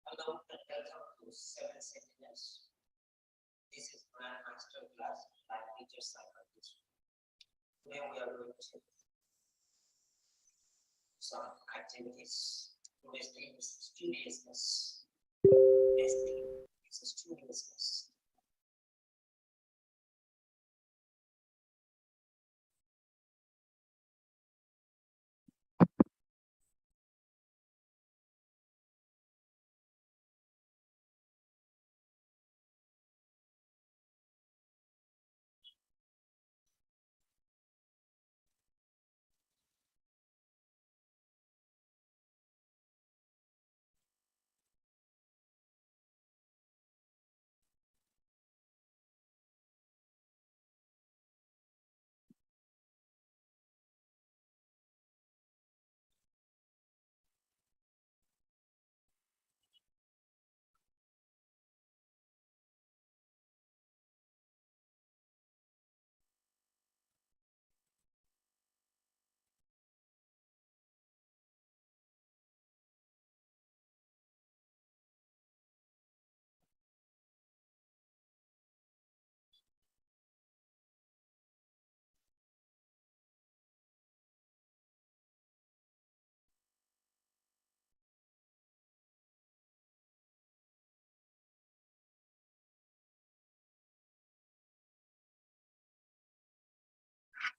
Hello and welcome to Seven Sentinels. This is my master class by teacher psychologist. Today we are going to some activities. Today's theme is studiousness. Today's theme is studiousness.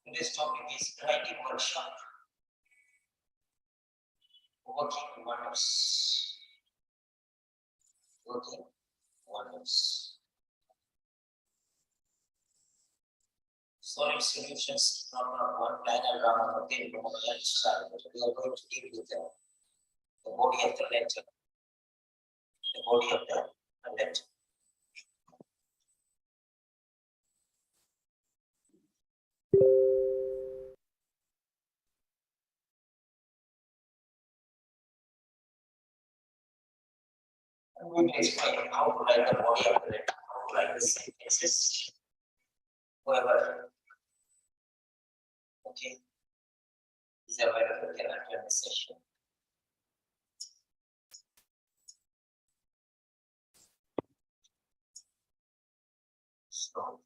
Today's topic is writing workshop. Working wonders. Working wonders. Solid solutions from one liner round of the start. We are going to deal with the body of the letter. The body of the letter. I'm going to explain how to write the body of the letter, how to write the sentences. Whoever, okay, is available can attend the session. So,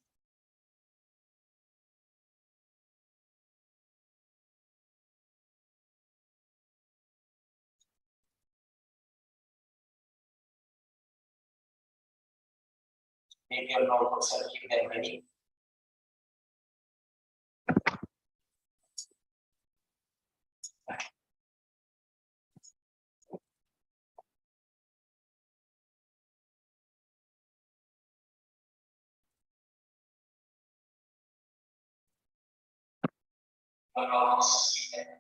maybe your notebooks are keep them ready. Your notebooks are ready.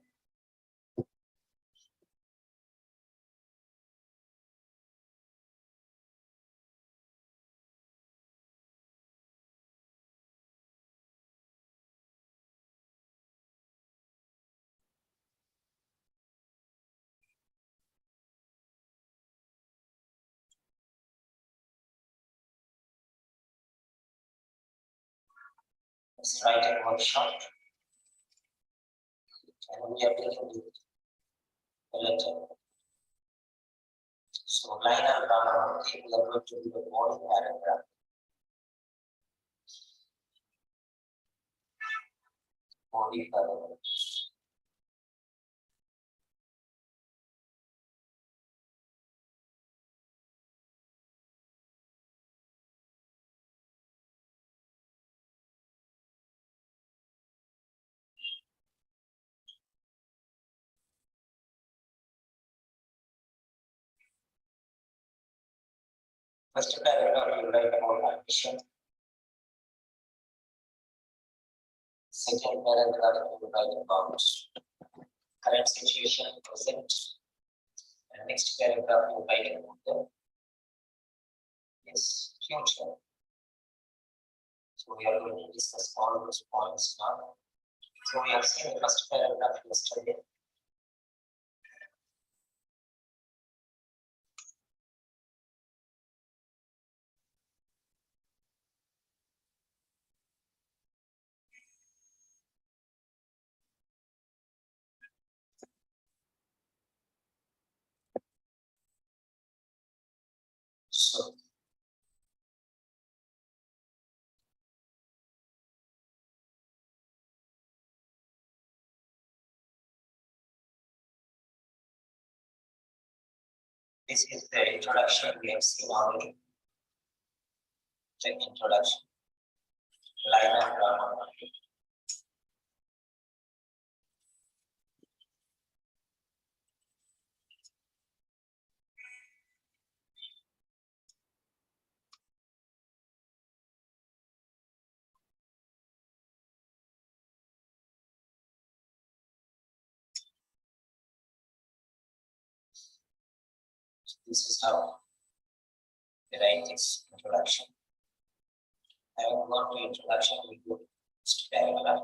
Let's write a workshop. And we are dealing with the letter. So, line and grammar, okay, we are going to do the body paragraph. Body paragraph. First paragraph, you write about ambition. Second paragraph, you write about current situation, present. And next paragraph, you write about the future. So we are going to discuss all those points now. So we have seen the first paragraph yesterday. This is the introduction we have seen already. The introduction. Line of grammar. This is how we write this introduction. I will go to introduction, we go to paragraph.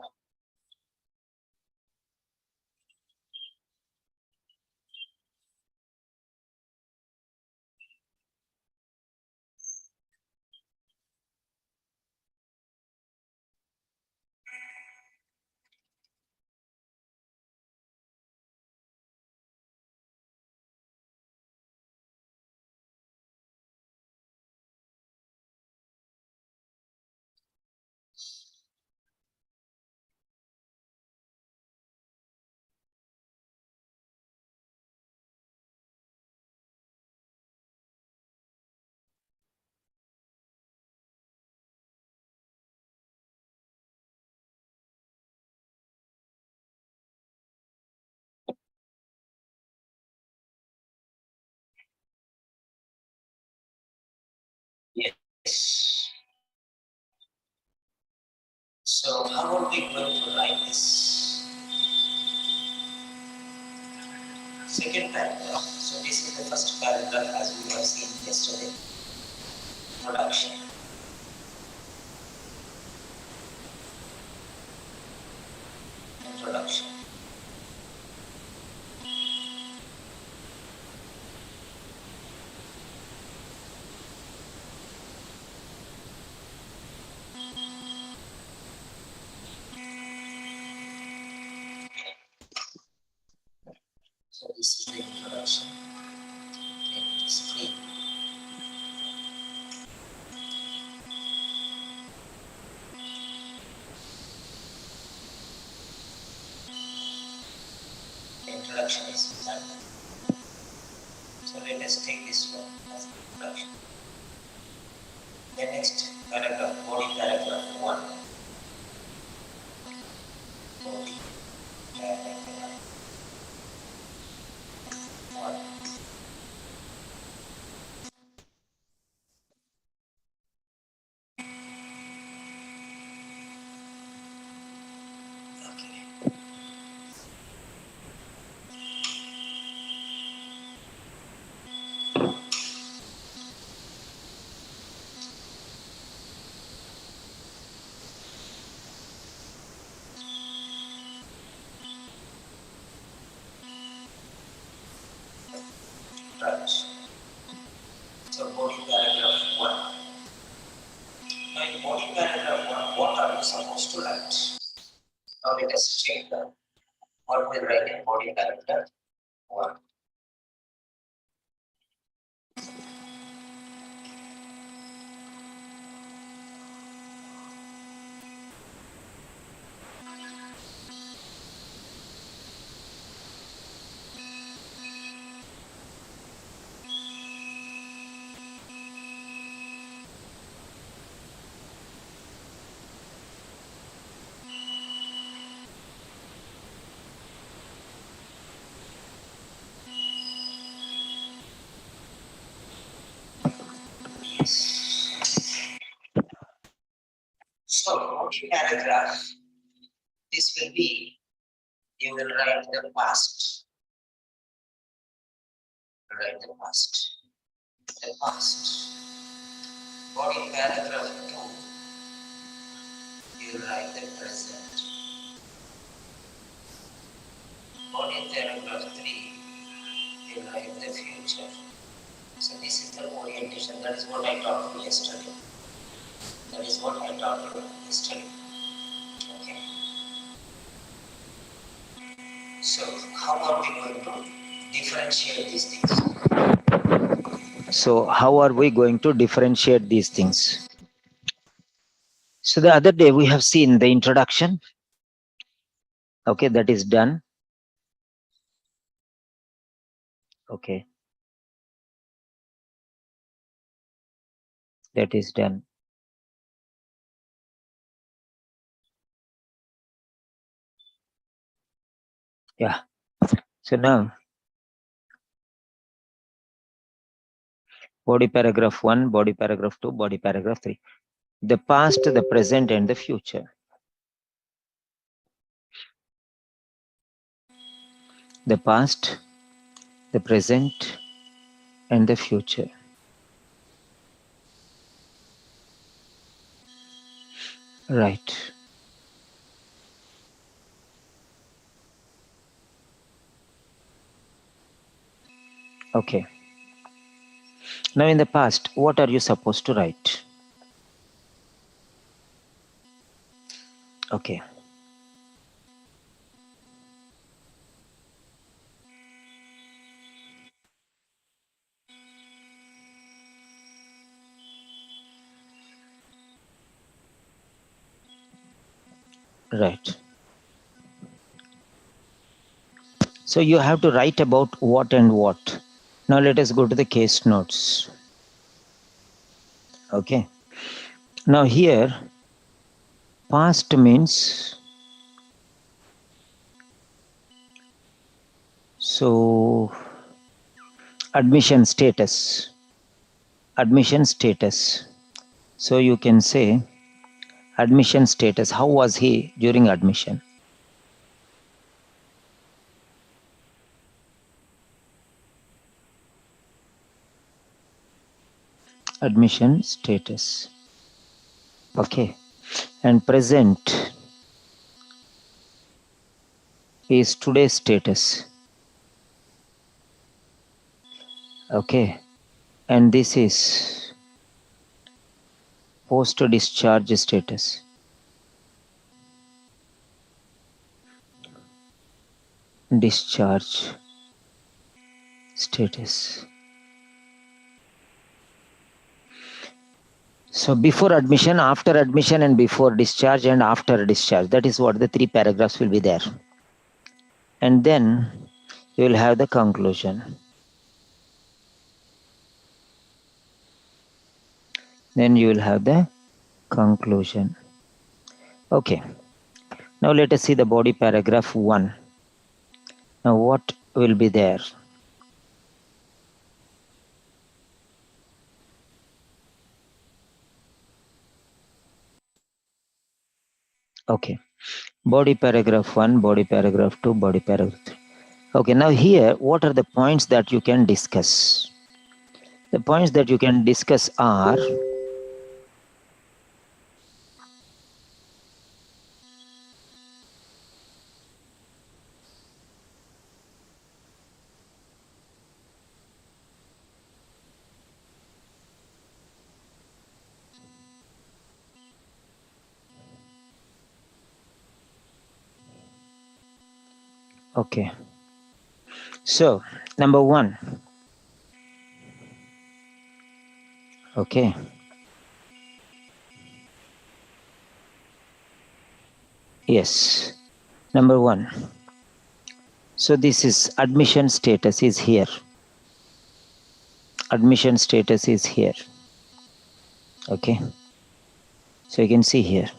Yes. So how are we going to write this second paragraph? So this is the first paragraph as we have seen yesterday. Introduction. Introduction. So this is the introduction. And screen. The introduction is done. So let us take this one as introduction. The next paragraph, body paragraph 1. Body paragraph 1. Okay. Right. So body paragraph 1. Now in body paragraph 1, what are you supposed to write? Now let us check what we write in body paragraph 1. Yes. So body paragraph, this will be, you will write the past. Write the past. The past. Body paragraph 2, you write the present. Body paragraph 3, you write the future. So this is the orientation. That is what I taught you yesterday. That is what I taught you yesterday. Okay. So how are we going to differentiate these things? So how are we going to differentiate these things? So the other day we have seen the introduction. Okay, that is done. Okay. That is done. Yeah. So now, body paragraph 1, body paragraph 2, body paragraph 3. The past, the present, and the future. The past, the present, and the future. Right. Okay. Now in the past, what are you supposed to write? Okay. Right. So you have to write about what and what. Now let us go to the case notes. Okay. Now here, past means, so admission status. Admission status. So you can say admission status. How was he during admission? Admission status. Okay. And present is today's status. Okay. And this is post discharge status. Discharge status. So before admission, after admission, and before discharge and after discharge. That is what the 3 paragraphs will be there. And then you will have the conclusion. Then you will have the conclusion. Okay. Now let us see the body paragraph 1. Now what will be there? Okay. Body paragraph 1, body paragraph 2, body paragraph 3. Okay, now here, what are the points that you can discuss? The points that you can discuss are, okay. So, number 1. Okay. Yes. Number 1. So this is admission status is here. Admission status is here. Okay. So you can see here.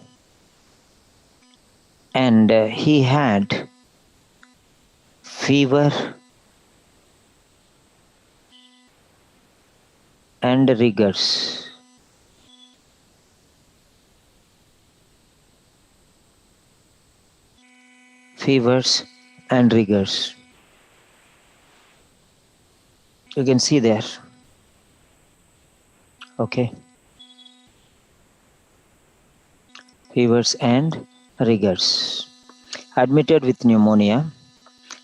And he had fever and rigors. Fevers and rigors. You can see there. Okay. Fevers and rigors. Admitted with pneumonia,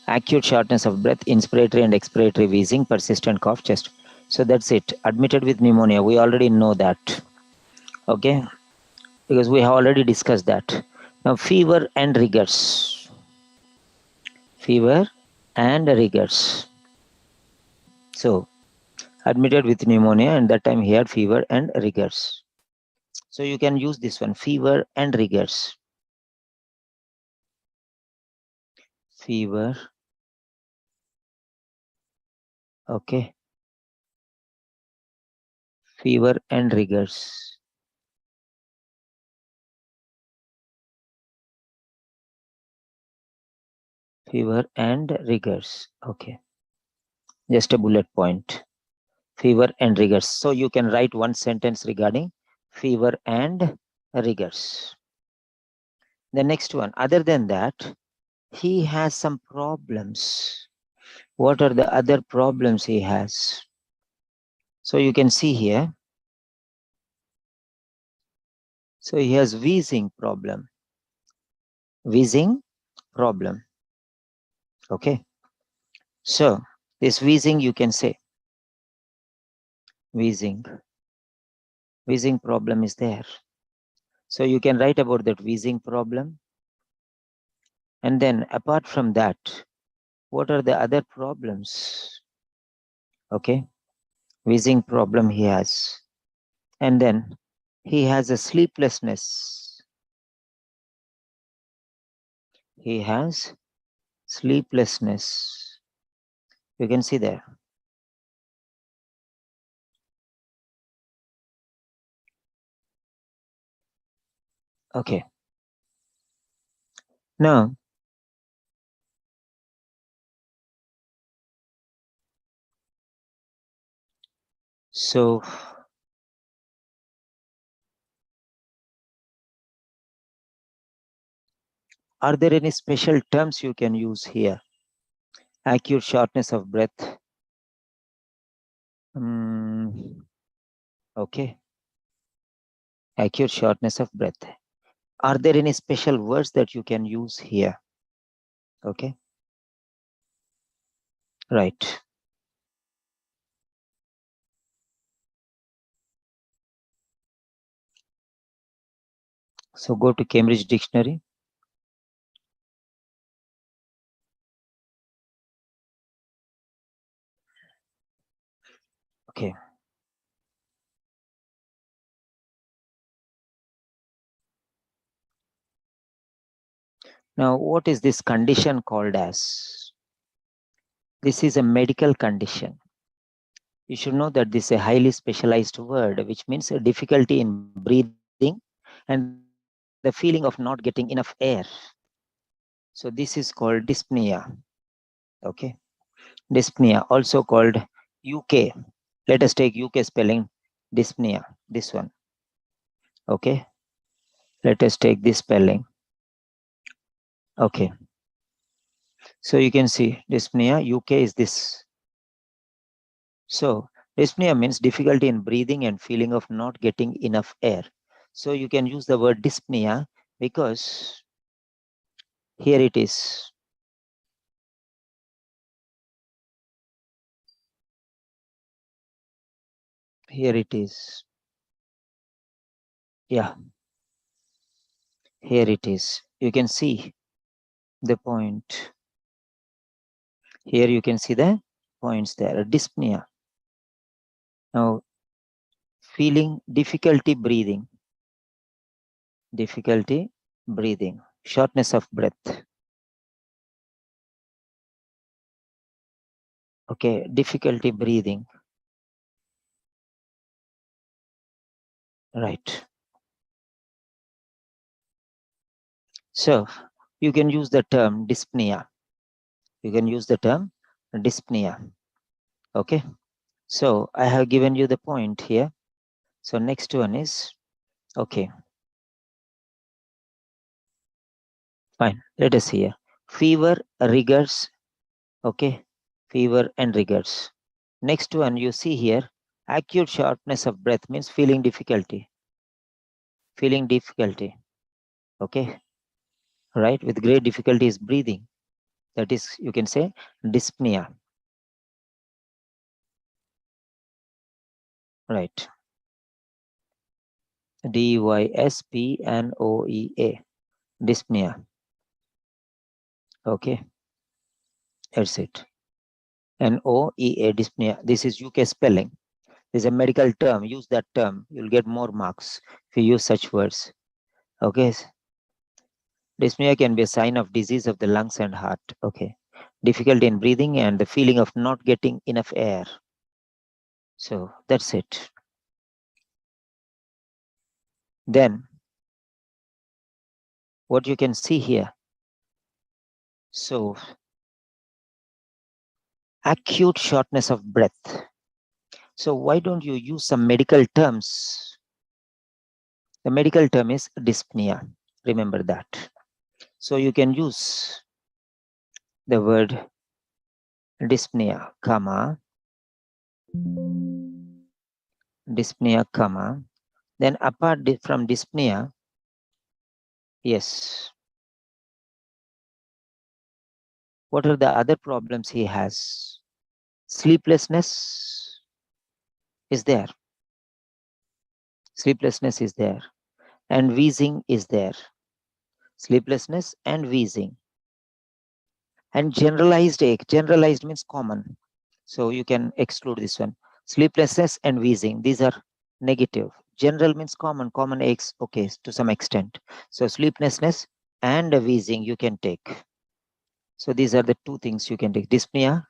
acute shortness of breath, inspiratory and expiratory wheezing, persistent cough, chest. So that's it. Admitted with pneumonia. We already know that. Okay. Because we have already discussed that. Now, fever and rigors. Fever and rigors. So, admitted with pneumonia, and that time he had fever and rigors. So you can use this one, fever and rigors. Fever. Okay. Fever and rigors. Fever and rigors. Okay. Just a bullet point. Fever and rigors. So you can write one sentence regarding fever and rigors. The next one, other than that, he has some problems. What are the other problems he has? So you can see here. So he has wheezing problem. Wheezing problem. Okay. So this wheezing, you can say wheezing. Wheezing problem is there. So you can write about that wheezing problem. And then apart from that, what are the other problems? Okay. Wheezing problem he has. And then he has a sleeplessness. He has sleeplessness. You can see there. Okay. Now, so are there any special terms you can use here? Acute shortness of breath. Okay. Acute shortness of breath. Are there any special words that you can use here? Okay. Right. So go to Cambridge Dictionary. Okay. Now, what is this condition called as? This is a medical condition. You should know that this is a highly specialized word, which means a difficulty in breathing and the feeling of not getting enough air. So this is called dyspnea. Okay. Dyspnea, also called UK. Let us take UK spelling dyspnea, this one. Okay. Let us take this spelling. Okay. So you can see dyspnea, UK is this. So dyspnea means difficulty in breathing and feeling of not getting enough air. So you can use the word dyspnea because here it is. Here it is. Yeah. Here it is. You can see the point. Here you can see the points there. Dyspnea. Now, feeling difficulty breathing. Difficulty breathing. Shortness of breath. Okay. Difficulty breathing. Right. So you can use the term dyspnea. You can use the term dyspnea. Okay. So I have given you the point here. So next one is, okay. Fine. Let us see here. Fever, rigors. Okay. Fever and rigors. Next one you see here, acute shortness of breath means feeling difficulty. Feeling difficulty. Okay. Right. With great difficulty is breathing. That is, you can say dyspnea. Right. Dyspnoea. Dyspnea. Okay. That's it. Noea, dyspnea. This is UK spelling. This is a medical term. Use that term. You'll get more marks if you use such words. Okay. Dyspnea can be a sign of disease of the lungs and heart. Okay. Difficulty in breathing and the feeling of not getting enough air. So that's it. Then what you can see here, so acute shortness of breath. So why don't you use some medical terms? The medical term is dyspnea. Remember that. So you can use the word dyspnea, dyspnea, then apart from dyspnea, yes, what are the other problems he has? Sleeplessness is there. Sleeplessness is there. And wheezing is there. Sleeplessness and wheezing. And generalized ache. Generalized means common. So you can exclude this one. Sleeplessness and wheezing. These are negative. General means common. Common aches, okay, to some extent. So sleeplessness and wheezing you can take. So these are the two things you can take. Dyspnea,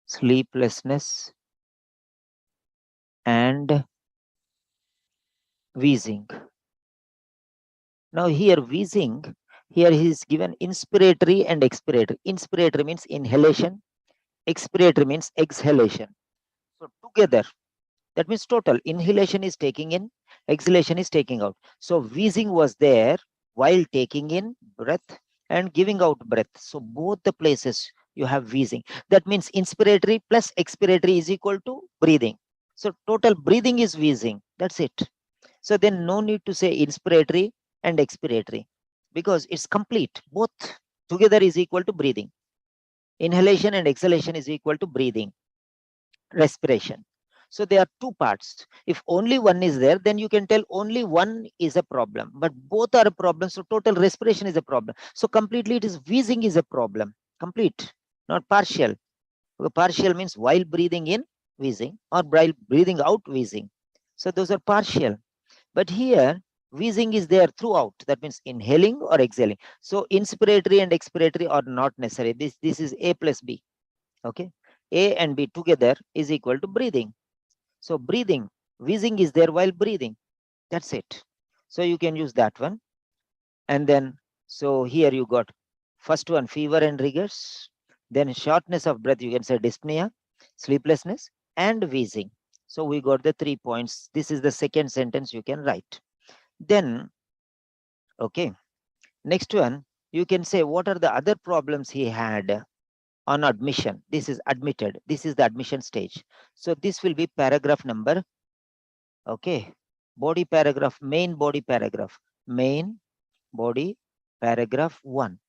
sleeplessness, and wheezing. Now here wheezing, here he is given inspiratory and expiratory. Inspiratory means inhalation, expiratory means exhalation. So together, that means total. Inhalation is taking in, exhalation is taking out. So wheezing was there while taking in breath and giving out breath. So both the places you have wheezing. That means inspiratory plus expiratory is equal to breathing. So total breathing is wheezing. That's it. So then no need to say inspiratory and expiratory because it's complete. Both together is equal to breathing. Inhalation and exhalation is equal to breathing, respiration. So there are two parts. If only one is there, then you can tell only one is a problem, but both are a problem. So total respiration is a problem. So completely it is wheezing is a problem. Complete, not partial. Partial means while breathing in, wheezing, or while breathing out, wheezing. So those are partial. But here, wheezing is there throughout. That means inhaling or exhaling. So inspiratory and expiratory are not necessary. This is A plus B. Okay. A and B together is equal to breathing. So breathing, wheezing is there while breathing. That's it. So you can use that one. And then, so here you got first one, fever and rigors. Then shortness of breath, you can say dyspnea, sleeplessness, and wheezing. So we got the 3 points. This is the second sentence you can write. Then, okay, next one, you can say what are the other problems he had on admission. This is admitted. This is the admission stage. So this will be paragraph number, okay, body paragraph, main body paragraph, main body paragraph 1.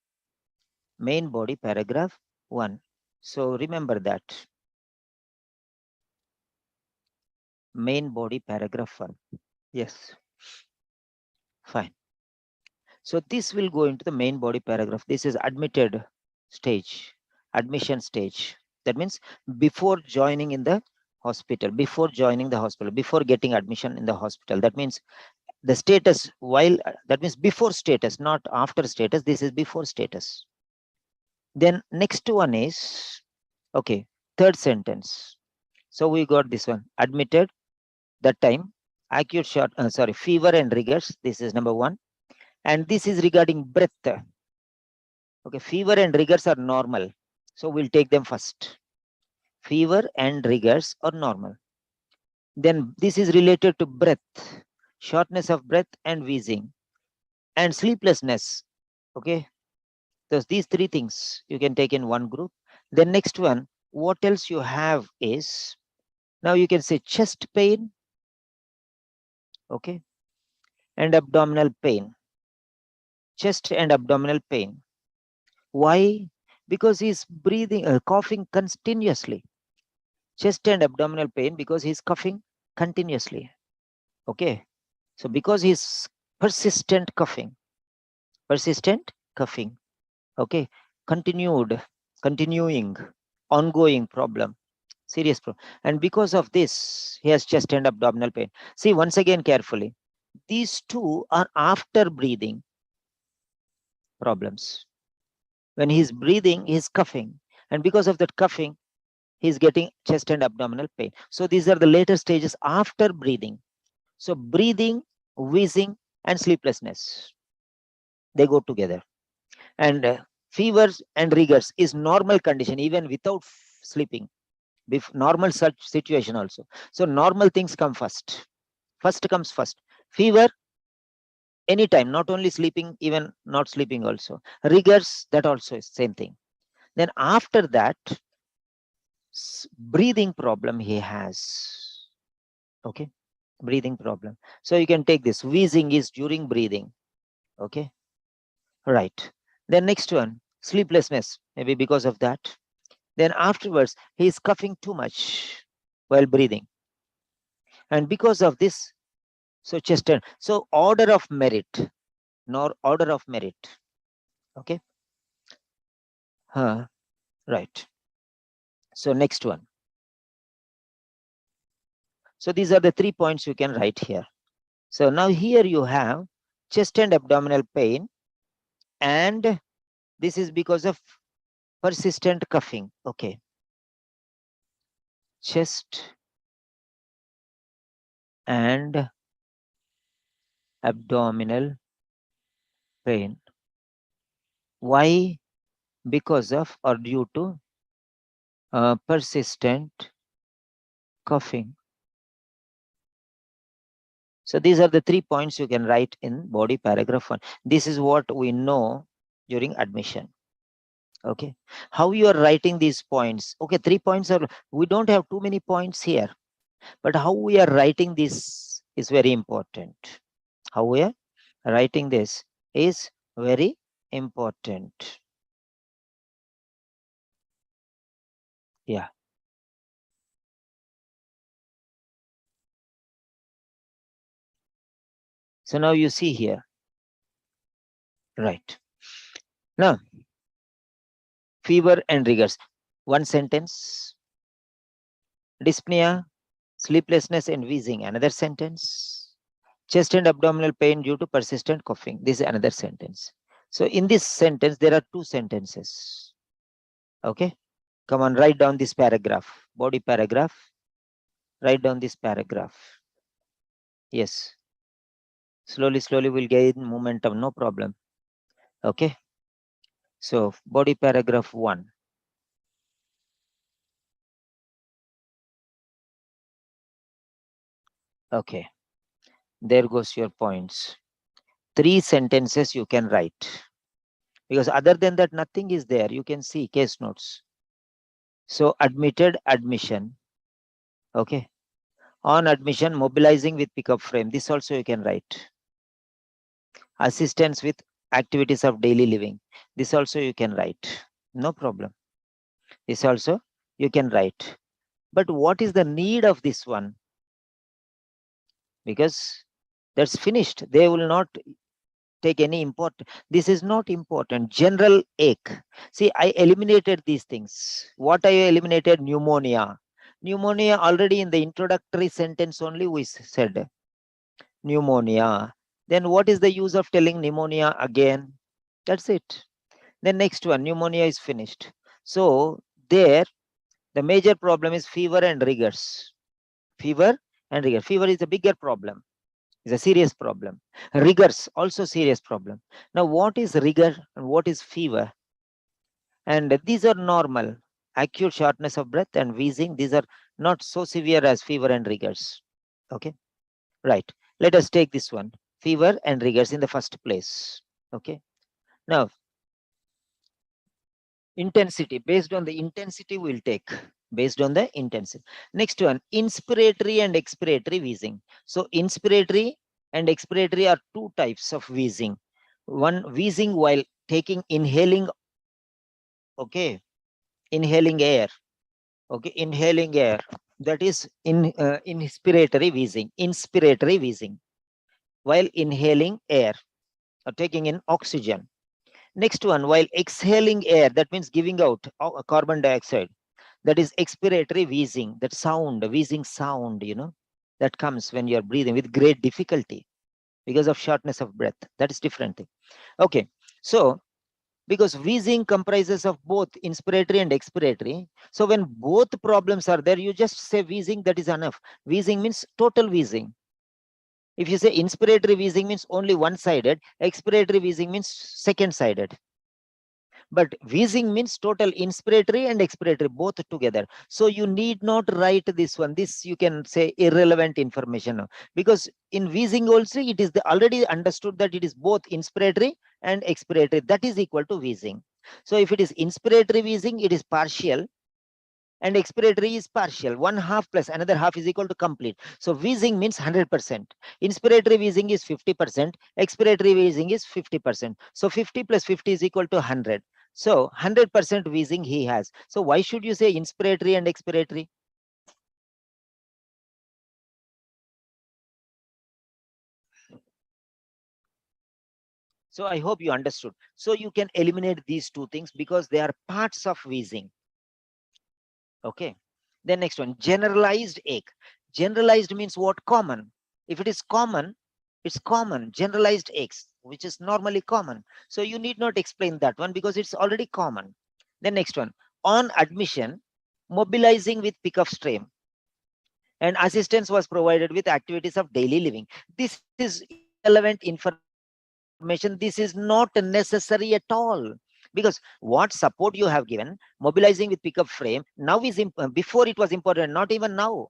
Main body paragraph 1. So remember that. Main body paragraph 1. Yes. Fine. So this will go into the main body paragraph. This is admitted stage, admission stage. That means before joining in the hospital, before getting admission in the hospital. That means the status while, that means before status, not after status. This is before status. Then next one is, okay, third sentence. So we got this one, admitted, that time, acute fever and rigors. This is number 1. And this is regarding breath. Okay, fever and rigors are normal. So we'll take them first. Fever and rigors are normal. Then this is related to breath, shortness of breath and wheezing, and sleeplessness. Okay, so these 3 things you can take in one group. The next one, what else you have is, now you can say chest pain, okay, and abdominal pain. Chest and abdominal pain. Why? Because he's breathing, coughing continuously. Chest and abdominal pain because he's coughing continuously. Okay. So because he's persistent coughing. Okay. Continuing, ongoing problem. Serious problem. And because of this, he has chest and abdominal pain. See, once again, carefully. These two are after breathing problems. When he's breathing, he's coughing. And because of that coughing, he's getting chest and abdominal pain. So these are the later stages after breathing. So breathing, wheezing, and sleeplessness. They go together. And fevers and rigors is normal condition even without sleeping. Normal such situation also. So normal things come first. First comes first. Fever, anytime, not only sleeping, even not sleeping also. Rigors, that also is same thing. Then after that, breathing problem he has. Okay, breathing problem. So you can take this. Wheezing is during breathing. Okay, right. Then next one, sleeplessness, maybe because of that. Then afterwards, he is coughing too much while breathing. And because of this, so chest and so order of merit, nor order of merit. Okay. Right. So next one. So these are the 3 points you can write here. So now here you have chest and abdominal pain, and this is because of persistent coughing. Okay. Chest and abdominal pain. Why? Because of or due to persistent coughing. So these are the 3 points you can write in body paragraph 1. This is what we know during admission. Okay. How you are writing these points? Okay, 3 points are, we don't have too many points here, but how we are writing this is very important. How we are writing this is very important. Yeah. So now you see here. Right. Now, fever and rigors. One sentence. Dyspnea, sleeplessness and wheezing. Another sentence. Chest and abdominal pain due to persistent coughing. This is another sentence. So in this sentence, there are 2 sentences. Okay. Come on, write down this paragraph. Body paragraph. Write down this paragraph. Yes. Slowly, slowly we'll gain momentum. No problem. Okay. So body paragraph 1. Okay. There goes your points. 3 sentences you can write. Because other than that, nothing is there. You can see case notes. So admitted, admission. Okay. On admission, mobilizing with pickup frame. This also you can write. Assistance with activities of daily living. This also you can write. No problem. This also you can write. But what is the need of this one? Because that's finished. They will not take any important. This is not important. General ache. See, I eliminated these things. What I eliminated? Pneumonia. Pneumonia already in the introductory sentence only we said pneumonia. Then what is the use of telling pneumonia again? That's it. Then next one, pneumonia is finished. So there, the major problem is fever and rigors. Fever and rigor. Fever is a bigger problem. It's a serious problem. Rigors also serious problem. Now, what is rigor and what is fever? And these are normal. Acute shortness of breath and wheezing. These are not so severe as fever and rigors. Okay, right. Let us take this one. Fever and rigors in the first place. Okay. Now, intensity. Based on the intensity, we'll take. Based on the intensity. Next one, inspiratory and expiratory wheezing. So, inspiratory and expiratory are 2 types of wheezing. One, wheezing while inhaling. Okay, inhaling air. Okay, inhaling air. That is inspiratory wheezing. Inspiratory wheezing while inhaling air or taking in oxygen. Next one, while exhaling air, that means giving out carbon dioxide. That is expiratory wheezing. That sound, wheezing sound, that comes when you're breathing with great difficulty because of shortness of breath. That is different thing. Okay, so because wheezing comprises of both inspiratory and expiratory. So when both problems are there, you just say wheezing, that is enough. Wheezing means total wheezing. If you say inspiratory wheezing means only one-sided, expiratory wheezing means second-sided. But wheezing means total inspiratory and expiratory both together. So you need not write this one. This you can say irrelevant information, because in wheezing also it is already understood that it is both inspiratory and expiratory. That is equal to wheezing. So if it is inspiratory wheezing, it is partial, and expiratory is partial. One half plus another half is equal to complete. So wheezing means 100%. Inspiratory wheezing is 50%. Expiratory wheezing is 50%. So 50 plus 50 is equal to 100. So 100% wheezing he has. So why should you say inspiratory and expiratory? So I hope you understood. So you can eliminate these two things because they are parts of wheezing. Okay. Then next one, generalized ache. Generalized means what? Common. If it is common, it's common. Generalized aches, which is normally common. So you need not explain that one because it's already common. Then next one, on admission, mobilizing with pick of stream, and assistance was provided with activities of daily living. This is irrelevant information. This is not necessary at all. Because what support you have given, mobilizing with pick of frame, now is before it was important, not even now.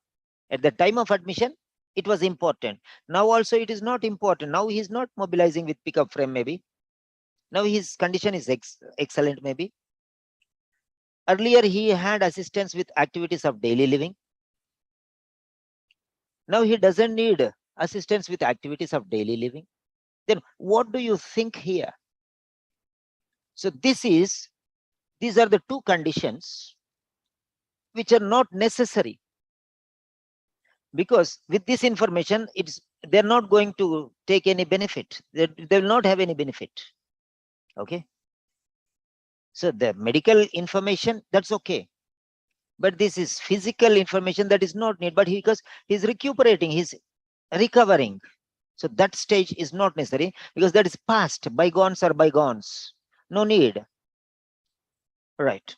At the time of admission, it was important. Now also it is not important. Now he is not mobilizing with pick up frame maybe. Now his condition is excellent maybe. Earlier he had assistance with activities of daily living. Now he doesn't need assistance with activities of daily living. Then what do you think here? So these are the two conditions which are not necessary, because with this information they're not going to take any benefit. They will not have any benefit. Okay. So the medical information, that's okay. But this is physical information that is not needed. But because he's recuperating, he's recovering. So that stage is not necessary because that is past. Bygones are bygones. No need. Right.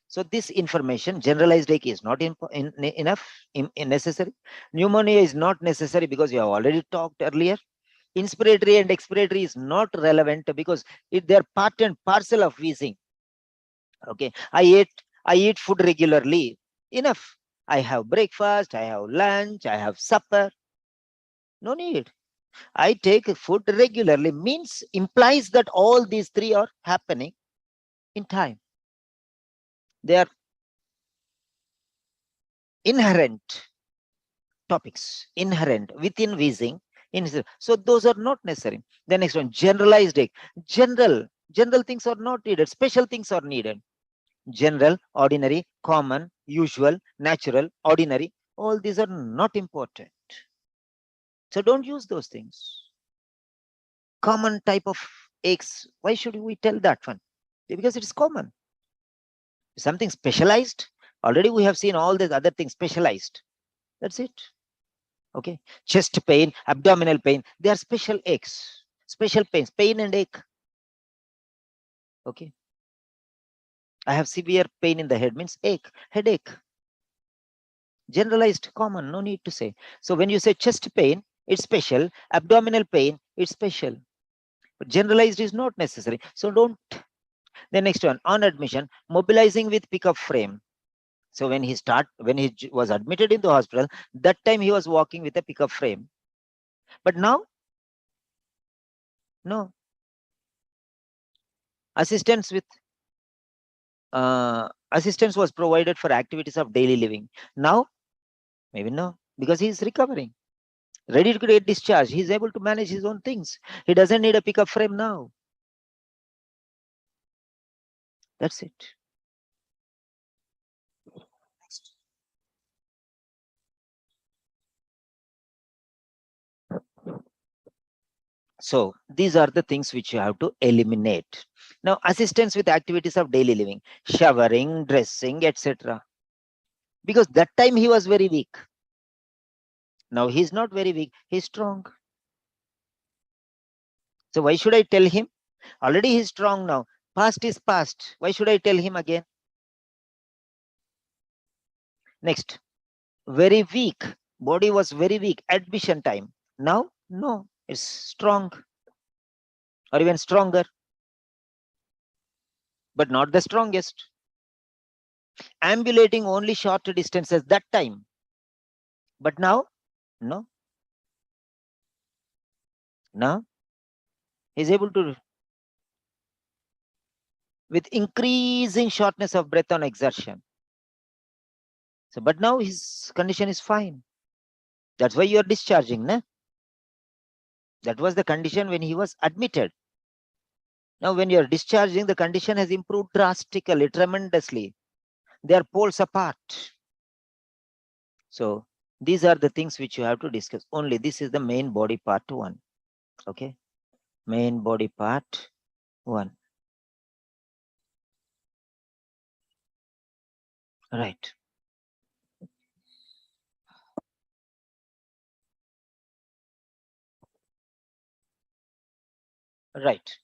So this information, generalized ache, is not necessary. Pneumonia is not necessary because you have already talked earlier. Inspiratory and expiratory is not relevant because they're part and parcel of wheezing. Okay, I eat food regularly. Enough. I have breakfast, I have lunch, I have supper. No need. I take food regularly means implies that all these three are happening in time. They are inherent topics, inherent within wheezing. So those are not necessary. The next one, generalized ache. General things are not needed. Special things are needed. General, ordinary, common, usual, natural, ordinary, all these are not important. So don't use those things. Common type of aches, why should we tell that one? Because it's common. Something specialized, already we have seen all these other things specialized. That's it. Okay. Chest pain, abdominal pain, they are special aches, special pains, pain and ache. Okay. I have severe pain in the head means ache, headache. Generalized, common, no need to say. So when you say chest pain, it's special. Abdominal pain, it's special. But generalized is not necessary. So don't. The next one, on admission, mobilizing with pickup frame. So when he was admitted in the hospital, that time he was walking with a pickup frame. But now, no. Assistance was provided for activities of daily living. Now, maybe no, because he is recovering, ready to get discharged. He is able to manage his own things. He doesn't need a pickup frame now. That's it. So these are the things which you have to eliminate. Now, assistance with activities of daily living, showering, dressing, etc. Because that time he was very weak. Now he's not very weak, he's strong. So why should I tell him? Already he's strong now. Past is past. Why should I tell him again? Next, very weak. Body was very weak. Admission time. Now No, it's strong or even stronger, but not the strongest. Ambulating only short distances that time. But now, no. Now he's able to, with increasing shortness of breath on exertion. So, but now his condition is fine. That's why you are discharging, no? That was the condition when he was admitted. Now, when you are discharging, the condition has improved drastically, tremendously. They are poles apart. So, these are the things which you have to discuss. Only this is the main body part 1. Okay. Main body part 1. Right. Right.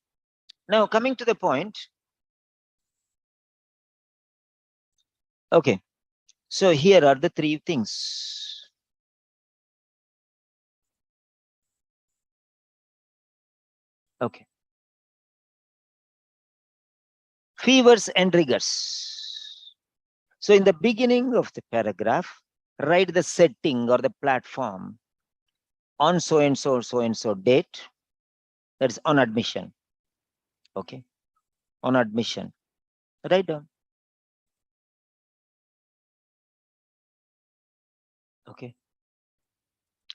Now, coming to the point. Okay. So, here are the 3 things. Okay. Fevers and rigors. So, in the beginning of the paragraph, write the setting or the platform on so and so, so and so date. That's on admission. Okay. On admission. Write down. Okay.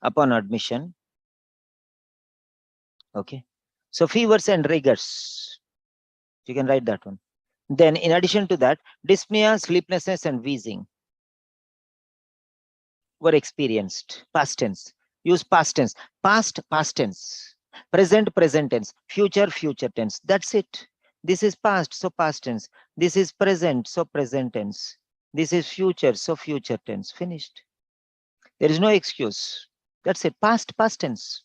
Upon admission. Okay. So, fevers and rigors. You can write that one. Then, in addition to that, dyspnea, sleeplessness, and wheezing were experienced. Past tense. Use past tense. Past, past tense. Present, present tense. Future, future tense. That's it. This is past, so past tense. This is present, so present tense. This is future, so future tense. Finished. There is no excuse. That's it. Past, past tense.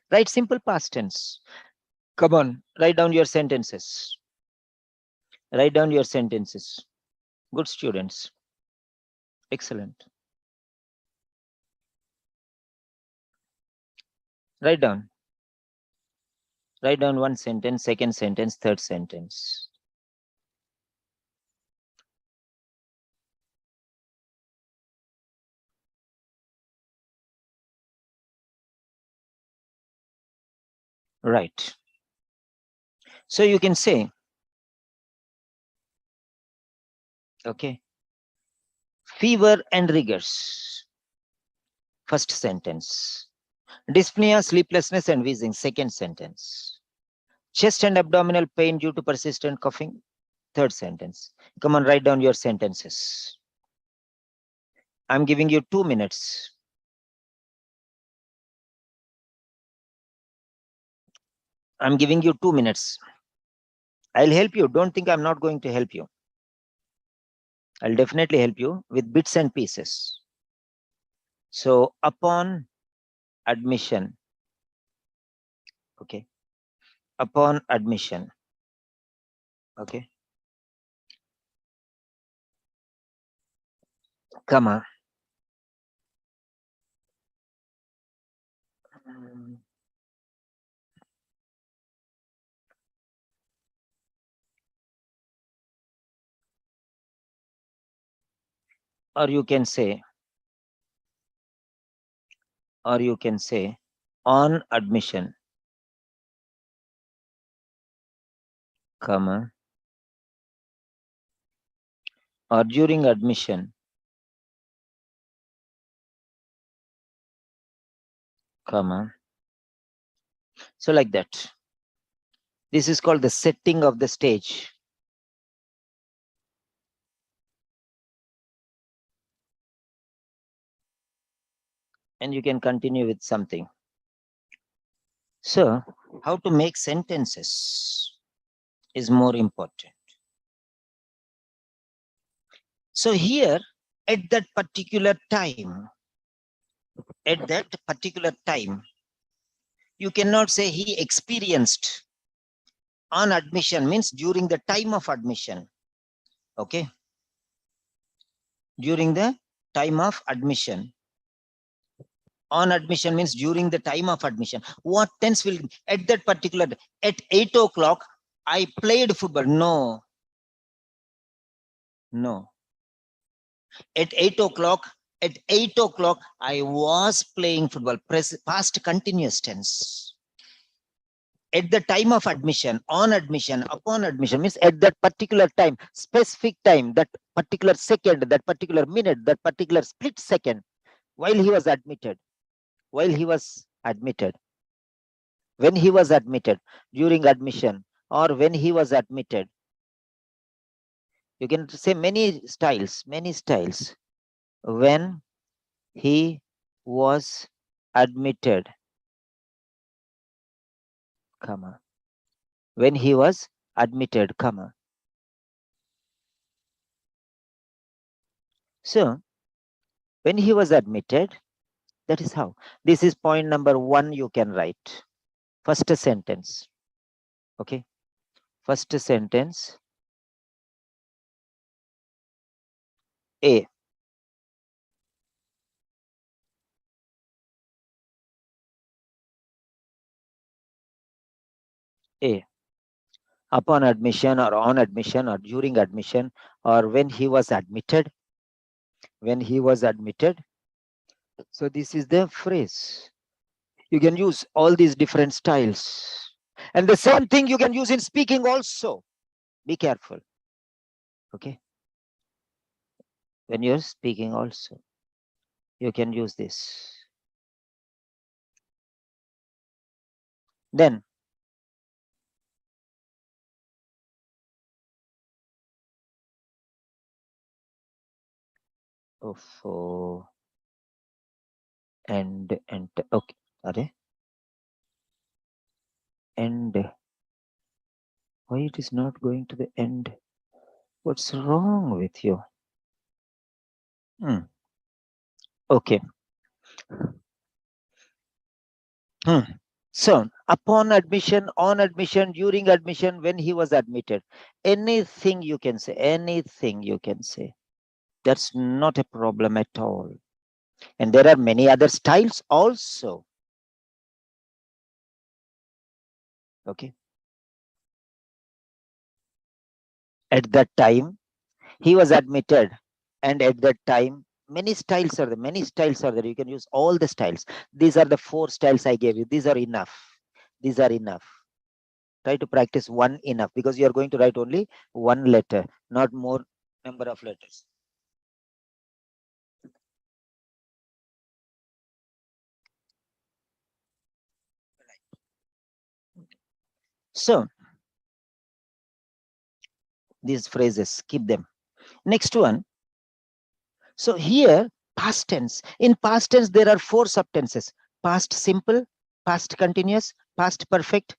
Write simple past tense. Come on, write down your sentences. Write down your sentences. Good students. Excellent. Write down. Write down one sentence, second sentence, third sentence. Right. So you can say, okay, fever and rigors. First sentence. Dyspnea, sleeplessness, and wheezing. Second sentence. Chest and abdominal pain due to persistent coughing. Third sentence. Come on, write down your sentences. I'm giving you 2 minutes. I'm giving you 2 minutes. I'll help you. Don't think I'm not going to help you. I'll definitely help you with bits and pieces. So upon admission, okay, upon admission, okay, comma, or you can say, on admission, comma, or during admission, comma. So like that. This is called the setting of the stage. And you can continue with something. So, how to make sentences is more important. So here, at that particular time, you cannot say he experienced. On admission means during the time of admission. Okay. During the time of admission. On admission means during the time of admission. What tense will, at that particular, at 8 o'clock, I played football. No. No. At 8 o'clock, I was playing football. Past continuous tense. At the time of admission, on admission, upon admission means at that particular time, specific time, that particular second, that particular minute, that particular split second, while he was admitted, when he was admitted, during admission, or when he was admitted. You can say many styles. When he was admitted, comma. When he was admitted, comma. So, when he was admitted, that is how. This is point number 1 you can write. First sentence. Okay. First sentence. A. A. Upon admission or on admission or during admission or when he was admitted. So this is the phrase. You can use all these different styles. And the same thing you can use in speaking also. Be careful. Okay. When you're speaking also, you can use this. Then, and okay, are end. Why it is not going to the end? What's wrong with you? Okay. So, upon admission, on admission, during admission, when he was admitted, anything you can say, That's not a problem at all. And there are many other styles also. Okay. At that time, he was admitted, and at that time, many styles are there. You can use all the styles. These are the 4 styles I gave you. These are enough. Try to practice one enough, because you are going to write only one letter, not more number of letters. So, these phrases, keep them. Next one. So here, past tense. In past tense, there are 4 subtenses: past simple, past continuous, past perfect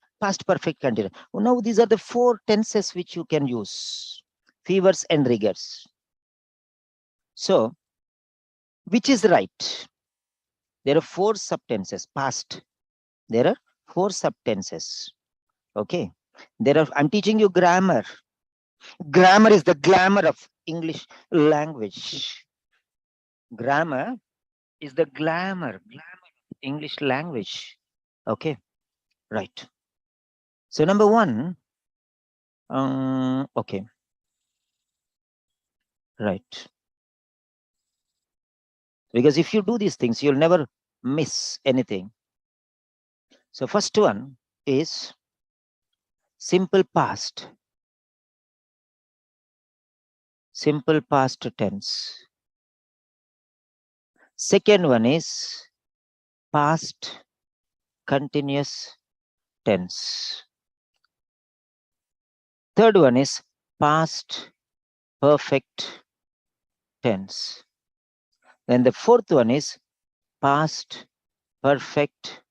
continuous. Now, these are the 4 tenses which you can use. Fevers and rigors. So, which is right? There are 4 subtenses. Past. There are 4 subtenses. Okay. I'm teaching you grammar. Grammar is the glamour of English language. Grammar is the glamour of English language. Okay. Right. So number 1. Okay. Right. Because if you do these things, you'll never miss anything. So first one is simple past. Simple past tense. Second one is past continuous tense. Third one is past perfect tense. Then the fourth one is past perfect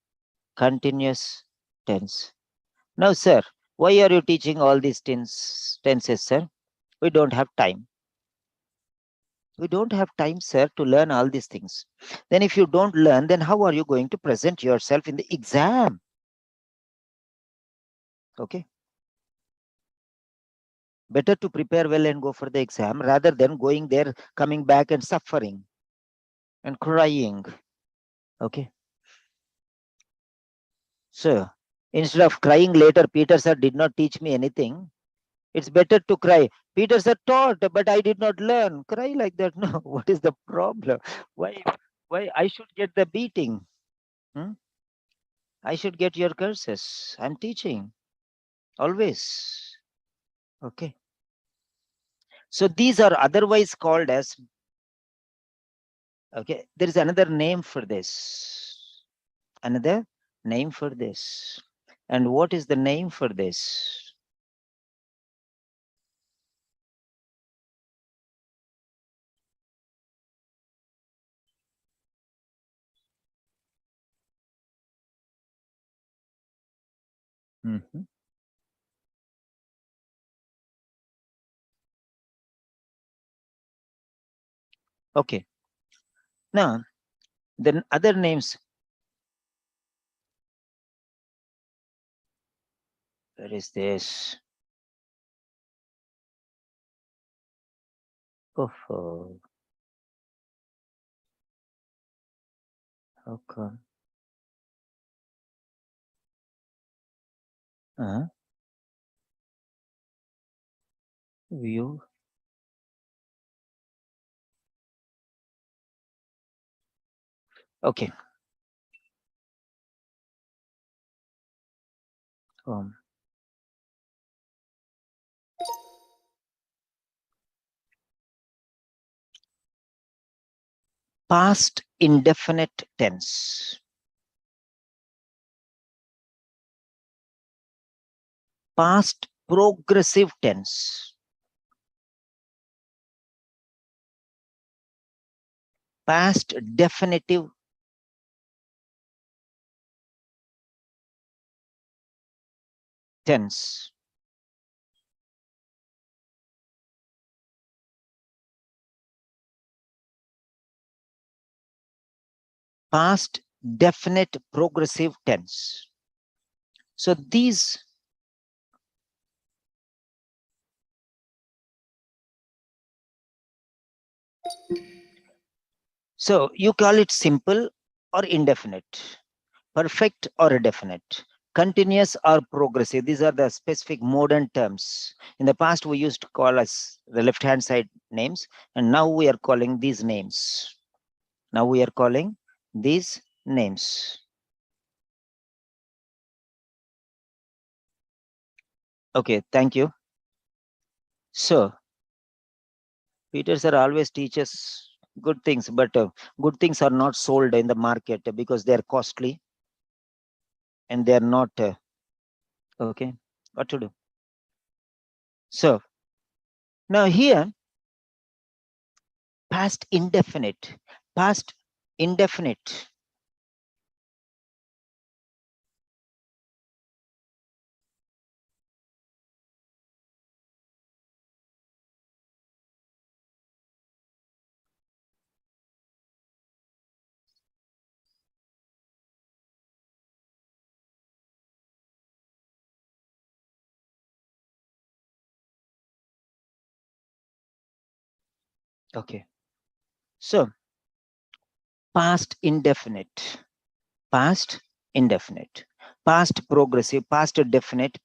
continuous tense. Now, sir, why are you teaching all these tenses, sir? We don't have time. We don't have time, sir, to learn all these things. Then if you don't learn, then how are you going to present yourself in the exam? Okay. Better to prepare well and go for the exam rather than going there, coming back and suffering and crying. Okay. So instead of crying later, Peter sir did not teach me anything. It's better to cry. Peter sir taught, but I did not learn. Cry like that. No. What is the problem? Why I should get the beating? I should get your curses. I'm teaching. Always. Okay. So these are otherwise called as, okay, there is another name for this. Another name for this. And what is the name for this? Mm-hmm. Okay. Now, then other names. Where is this? Oh, how come? View. Okay. Um, Past indefinite tense. Past progressive tense. Past definitive tense. Past definite progressive tense. So these, so you call it simple or indefinite, perfect or definite, continuous or progressive. These are the specific modern terms. In the past, we used to call us the left-hand side names, and now we are calling these names. Now we are calling these names. Okay, thank you. So, Peter sir always teaches good things, but good things are not sold in the market because they are costly and they are not, okay, what to do? So, now here, past indefinite, past indefinite. Okay. So, past indefinite, past indefinite, past progressive, past definite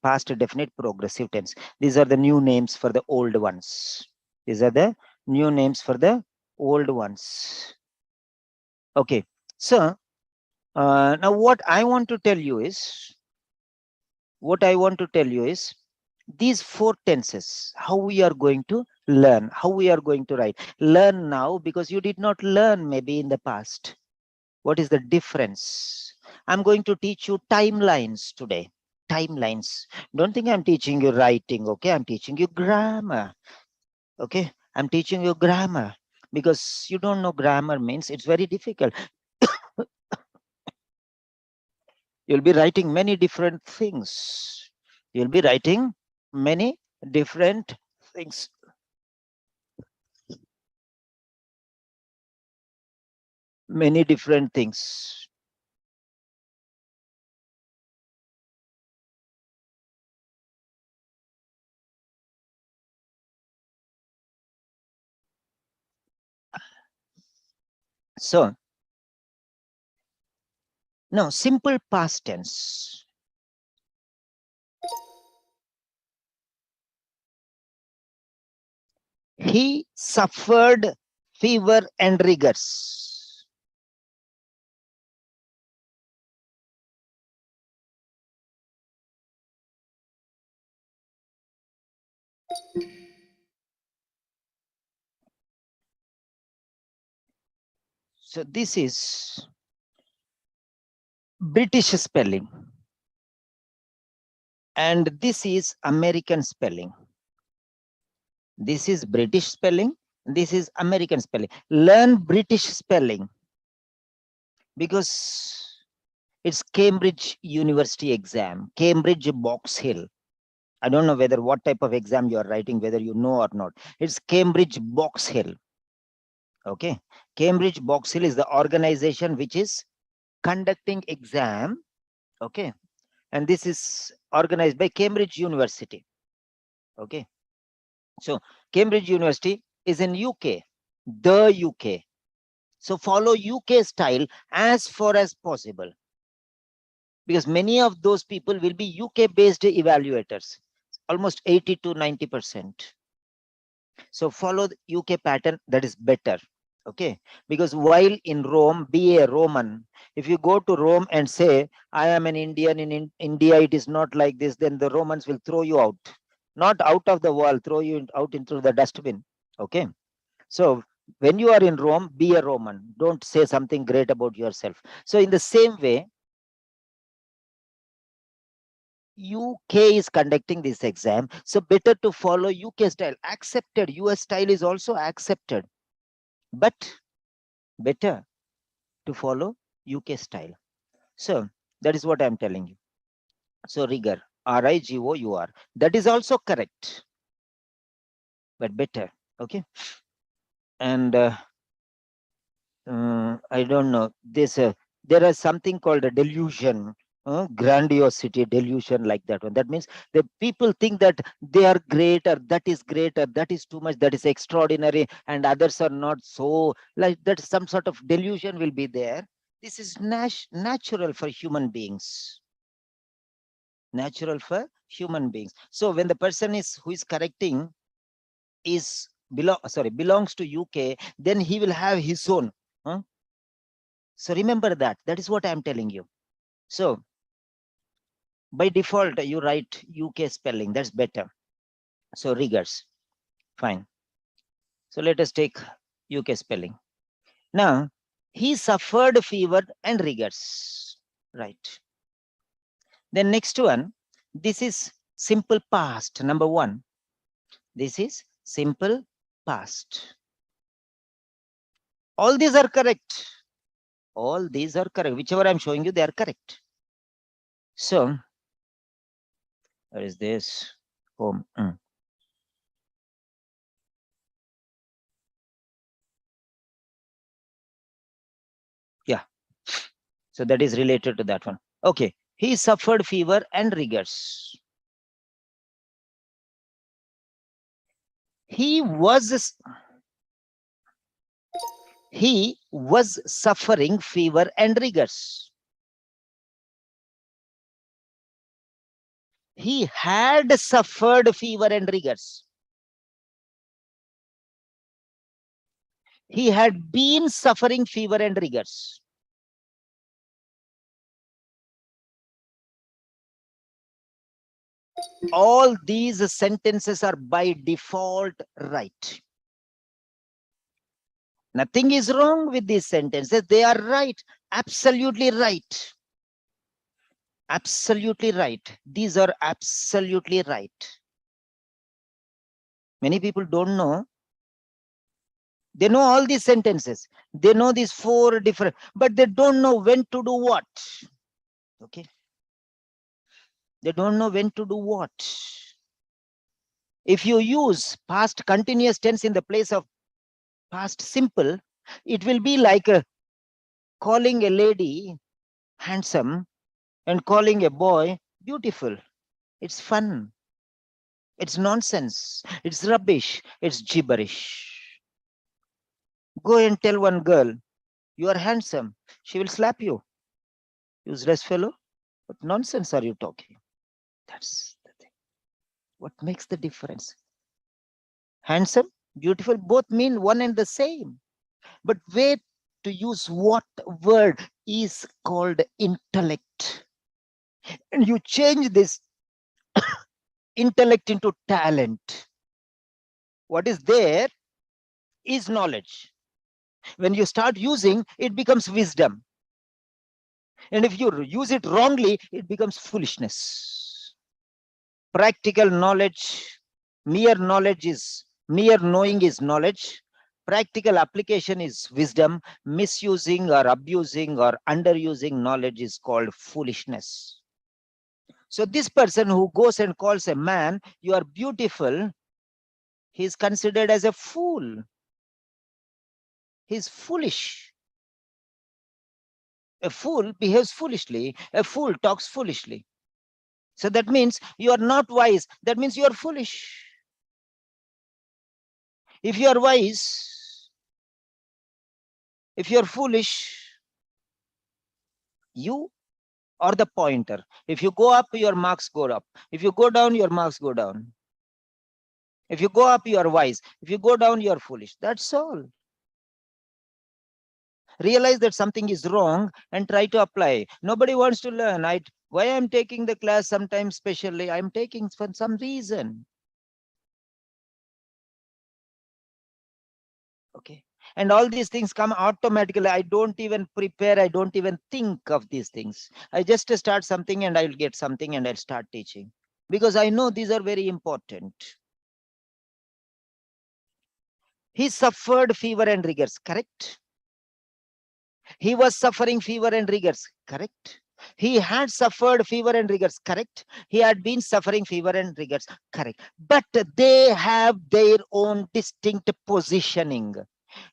progressive tense. These are the new names for the old ones. These are the new names for the old ones. Okay. So, now what I want to tell you is, these four tenses, how we are going to learn, how we are going to write. Learn now because you did not learn maybe in the past. What is the difference? I'm going to teach you timelines today. Timelines. Don't think I'm teaching you writing, okay? I'm teaching you grammar, okay? I'm teaching you grammar because you don't know grammar means it's very difficult. You'll be writing many different things. You'll be writing many different things. Many different things. So, No, simple past tense. He suffered fever and rigors. So this is British spelling. And this is American spelling. This is British spelling. This is American spelling. Learn British spelling because it's Cambridge University exam, Cambridge Box Hill. I don't know whether what type of exam you are writing, whether you know or not. It's Cambridge Box Hill. Okay. Cambridge Box Hill is the organization which is conducting exam. Okay. And this is organized by Cambridge University. Okay. So Cambridge University is in UK, the UK. So follow UK style as far as possible, because many of those people will be UK based evaluators, almost 80 to 90%. So follow the UK pattern, that is better. Okay, because while in Rome, be a Roman. If you go to Rome and say, I am an Indian, in India it is not like this, then the Romans will throw you out. Not out of the wall, throw you out into the dustbin. Okay, so when you are in Rome, be a Roman. Don't say something great about yourself. So in the same way, UK is conducting this exam. So better to follow UK style. Accepted. US style is also accepted. But better to follow UK style. So that is what I'm telling you. So rigor, R-I-G-O-U-R. That is also correct, but better. Okay. And I don't know. There is something called a delusion, grandiosity, delusion, like that one. That means the people think that they are greater, that is greater, that is too much, that is extraordinary, and others are not so. Like that, some sort of delusion will be there. This is natural for human beings. Natural for human beings. So when the person who is correcting belongs to UK, then he will have his own. So remember that. That is what I'm telling you. So by default, you write UK spelling. That's better. So rigors. Fine. So let us take UK spelling. Now, he suffered fever and rigors. Right. Then next one, this is simple past. Number one. This is simple past. All these are correct. All these are correct. Whichever I'm showing you, they are correct. So, where is this? Home. Yeah. So that is related to that one. Okay. He suffered fever and rigors. He was suffering fever and rigors. He had suffered fever and rigors. He had been suffering fever and rigors. All these sentences are by default right. Nothing is wrong with these sentences. They are right. Absolutely right. Absolutely right. These are absolutely right. Many people don't know. They know all these sentences. They know these four different, but they don't know when to do what. Okay. They don't know when to do what. If you use past continuous tense in the place of past simple, it will be like calling a lady handsome and calling a boy beautiful. It's fun. It's nonsense. It's rubbish. It's gibberish. Go and tell one girl, you are handsome. She will slap you. Useless fellow. What nonsense are you talking? That's the thing. What makes the difference? Handsome, beautiful, both mean one and the same. But where to use what word is called intellect. And you change this intellect into talent. What is there is knowledge. When you start using, it becomes wisdom. And if you use it wrongly, it becomes foolishness. Practical knowledge, mere knowing is knowledge. Practical application is wisdom. Misusing or abusing or underusing knowledge is called foolishness. So this person who goes and calls a man, you are beautiful, he is considered as a fool. He is foolish. A fool behaves foolishly. A fool talks foolishly. So that means you are not wise. That means you are foolish. If you are wise, if you are foolish, you are the pointer. If you go up, your marks go up. If you go down, your marks go down. If you go up, you are wise. If you go down, you are foolish. That's all. Realize that something is wrong and try to apply. Nobody wants to learn. Why I'm taking the class sometimes specially, I'm taking for some reason. Okay. And all these things come automatically. I don't even prepare. I don't even think of these things. I just start something and I'll get something and I'll start teaching. Because I know these are very important. He suffered fever and rigors, correct? He was suffering fever and rigors, correct? He had suffered fever and rigors, correct? He had been suffering fever and rigors, correct? But they have their own distinct positioning.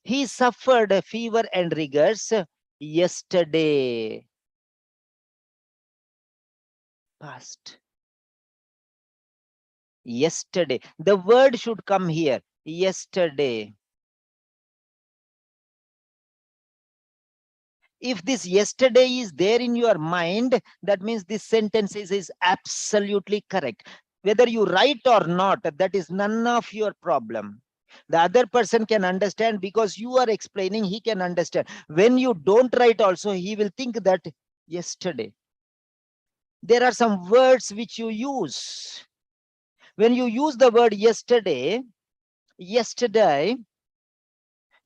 He suffered fever and rigors yesterday. Past. Yesterday. The word should come here. Yesterday. If this yesterday is there in your mind, that means this sentence is absolutely correct. Whether you write or not, that is none of your problem. The other person can understand because you are explaining, he can understand. When you don't write also, he will think that yesterday. There are some words which you use. When you use the word yesterday, you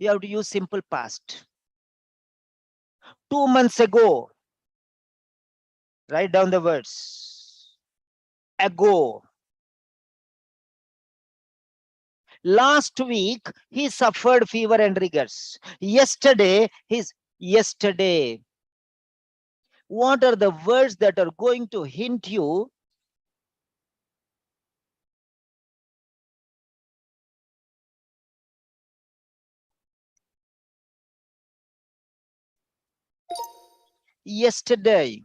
have to use simple past. 2 months ago, write down the words. Ago. Last week, he suffered fever and rigors. Yesterday, yesterday. What are the words that are going to hint you? Yesterday.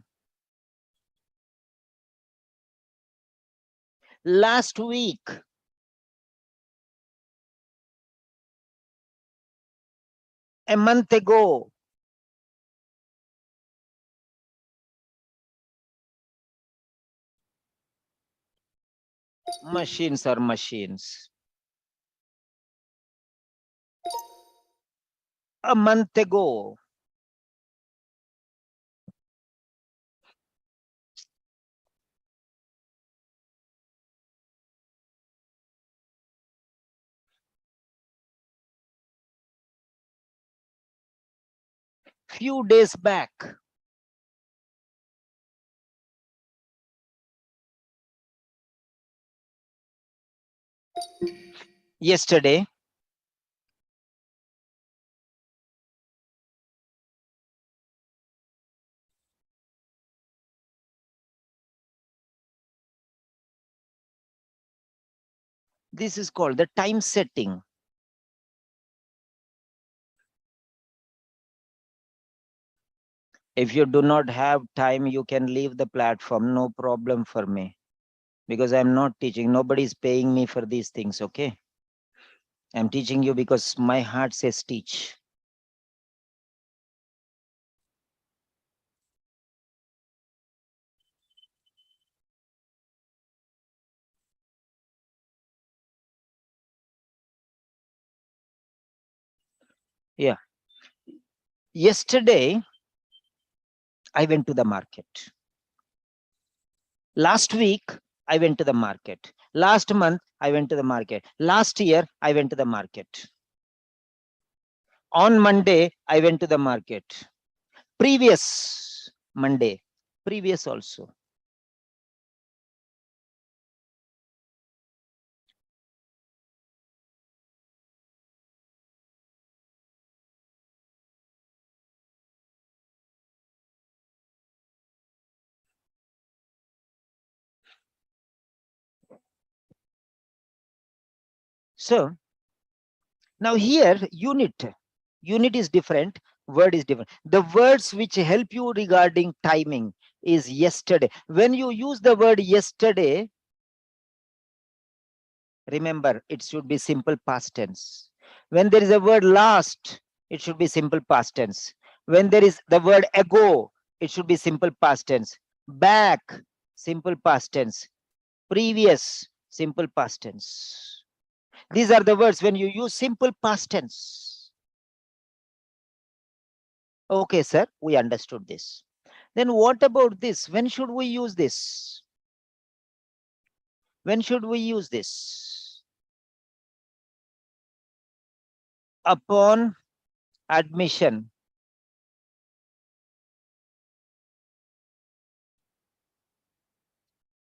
Last week. A month ago. Machines are machines. A month ago. Few days back. Yesterday. This is called the time setting. If you do not have time, you can leave the platform. No problem for me. Because I'm not teaching. Nobody is paying me for these things, okay? I'm teaching you because my heart says teach. Yeah. Yesterday, I went to the market. Last week, I went to the market. Last month, I went to the market. Last year, I went to the market. On Monday, I went to the market. Previous Monday, previous also. So now here, unit is different, word is different. The words which help you regarding timing is yesterday. When you use the word yesterday, remember, it should be simple past tense. When there is a word last, it should be simple past tense. When there is the word ago, it should be simple past tense. Back, simple past tense. Previous, simple past tense. These are the words when you use simple past tense. Okay, sir, we understood this. Then what about this? When should we use this? When should we use this? Upon admission.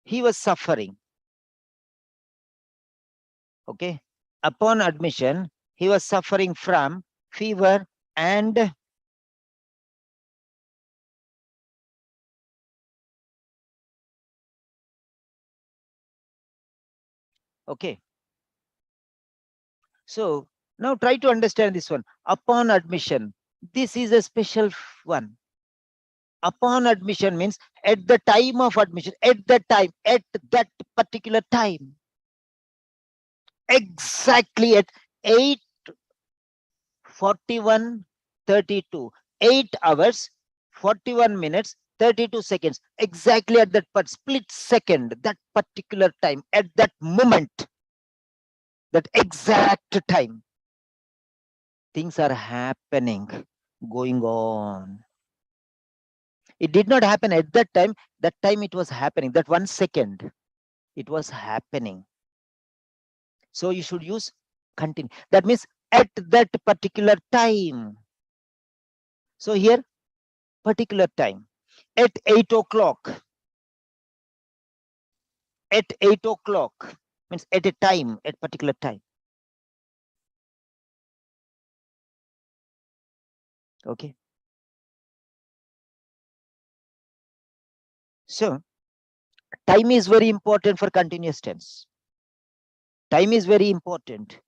He was suffering. Okay. Upon admission, he was suffering from fever and okay. So now try to understand this one. Upon admission, this is a special one. Upon admission means at the time of admission, at that particular time. Exactly at 8:41:32. 8 hours, 41 minutes, 32 seconds. Exactly at that split second, that particular time, at that moment, that exact time. Things are happening, going on. It did not happen at that time. That time it was happening. That 1 second, it was happening. So you should use continue. That means at that particular time. So here, particular time. At 8 o'clock. At 8 o'clock means at a time, at particular time. Okay. So time is very important for continuous tense. Time is very important.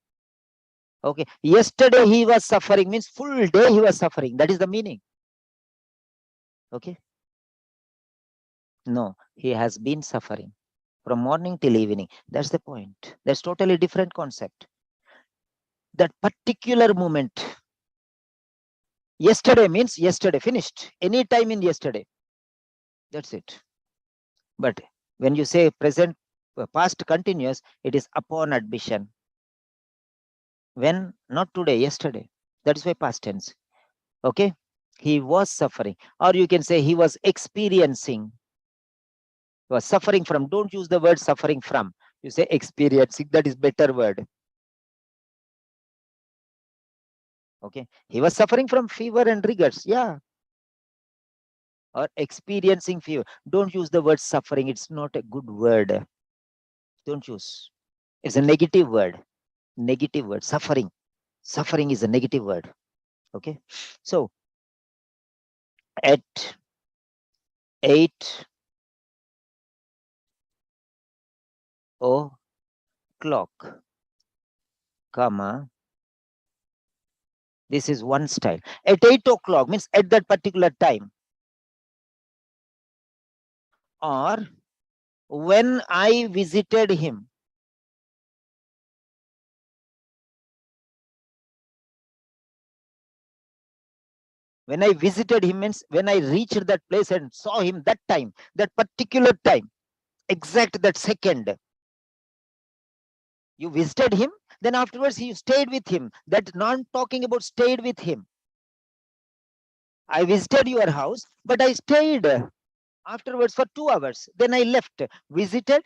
Okay. Yesterday he was suffering means full day he was suffering. That is the meaning. Okay. No, he has been suffering from morning till evening. That's the point. That's totally different concept. That particular moment. Yesterday means yesterday, finished. Any time in yesterday. That's it. But when you say present, past continuous, it is upon admission. When? Not today, yesterday. That is why past tense. Okay. He was suffering. Or you can say he was experiencing. He was suffering from. Don't use the word suffering from. You say experiencing. That is better word. Okay. He was suffering from fever and rigors. Yeah. Or experiencing fever. Don't use the word suffering. It's not a good word. Don't use. It's a negative word. Negative word. Suffering. Suffering is a negative word. Okay. So at 8 o'clock, comma, this is one style. At 8 o'clock means at that particular time. Or when I visited him. When I visited him means when I reached that place and saw him that time, that particular time, exact that second. You visited him, then afterwards you stayed with him. That not talking about stayed with him. I visited your house, but I stayed afterwards for 2 hours. Then I left. Visited,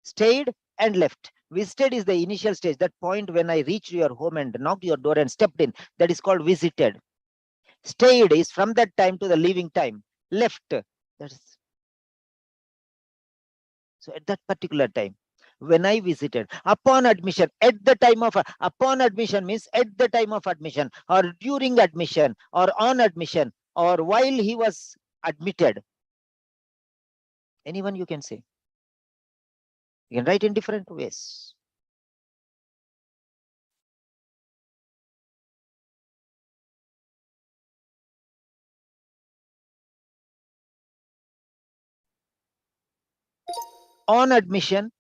stayed, and left. Visited is the initial stage, that point when I reached your home and knocked your door and stepped in. That is called visited. Stayed is from that time to the leaving time. Left. That's so at that particular time. When I visited, upon admission, at the time of, upon admission means at the time of admission, or during admission, or on admission, or while he was admitted. Anyone you can say. You can write in different ways. On admission,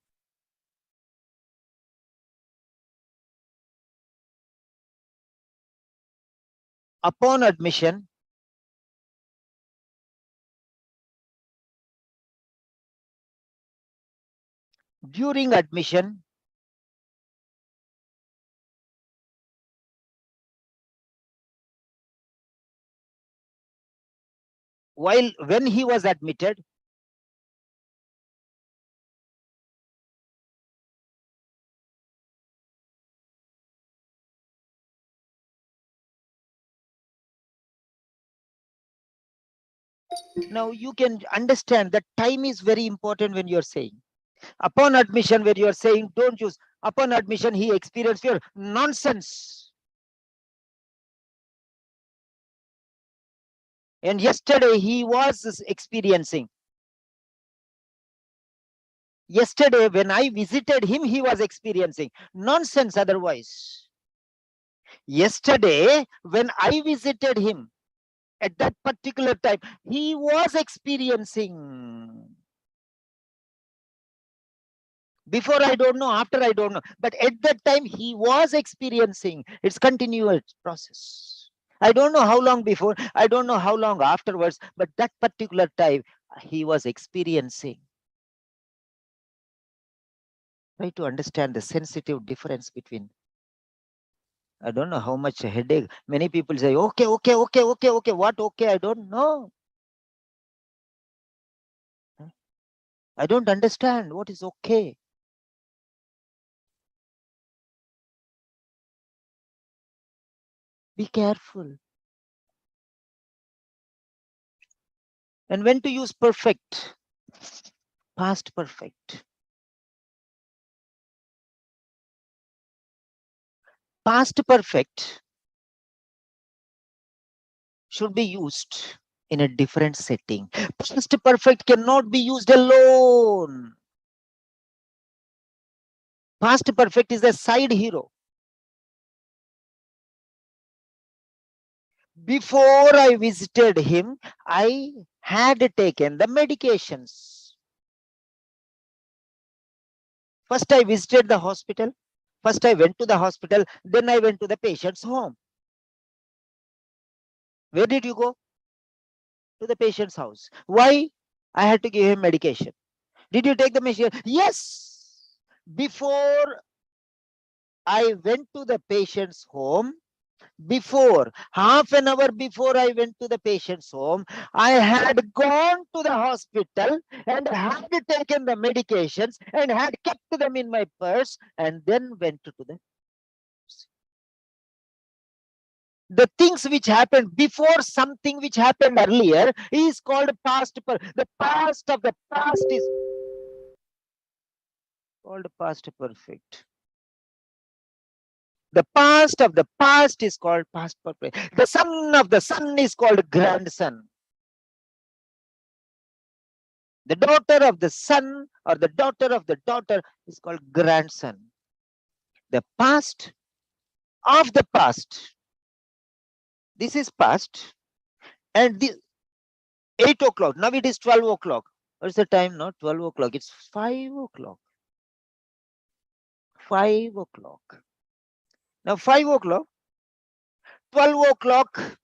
upon admission, during admission, while when he was admitted, now you can understand that time is very important when you're saying. Upon admission, when you're saying, don't use upon admission, he experienced fear. Nonsense. And yesterday he was experiencing. Yesterday when I visited him, he was experiencing. Nonsense otherwise. Yesterday when I visited him, at that particular time, he was experiencing. Before I don't know, after I don't know, but at that time he was experiencing. It's continuous process. I don't know how long before, I don't know how long afterwards, but that particular time he was experiencing. Try to understand the sensitive difference between. I don't know how much headache. Many people say, okay, okay, okay, okay, okay. What okay? I don't know. I don't understand what is okay. Be careful. And when to use perfect, past perfect. Past perfect should be used in a different setting. Past perfect cannot be used alone. Past perfect is a side hero. Before I visited him, I had taken the medications. First I visited the hospital. First I went to the hospital. Then I went to the patient's home. Where did you go? To the patient's house. Why? I had to give him medication. Did you take the medication? Yes. Before I went to the patient's home, before half an hour before I went to the patient's home, I had gone to the hospital and had taken the medications and had kept them in my purse and then went to the things which happened before something which happened earlier is called past. The past of the past is called past perfect. The past of the past is called past perfect. The son of the son is called grandson. The daughter of the son or the daughter of the daughter is called grandson. The past of the past. This is past. And the 8 o'clock. Now it is 12 o'clock. What's the time? Not 12 o'clock. It's 5 o'clock. 5 o'clock. Now 5 o'clock. 12 o'clock.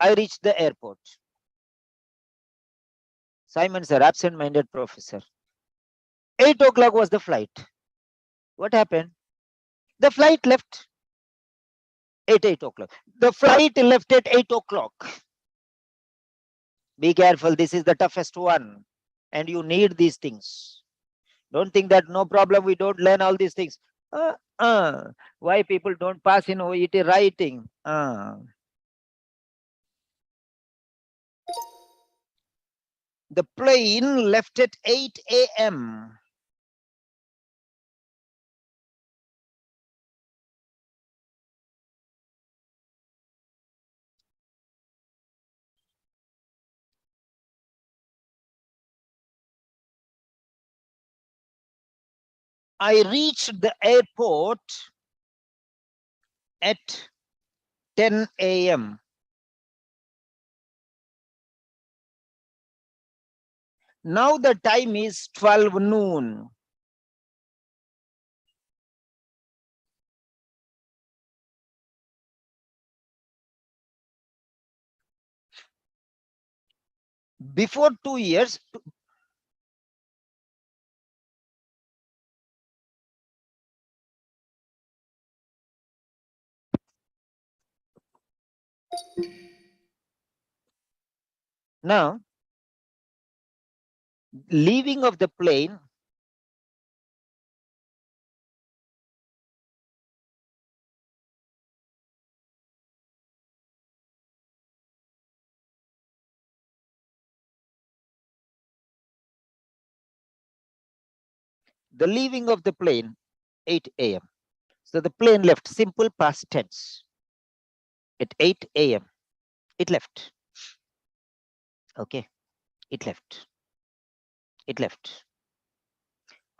I reached the airport. Simon sir, absent-minded professor. 8 o'clock was the flight. What happened? The flight left at 8 o'clock. The flight left at 8 o'clock. Be careful. This is the toughest one. And you need these things. Don't think that no problem, we don't learn all these things. Why people don't pass in OET writing? The plane left at 8 a.m. I reached the airport at 10 a.m. Now the time is 12 noon. Before 2 years, now leaving of the plane, the leaving of the plane 8 a.m. So the plane left, simple past tense. At 8 a.m. it left. Okay, it left. It left.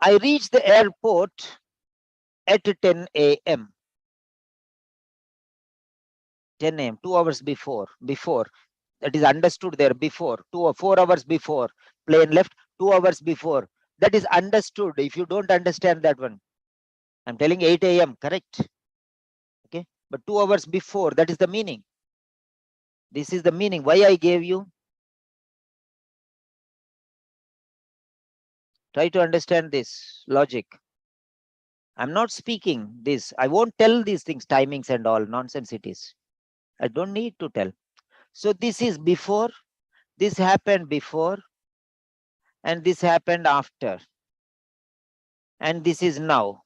I reached the airport at 10 a.m. 10 a.m. 2 hours before. That is understood there. Before 2 or 4 hours before plane left. 2 hours before. That is understood. If you don't understand that one, I'm telling 8 a.m. correct. Okay, but 2 hours before, that is the meaning. This is the meaning. Why I gave you? Try to understand this logic. I'm not speaking this. I won't tell these things, timings and all nonsense it is. I don't need to tell. So this is before, this happened before, and this happened after. And this is now.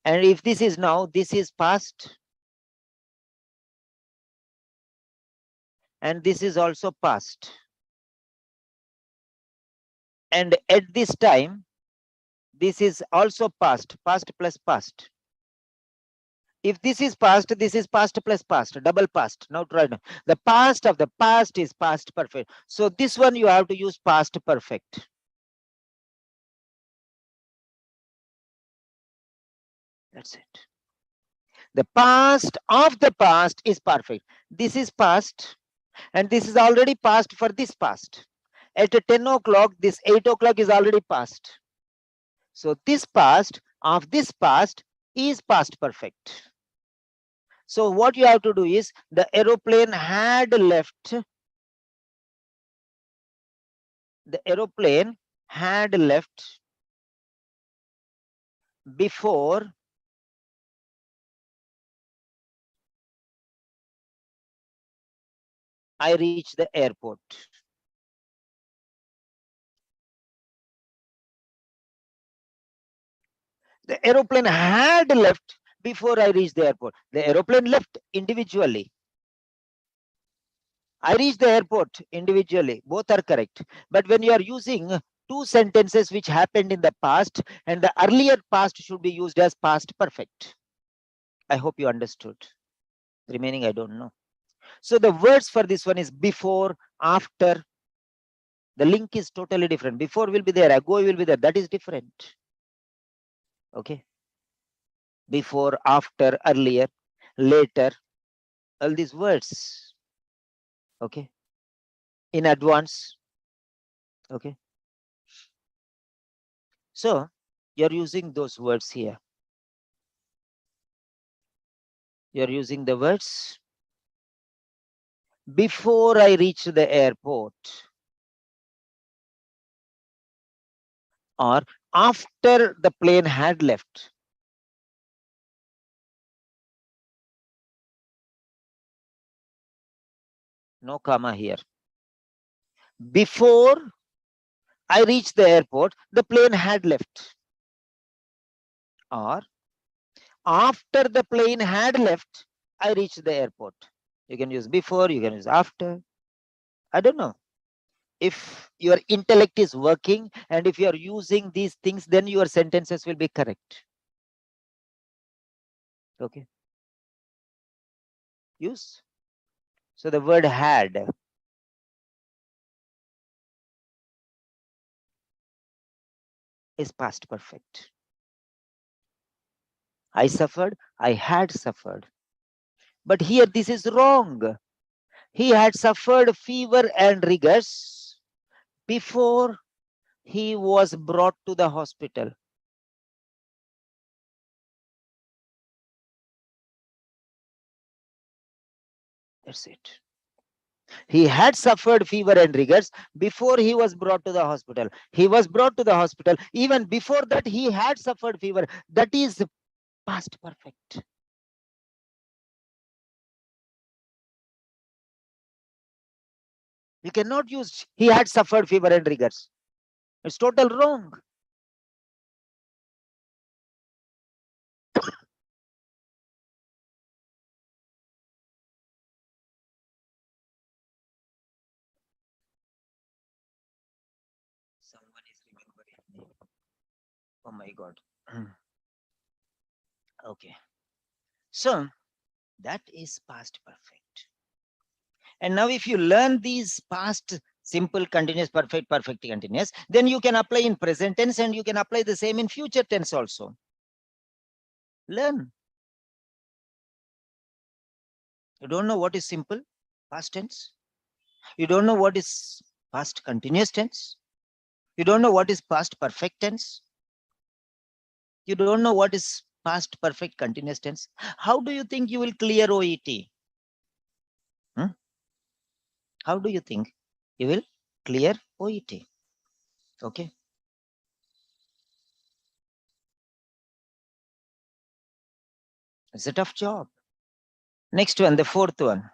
And if this is now, this is past. And this is also past. And at this time, this is also past, past plus past. If this is past plus past, double past. Now try now. The past of the past is past perfect. So this one you have to use past perfect. That's it. The past of the past is perfect. This is past, and this is already past for this past. At 10 o'clock, this 8 o'clock is already past. So this past of this past is past perfect. So what you have to do is, the aeroplane had left. The aeroplane had left before I reached the airport. The aeroplane had left before I reached the airport. The aeroplane left individually. I reached the airport individually. Both are correct. But when you are using two sentences which happened in the past, and the earlier past should be used as past perfect. I hope you understood. The remaining I don't know. So the words for this one is before, after. The link is totally different. Before will be there, ago will be there. That is different. Okay. Before, after, earlier, later, all these words. Okay. In advance. Okay. So you're using those words here. You're using the words before I reach the airport, or after the plane had left. No comma here. Before I reached the airport, the plane had left. Or after the plane had left, I reached the airport. You can use before, you can use after. I don't know. If your intellect is working and if you are using these things, then your sentences will be correct. Okay. Use. So the word had. Is past perfect. I suffered, I had suffered. But here this is wrong. He had suffered fever and rigors before he was brought to the hospital. That's it. He had suffered fever and rigors before he was brought to the hospital. He was brought to the hospital. Even before that, he had suffered fever. That is past perfect. You cannot use he had suffered fever and rigors. It's total wrong. Someone is remembering. Oh my God. Okay. So that is past perfect. And now if you learn these past simple, continuous, perfect, perfect, continuous, then you can apply in present tense and you can apply the same in future tense also. Learn. You don't know what is simple past tense. You don't know what is past continuous tense. You don't know what is past perfect tense. You don't know what is past perfect continuous tense. How do you think you will clear OET? How do you think you will clear OET? Okay. It's a tough job. Next one, the fourth one.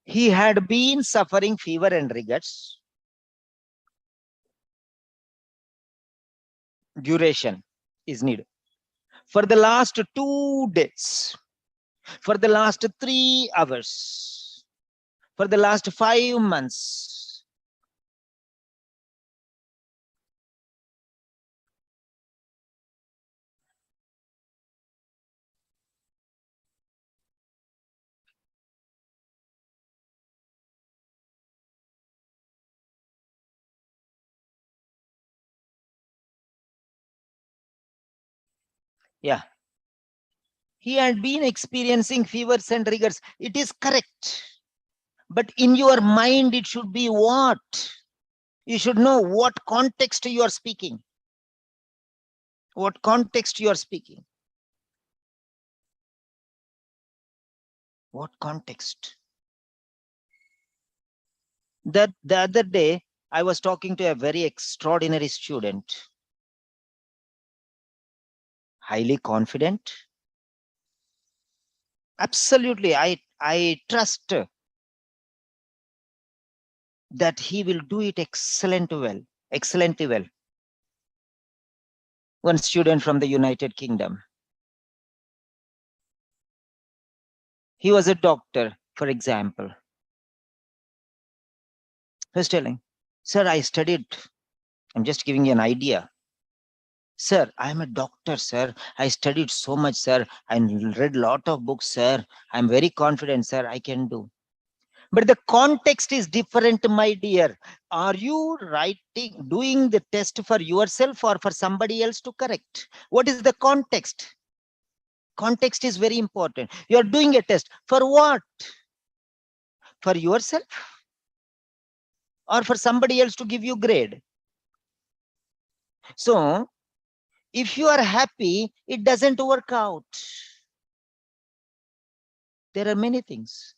He had been suffering fever and rigors. Duration is needed. For the last 2 days. For the last 3 hours. For the last 5 months. Yeah. He had been experiencing fevers and rigors. It is correct. But in your mind, it should be what? You should know what context you are speaking. What context you are speaking. What context? That the other day, I was talking to a very extraordinary student. Highly confident. Absolutely, I trust that he will do it excellently well. One student from the United Kingdom. He was a doctor, for example. He was telling, sir, I studied. I'm just giving you an idea. Sir, I'm a doctor, sir. I studied so much, sir. I read a lot of books, sir. I'm very confident, sir. I can do. But the context is different, my dear. Are you doing the test for yourself or for somebody else to correct? What is the context? Context is very important. You're doing a test. For what? For yourself? Or for somebody else to give you grade? So, if you are happy, it doesn't work out. There are many things.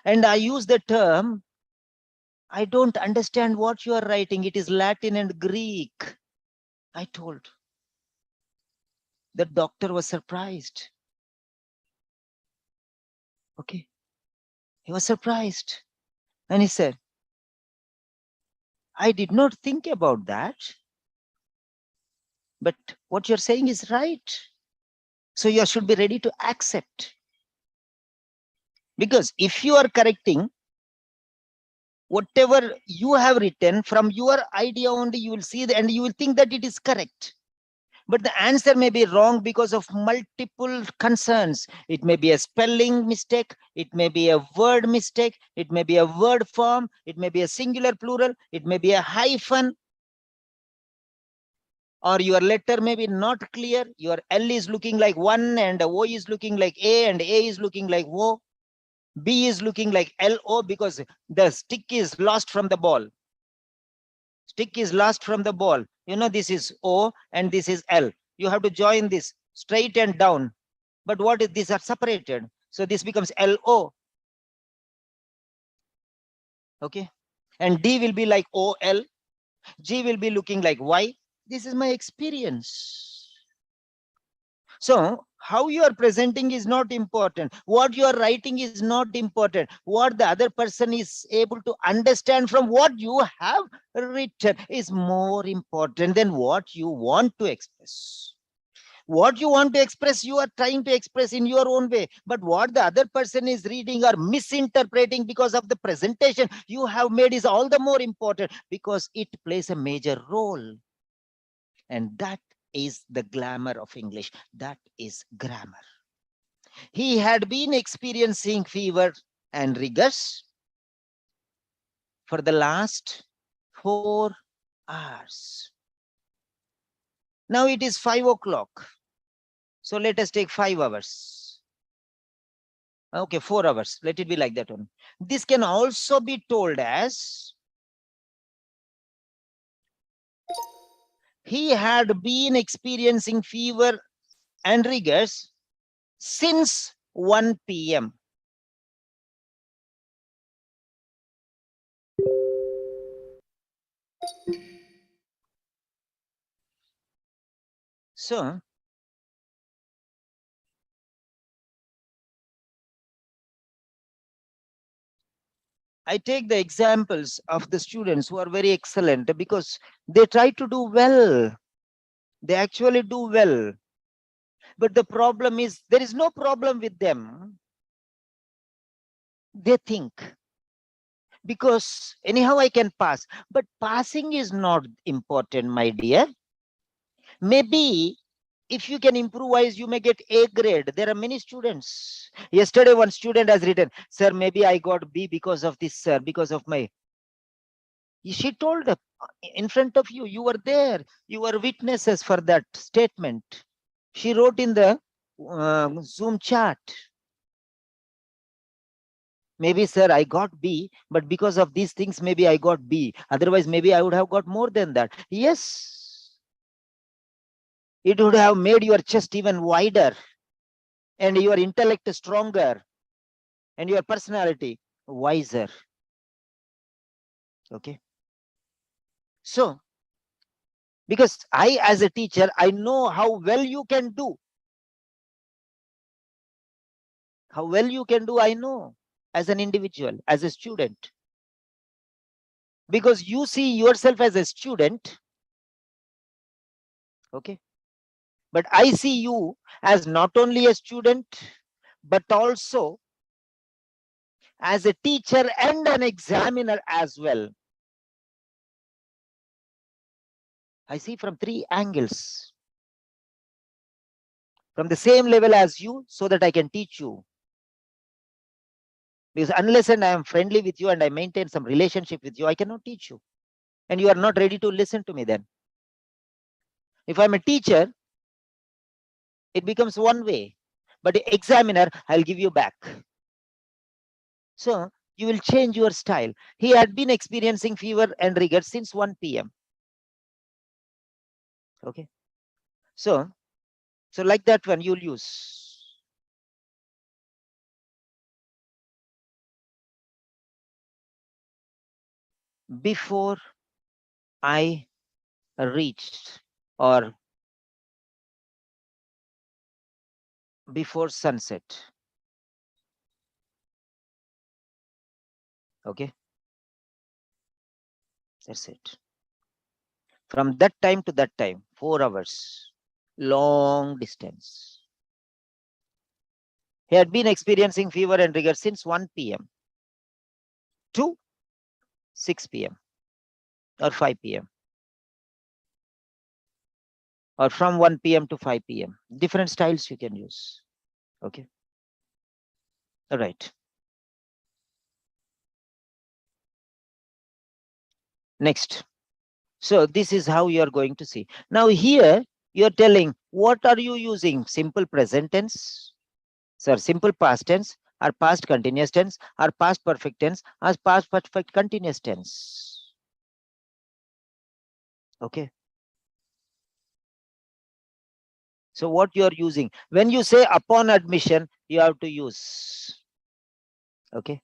And I use the term, I don't understand what you are writing. It is Latin and Greek. I told. The doctor was surprised. Okay. He was surprised. And he said, I did not think about that. But what you're saying is right. So you should be ready to accept. Because if you are correcting whatever you have written from your idea only, you will see and you will think that it is correct. But the answer may be wrong because of multiple concerns. It may be a spelling mistake. It may be a word mistake. It may be a word form. It may be a singular plural. It may be a hyphen. Or your letter may be not clear. Your L is looking like 1 and O is looking like A and A is looking like O. B is looking like LO because the stick is lost from the ball. Stick is lost from the ball. You know, this is O and this is L. You have to join this straight and down. But what if these are separated? So this becomes LO. Okay. And D will be like OL. G will be looking like Y. This is my experience. So how you are presenting is not important. What you are writing is not important. What the other person is able to understand from what you have written is more important than what you want to express. What you want to express, you are trying to express in your own way. But what the other person is reading or misinterpreting because of the presentation you have made is all the more important because it plays a major role. And that is the glamour of English. That is grammar. He had been experiencing fever and rigors for the last 4 hours. Now it is 5 o'clock. So let us take 5 hours. Okay, 4 hours. Let it be like that one. This can also be told as he had been experiencing fever and rigors since 1 p.m. So I take the examples of the students who are very excellent because they try to do well. They actually do well. But the problem is, there is no problem with them. They think, because anyhow I can pass. But passing is not important, my dear. Maybe if you can improvise, you may get A grade. There are many students. Yesterday, one student has written, sir, maybe I got B because of this, sir, because of my. She told in front of you, you were there. You were witnesses for that statement. She wrote in the Zoom chat. Maybe, sir, I got B, but because of these things, maybe I got B. Otherwise, maybe I would have got more than that. Yes. It would have made your chest even wider and your intellect stronger and your personality wiser. Okay. So, because I, as a teacher, I know how well you can do. How well you can do, I know, as an individual, as a student. Because you see yourself as a student. Okay. But I see you as not only a student, but also as a teacher and an examiner as well. I see from 3 angles. From the same level as you, so that I can teach you. Because unless and I am friendly with you and I maintain some relationship with you, I cannot teach you. And you are not ready to listen to me then. If I'm a teacher, it becomes one way. But the examiner, I'll give you back. So you will change your style. He had been experiencing fever and rigor since 1 p.m. Okay. So like that one you'll use. Before I reached, or before sunset. Okay, that's it. From that time to that time, 4 hours, long distance. He had been experiencing fever and rigor since 1 p.m. to 6 p.m. or 5 p.m. or from 1 p.m. to 5 p.m. Different styles you can use. Okay. All right. Next. So this is how you are going to see. Now here you are telling what are you using? Simple present tense, sir, simple past tense, or past continuous tense, or past perfect tense, or past perfect continuous tense. Okay. So what you are using? When you say upon admission, you have to use. Okay.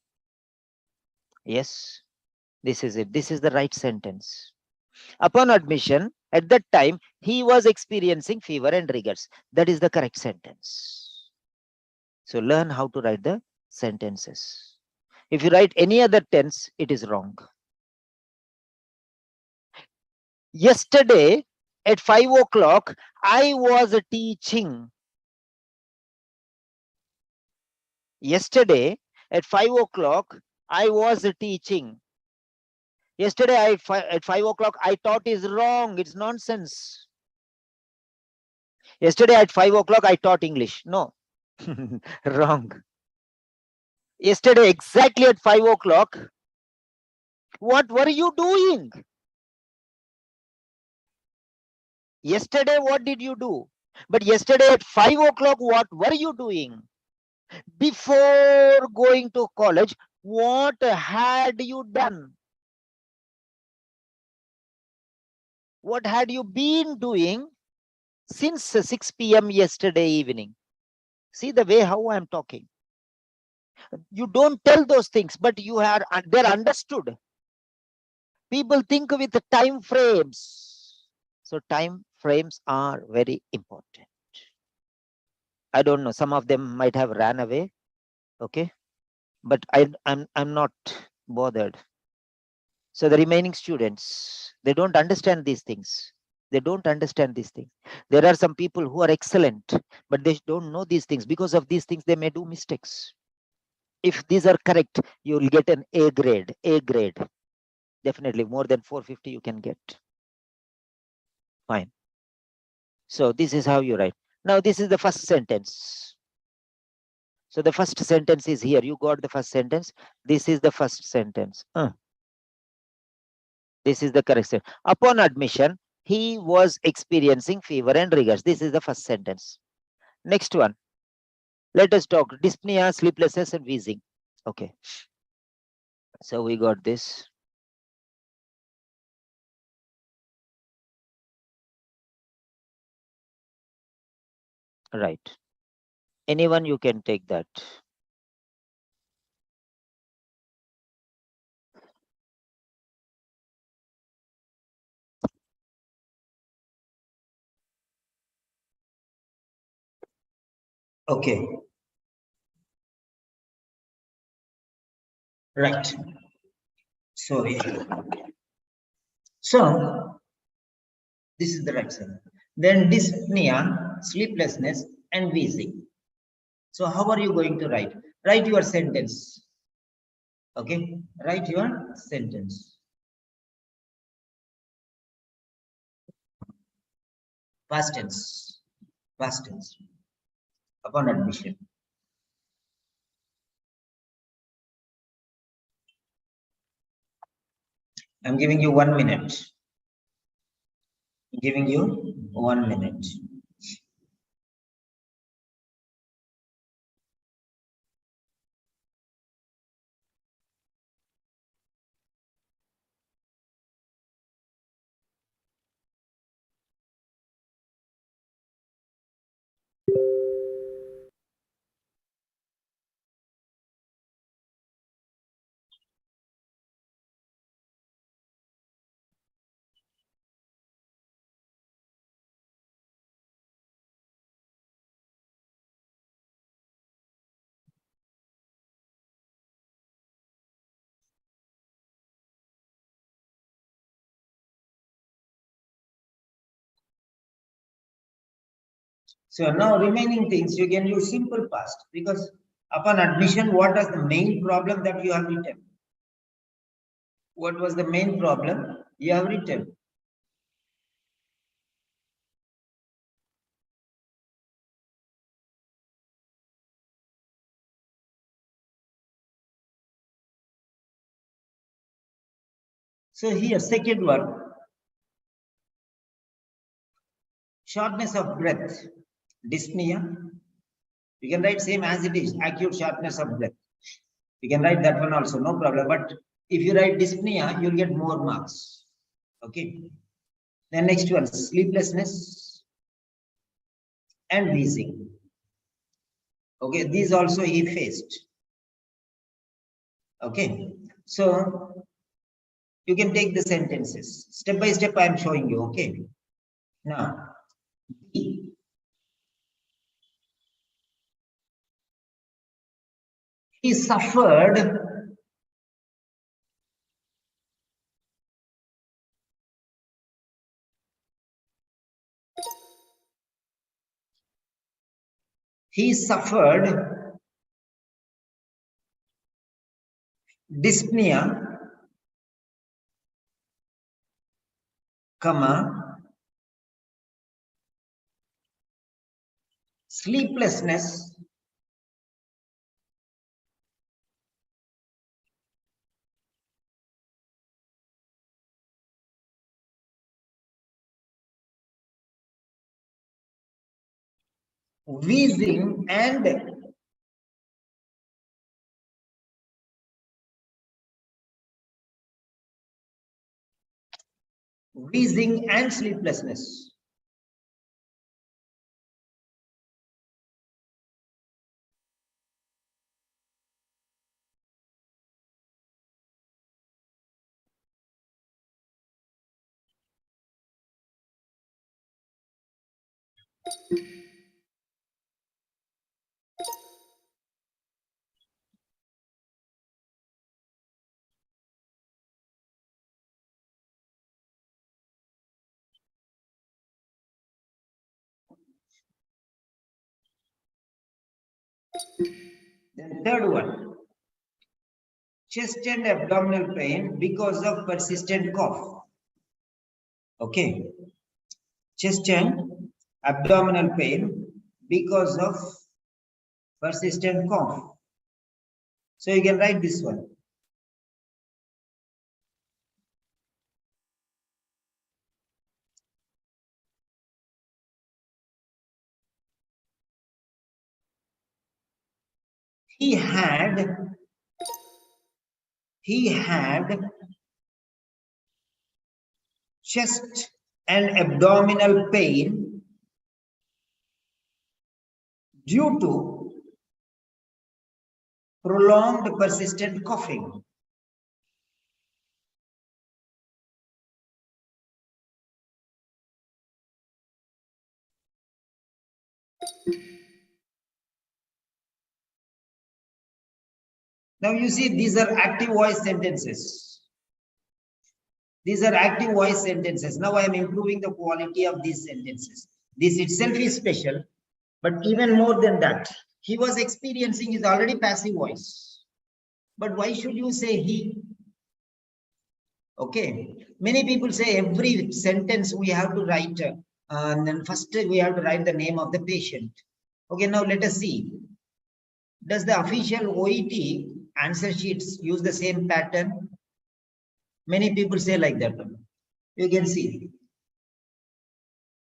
Yes. This is it. This is the right sentence. Upon admission, at that time, he was experiencing fever and rigors. That is the correct sentence. So learn how to write the sentences. If you write any other tense, it is wrong. Yesterday at 5 o'clock, I was teaching. Yesterday at 5 o'clock, I was teaching. Yesterday at 5 o'clock, I taught is wrong. It's nonsense. Yesterday at 5 o'clock, I taught English. No, wrong. Yesterday, exactly at 5 o'clock, what were you doing? Yesterday, what did you do? But yesterday at 5 o'clock, what were you doing? Before going to college, what had you done? What had you been doing since 6 p.m. yesterday evening? See the way how I'm talking. You don't tell those things, but they're understood. People think with the time frames. So time frames are very important. I don't know. Some of them might have ran away. Okay. But I'm not bothered. So the remaining students, they don't understand these things. They don't understand these things. There are some people who are excellent, but they don't know these things. Because of these things, they may do mistakes. If these are correct, you will get an A grade. A grade. Definitely more than 450 you can get. Fine. So this is how you write. Now this is the first sentence. So the first sentence is here. You got the first sentence. This is the first sentence. This is the correct sentence. Upon admission, he was experiencing fever and rigors. This is the first sentence. Next one. Let us talk dyspnea, sleeplessness, and wheezing. Okay. So we got this. Right. Anyone you can take that. Okay. Right. Sorry. So this is the right sentence. Then dyspnea, sleeplessness, and wheezing. So how are you going to write? Write your sentence. Okay. Write your sentence. Past tense. Past tense. Upon admission. I'm giving you 1 minute. I'm giving you 1 minute. So now remaining things, you can use simple past, because upon admission, what was the main problem that you have written? What was the main problem you have written? So here, second one, shortness of breath, dyspnea. You can write same as it is, acute shortness of breath. You can write that one also, no problem. But if you write dyspnea, you'll get more marks. Okay. Then next one, sleeplessness and wheezing. Okay, these also he faced. Okay, so you can take the sentences step by step. I am showing you. Okay, now he suffered dyspnea, sleeplessness, wheezing and sleeplessness. Then third one, chest and abdominal pain because of persistent cough. Okay, chest and abdominal pain because of persistent cough. So you can write this one. He had chest and abdominal pain due to prolonged persistent coughing. Now you see, these are active voice sentences. These are active voice sentences. Now I am improving the quality of these sentences. This itself is special, but even more than that, he was experiencing is already passive voice. But why should you say he? Okay, many people say every sentence we have to write, and then first we have to write the name of the patient. Okay, now let us see. Does the official OET answer sheets use the same pattern? Many people say like that. You can see.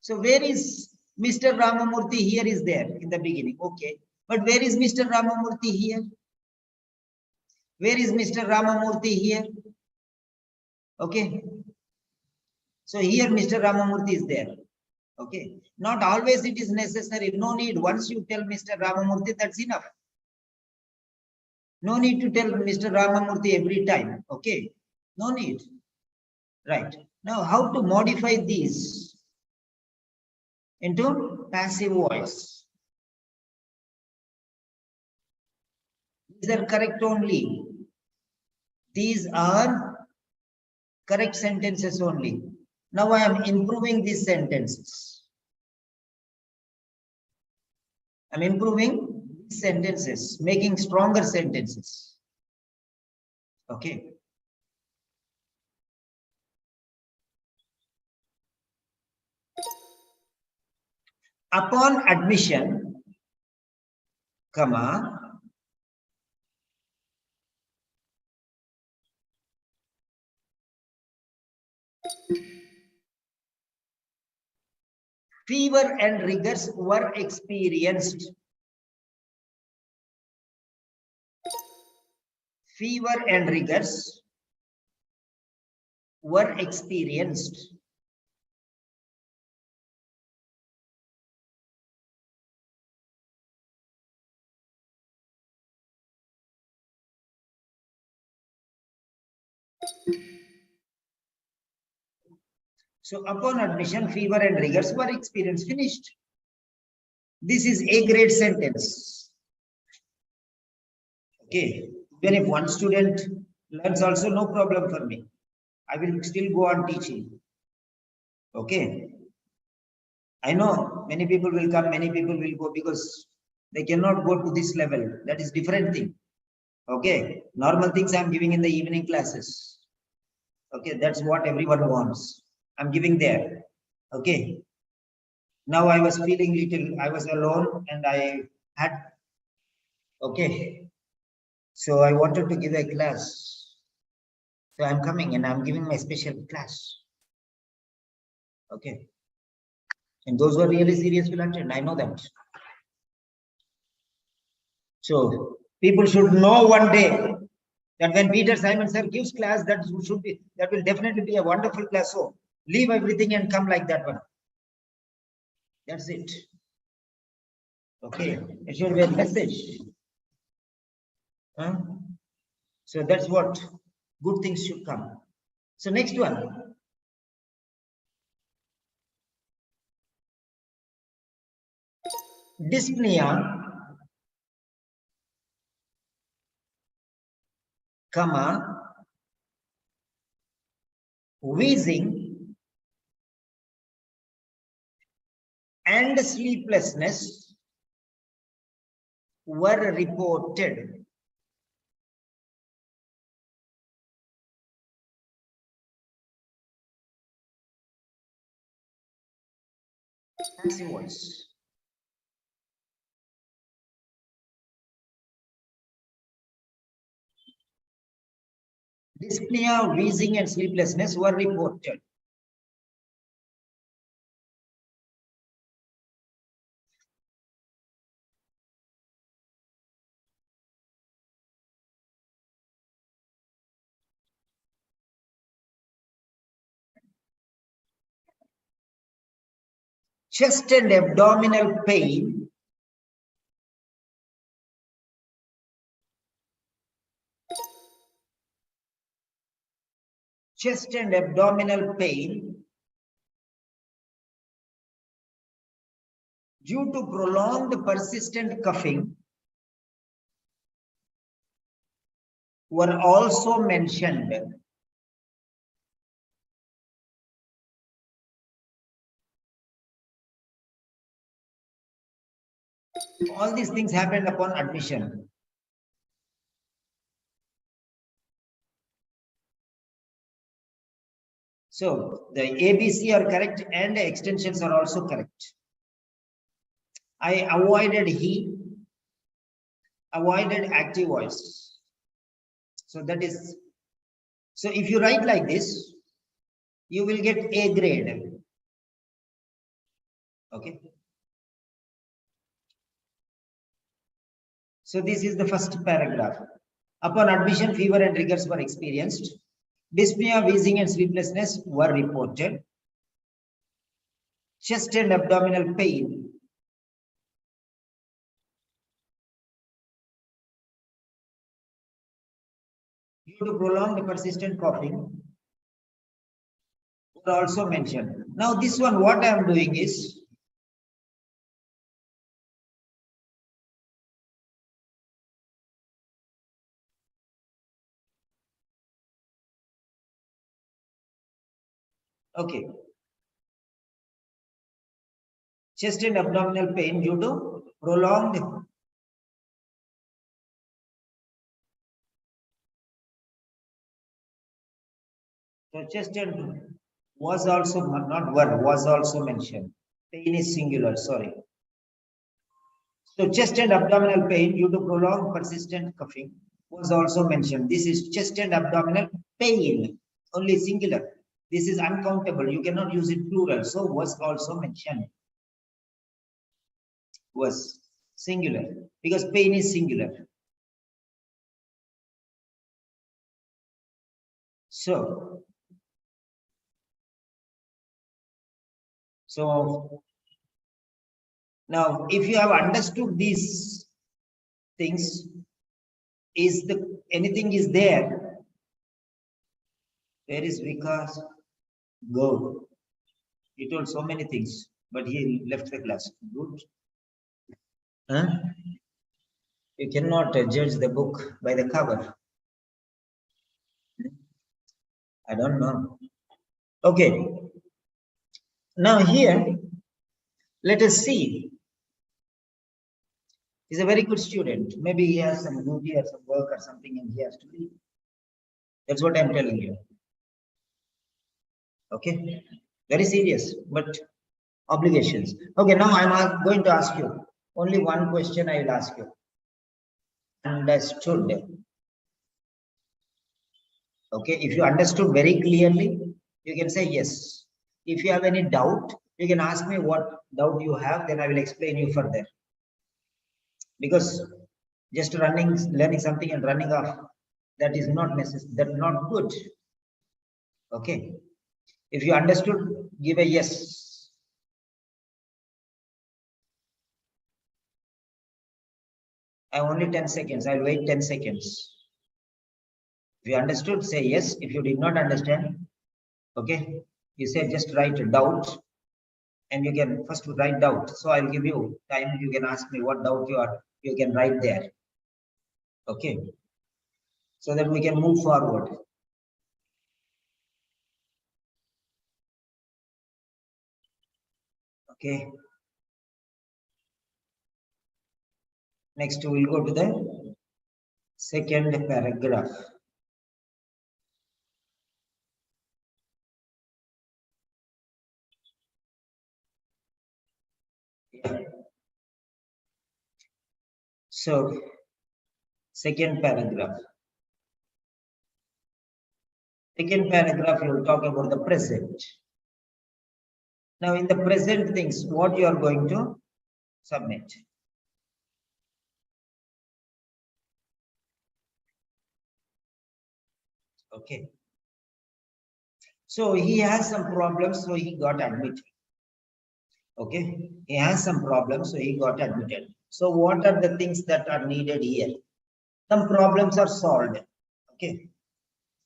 So where is Mr. Ramamurthy? Here is there in the beginning. Okay, but where is Mr. Ramamurthy here? Where is Mr. Ramamurthy here? Okay. So here Mr. Ramamurthy is there. Okay. Not always it is necessary. No need. Once you tell Mr. Ramamurthy, that's enough. No need to tell Mr. Ramamurthy every time. Okay. No need. Right. Now, how to modify these into passive voice? These are correct only. These are correct sentences only. Now I am improving these sentences. I'm improving sentences, making stronger sentences. Okay. Upon admission, comma, fever and rigors were experienced. Fever and rigors were experienced. So upon admission, fever and rigors were experienced. Finished. This is A grade sentence. Okay. Even if one student learns also, no problem for me. I will still go on teaching. Okay. I know many people will come, many people will go because they cannot go to this level. That is different thing. Okay. Normal things I'm giving in the evening classes. Okay. That's what everyone wants. I'm giving there. Okay. Now I was feeling little, I was alone and I had, okay. So I wanted to give a class. So I'm coming and I'm giving my special class. Okay. And those who are really serious will attend. I know that. So people should know one day that when Peter Simon sir gives class, that will definitely be a wonderful class. So leave everything and come like that one. That's it. Okay. It should be a message. Huh? So that's what good things should come. So next one. Dyspnea, comma, wheezing and sleeplessness were reported. Passive voice. Dyspnea, wheezing, and sleeplessness were reported. Chest and abdominal pain due to prolonged persistent coughing were also mentioned. All these things happened upon admission. So the ABC are correct and the extensions are also correct. I avoided active voice. So that is, so if you write like this, you will get A grade. Okay. So this is the first paragraph. Upon admission, fever and rigors were experienced. Dyspnea, wheezing, and sleeplessness were reported. Chest and abdominal pain due to prolonged persistent coughing were also mentioned. Now this one, what I am doing is, okay, chest and abdominal pain due to prolonged so chest and was also not were was also mentioned. Pain is singular, sorry. So chest and abdominal pain due to prolonged persistent coughing was also mentioned. This is chest and abdominal pain, only singular. This is uncountable. You cannot use it plural. So was also mentioned. Was singular because pain is singular. So now if you have understood these things, is the anything is there? Where is Vikas? Go. He told so many things, but he left the class. Good. Huh? You cannot judge the book by the cover. I don't know. Okay. Now here, let us see. He's a very good student. Maybe he has some duty or some work or something and he has to leave. That's what I'm telling you. Okay. Very serious, but obligations. Okay, now I'm going to ask you. Only one question I will ask you. Understood. Okay, if you understood very clearly, you can say yes. If you have any doubt, you can ask me what doubt you have, then I will explain you further. Because just learning something and running off, that is not necessary, that's not good. Okay. If you understood, give a yes. I have only 10 seconds. I'll wait 10 seconds. If you understood, say yes. If you did not understand, okay, you say just write doubt and you can first write doubt. So I'll give you time. You can ask me what doubt you can write there. Okay. So that we can move forward. Okay. Next, we will go to the second paragraph. Yeah. So, second paragraph. Second paragraph, you will talk about the present. Now, in the present things, what you are going to submit? Okay. So, he has some problems, so he got admitted. Okay. He has some problems, so he got admitted. So, what are the things that are needed here? Some problems are solved. Okay.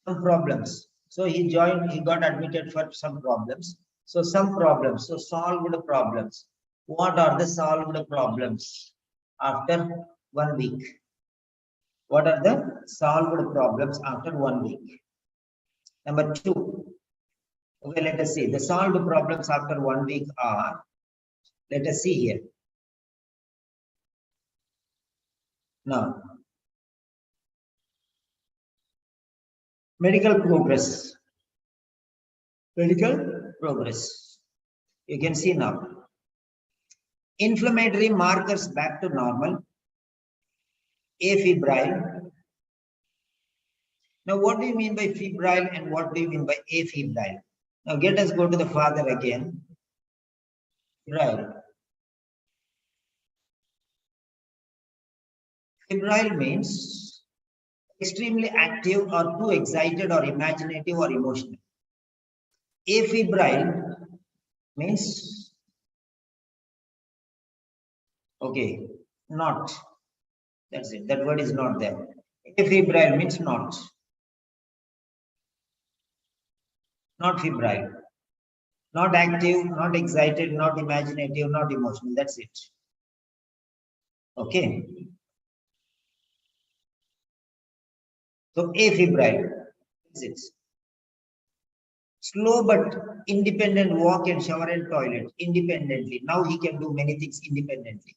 Some problems. So, he got admitted for some problems. So, some problems. So, solved problems. What are the solved problems after 1 week? What are the solved problems after 1 week? Number 2. Okay, let us see. The solved problems after 1 week are, let us see here. Now, medical progress. Medical progress. You can see now. Inflammatory markers back to normal. Afebrile. Now, what do you mean by febrile and what do you mean by afebrile? Now, let us go to the father again. Febrile. Febrile means extremely active or too excited or imaginative or emotional. Afebrile means, okay, not. That's it. That word is not there. Afebrile means not. Not febrile. Not active, not excited, not imaginative, not emotional. That's it. Okay. So afebrile is it. Slow but independent walk and shower and toilet independently. Now he can do many things independently.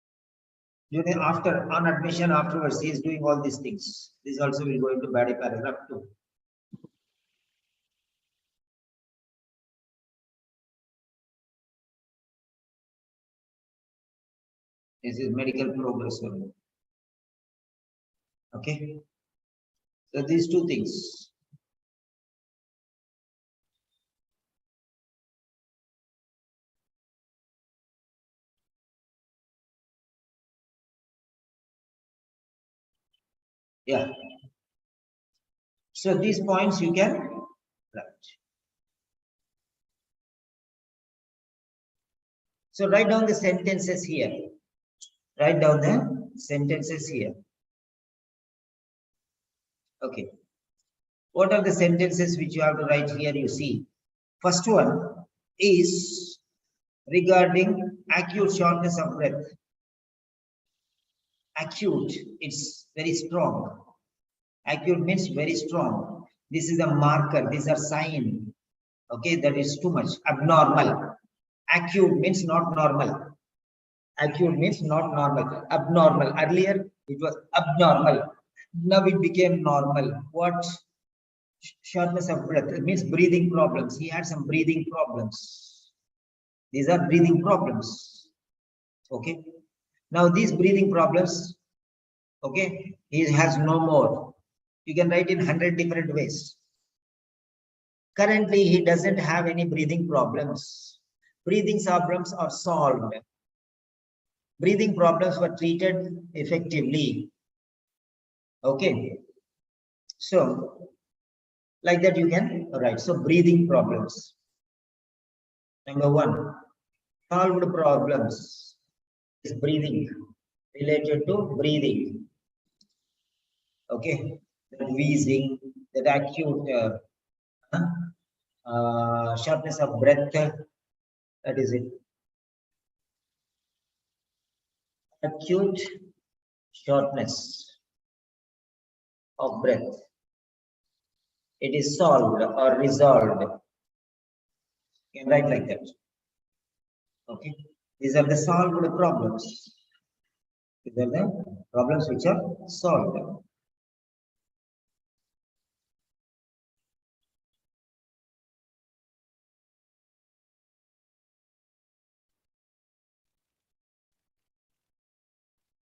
During after on admission afterwards, he is doing all these things. This also will go into body paragraph 2. This is medical progress only. Okay. So these two things. Yeah. So these points you can write. So write down the sentences here. Write down the sentences here. Okay. What are the sentences which you have to write here? You see, first one is regarding acute shortness of breath. Acute, it's very strong. Acute means very strong. This is a marker. These are sign. Okay, that is too much. Abnormal. Acute means not normal. Acute means not normal. Abnormal. Earlier it was abnormal. Now it became normal. What? Shortness of breath. It means breathing problems. He had some breathing problems. These are breathing problems. Okay. Now these breathing problems, okay, he has no more. You can write in 100 different ways. Currently, he doesn't have any breathing problems. Breathing problems are solved. Breathing problems were treated effectively. Okay. So, like that you can write. So, breathing problems. Number one, solved problems is breathing, related to breathing. Okay. That wheezing, that acute shortness of breath, that is it. Acute shortness of breath. It is solved or resolved. You can write like that. Okay. These are the solved problems. These are the problems which are solved.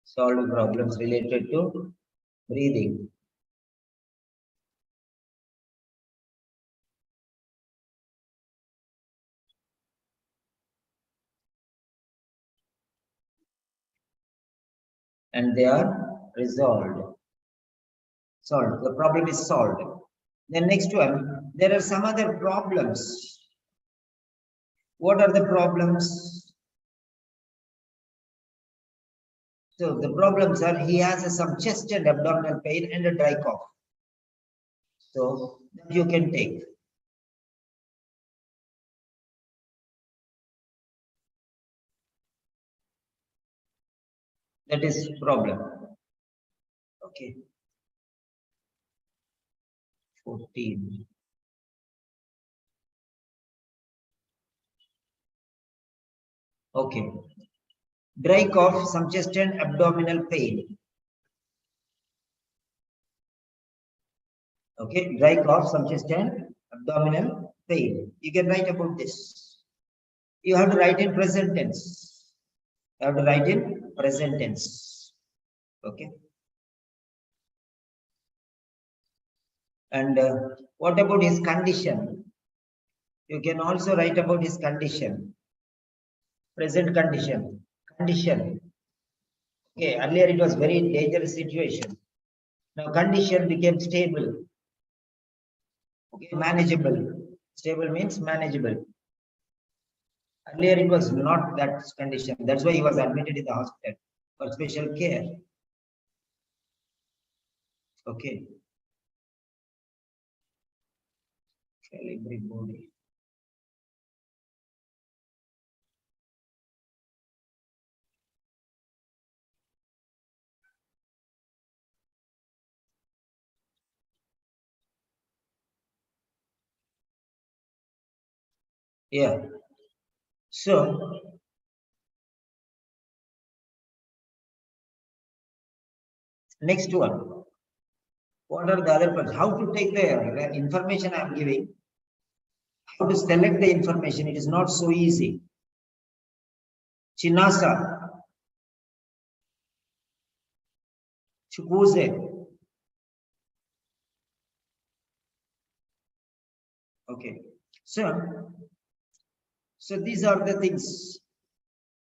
Solved problems related to breathing. And they are resolved. Solved. The problem is solved. The next one, there are some other problems. What are the problems? So the problems are he has some chest and abdominal pain and a dry cough. So that you can take. That is problem. Okay. 14. Okay. Dry cough, some chest and abdominal pain. Okay. Dry cough, some chest and abdominal pain. You can write about this. You have to write in present tense. You have to write in present tense. Okay. And what about his condition? You can also write about his condition. Present condition. Condition. Okay. Earlier it was very dangerous situation. Now condition became stable. Okay. Manageable. Stable means manageable. Earlier it was not that condition. That's why he was admitted in the hospital for special care. Okay. Calibrate body. Yeah. So Next one. What are the other parts? How to take the information I am giving? How to select the information? It is not so easy. Chinasa, Chukuse. Okay. So these are the things.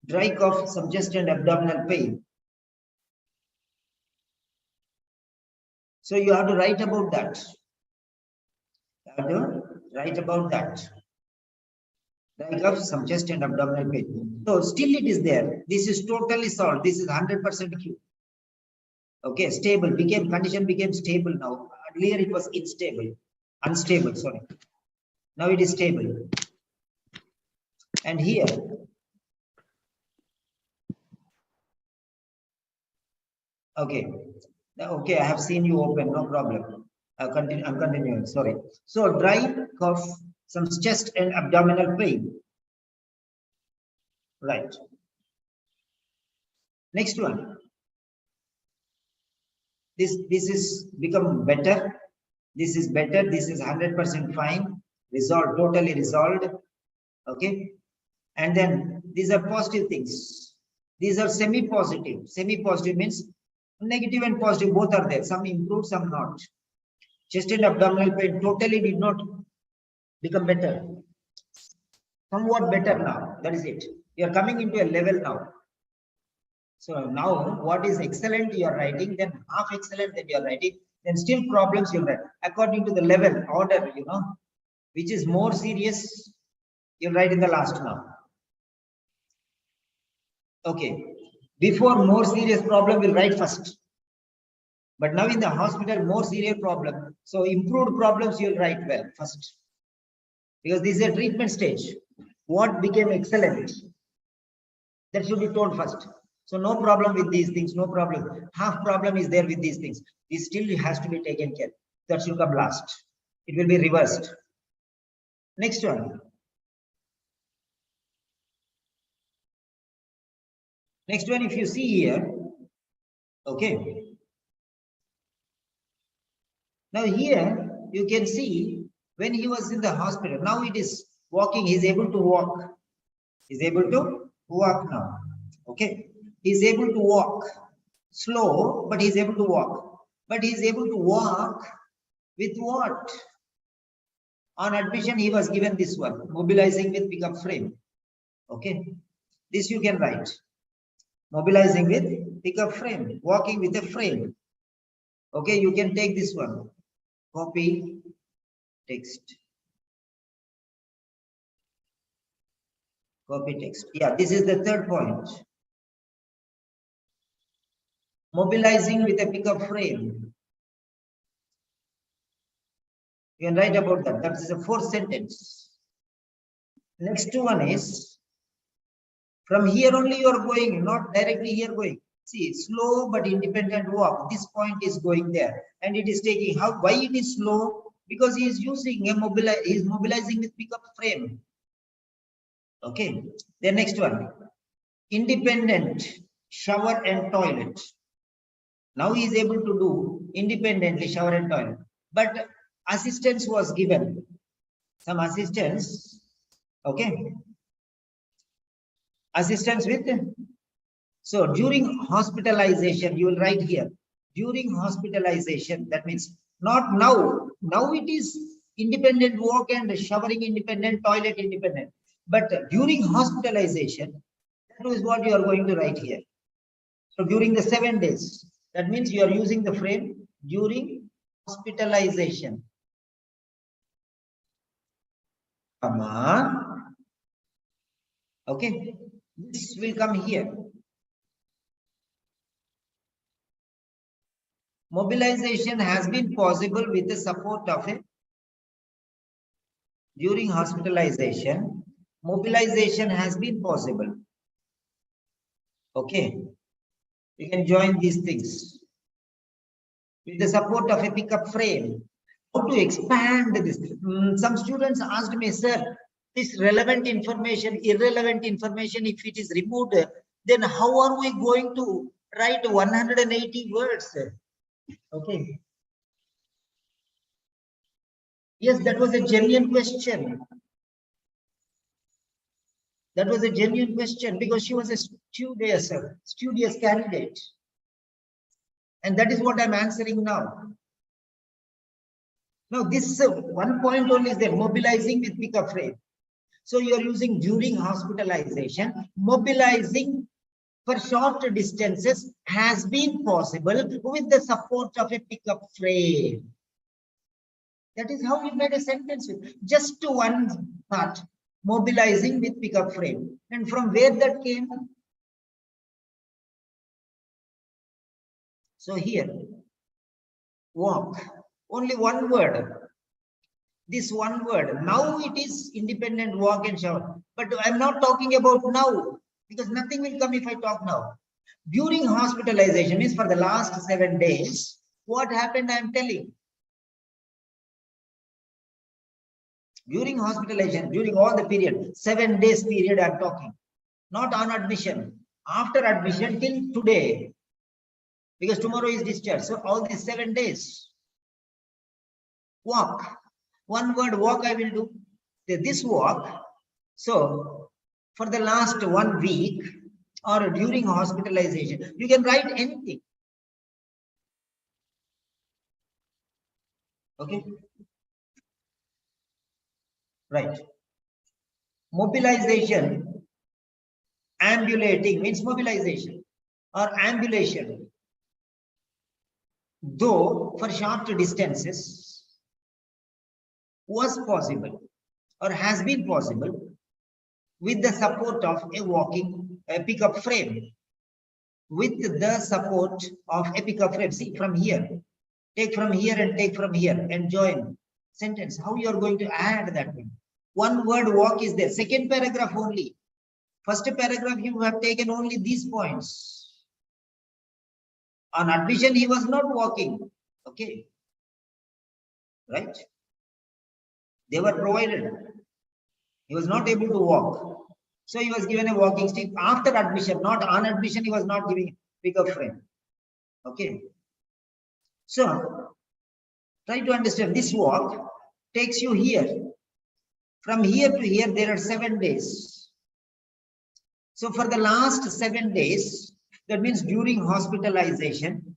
Dry cough, suggested abdominal pain. So you have to write about that. You have to write about that. Dry cough, some chest and abdominal pain. So still it is there. This is totally solved. This is 100% cure. Okay, stable. Condition became stable now. Earlier it was unstable. Sorry. Now it is stable. And here, okay. Okay, I have seen you open. No problem. I'm continuing. Sorry. So dry cough, some chest and abdominal pain. Right. Next one. This is become better. This is better. This is 100% fine. Resolved, totally resolved. Okay. And then these are positive things. These are semi-positive. Semi-positive means negative and positive both are there. Some improved, some not. Chest and abdominal pain totally did not become better. Somewhat better now. That is it. You are coming into a level now. So now what is excellent you are writing, then half excellent that you are writing, then still problems you write according to the level order, which is more serious, you write in the last now. Okay. Before more serious problem will write first. But now in the hospital, more serious problem. So improved problems you'll write well first. Because this is a treatment stage. What became excellent? That should be told first. So no problem with these things, no problem. Half problem is there with these things. This still has to be taken care. That should come last. It will be reversed. Next one. Next one, if you see here, okay. Now here you can see when he was in the hospital, now it is walking, he's able to walk. He's able to walk now. Okay. He's able to walk. Slow, but he's able to walk. But he's able to walk with what? On admission, he was given this one, mobilizing with pickup frame. Okay. This you can write. Mobilizing with pickup frame, walking with a frame. Okay, you can take this one. Copy text. Copy text. Yeah, this is the third point. Mobilizing with a pickup frame. You can write about that. That is the fourth sentence. Next one is from here only you are going, not directly here going. See, slow but independent walk. This point is going there, and it is taking how? Why it is slow? Because he is using a he is mobilizing with pickup frame. Okay. The next one, independent shower and toilet. Now he is able to do independently shower and toilet, but assistance was given. Some assistance. Okay. Assistance with. So during hospitalization, you will write here. During hospitalization, that means not now. Now it is independent walk and showering independent, toilet independent. But during hospitalization, that is what you are going to write here. So during the 7 days, that means you are using the frame during hospitalization. Okay, this will come here. Mobilization has been possible with the support of a during hospitalization. Mobilization has been possible. Okay, you can join these things with the support of a pickup frame. How to expand this? Some students asked me, sir, this relevant information, irrelevant information, if it is removed, then how are we going to write 180 words. Okay. Yes, that was a genuine question. That was a genuine question because she was a studious candidate. And that is what I'm answering now. Now, this one point only is there, mobilizing with pickup frame. So you are using during hospitalization, mobilizing for short distances has been possible with the support of a pickup frame. That is how we made a sentence with just one part, mobilizing with pickup frame. And from where that came? So here, walk, only one word. This one word. Now it is independent walk and shower. But I'm not talking about now because nothing will come if I talk now. During hospitalization means for the last 7 days, what happened I'm telling. During hospitalization, during all the period, 7 days period I'm talking. Not on admission. After admission till today. Because tomorrow is discharge. So all these 7 days. Walk. One word walk I will do. This walk. So for the last 1 week or during hospitalization, you can write anything. Okay. Right. Mobilization, ambulating means mobilization or ambulation. Though for short distances was possible or has been possible with the support of a pickup frame. With the support of a pickup frame. See from here, take from here and take from here and join sentence. How you are going to add that one? One word walk is there. Second paragraph only. First paragraph you have taken only these points. On admission he was not walking. Okay. Right? They were provided. He was not able to walk. So he was given a walking stick after admission, not on admission. He was not giving pickup frame. Okay. So try to understand this walk takes you here. From here to here, there are 7 days. So for the last 7 days, that means during hospitalization,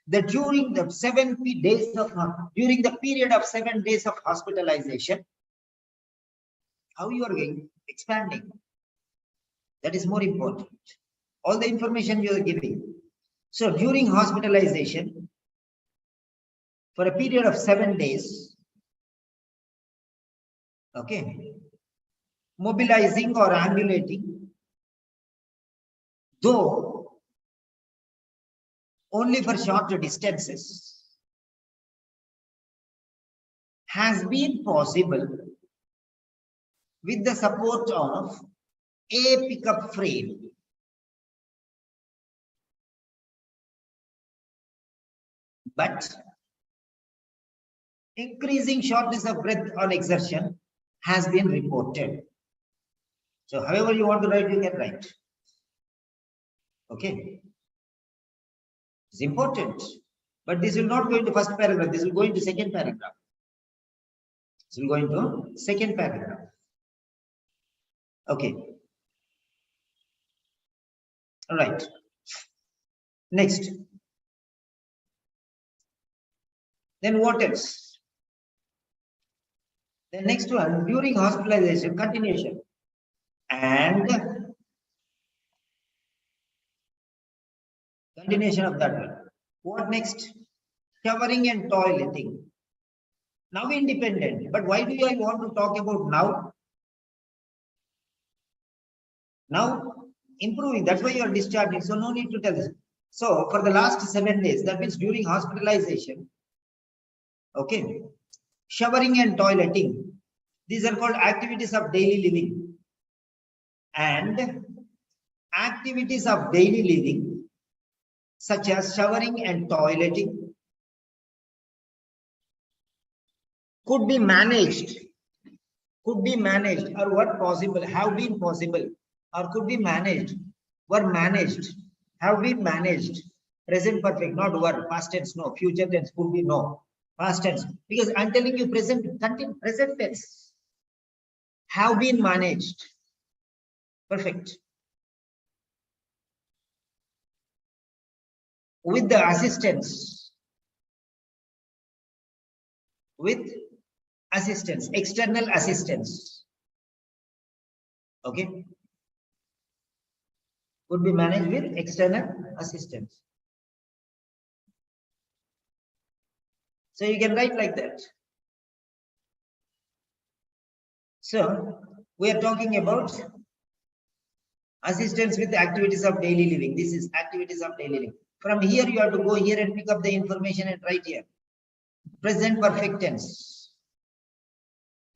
during the period of 7 days of hospitalization, how you are going expanding. That is more important. All the information you are giving. So during hospitalization, for a period of 7 days, okay, mobilizing or ambulating, though only for shorter distances, has been possible with the support of a pickup frame. But increasing shortness of breath on exertion has been reported. So however you want to write, you can write. Okay. It's important. But this will not go into first paragraph. This will go into second paragraph. This will go into second paragraph. Okay. All right. Next. Then what else? The next one, during hospitalization, continuation. And continuation of that one. What next? Showering and toileting. Now independent. But why do I want to talk about now? Now improving. That's why you are discharging. So no need to tell this. So for the last 7 days, that means during hospitalization, okay, showering and toileting. These are called activities of daily living. And activities of daily living, such as showering and toileting, could be managed, or what possible, have been possible, or could be managed, were managed, have been managed. Present perfect, not were. Past tense, no. Future tense could be no. Past tense, because I'm telling you present tense have been managed. Perfect. With the assistance. With assistance, external assistance. Okay. Would be managed with external assistance. So you can write like that. So we are talking about assistance with activities of daily living. This is activities of daily living. From here, you have to go here and pick up the information and write here. Present perfect tense.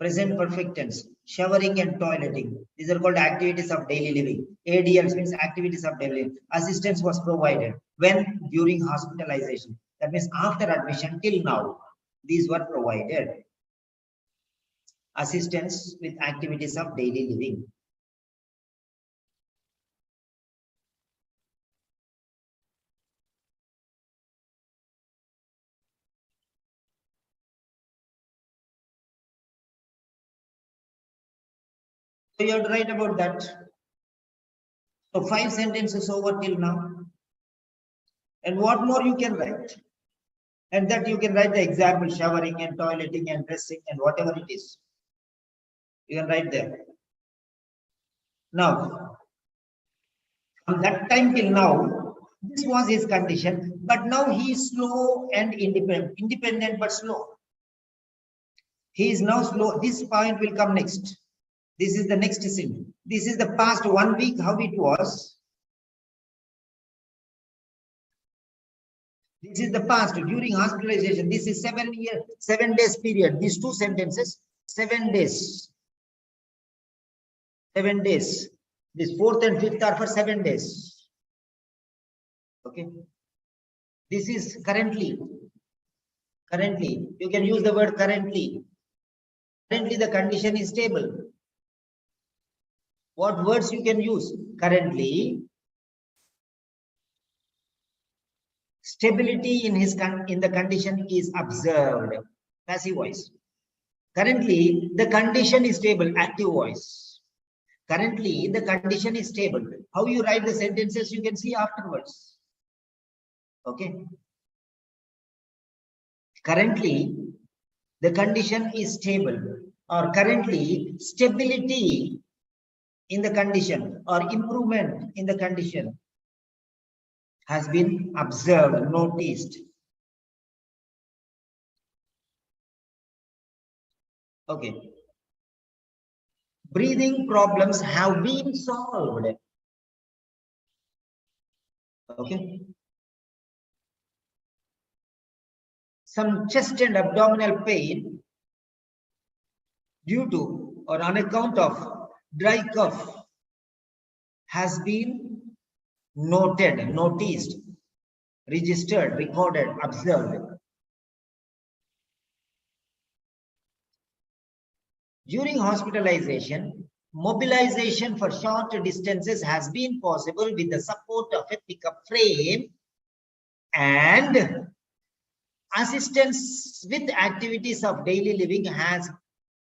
Present perfect tense. Showering and toileting. These are called activities of daily living. ADLs means activities of daily living. Assistance was provided. When? During hospitalization. That means after admission till now. These were provided. Assistance with activities of daily living. So you have to write about that. So 5 sentences over till now. And what more you can write? And that you can write the example, showering and toileting and dressing and whatever it is. You can write there. Now, from that time till now, this was his condition, but now he is slow and independent but slow. He is now slow. This point will come next. This is the next scene. This is the past 1 week, how it was. This is the past during hospitalization. This is 7 days period. These 2 sentences, 7 days. 7 days. This 4th and 5th are for 7 days. Okay. This is currently. Currently. You can use the word currently. Currently the condition is stable. What words you can use? Currently. Stability in the condition is observed. Passive voice. Currently, the condition is stable. Active voice. Currently, the condition is stable. How you write the sentences, you can see afterwards. Okay. Currently, the condition is stable. Or currently, stability in the condition or improvement in the condition has been observed, noticed. Okay. Breathing problems have been solved. Okay. Some chest and abdominal pain due to or on account of dry cough has been noted, noticed, registered, recorded, observed. During hospitalization, mobilization for short distances has been possible with the support of a pickup frame and assistance with activities of daily living has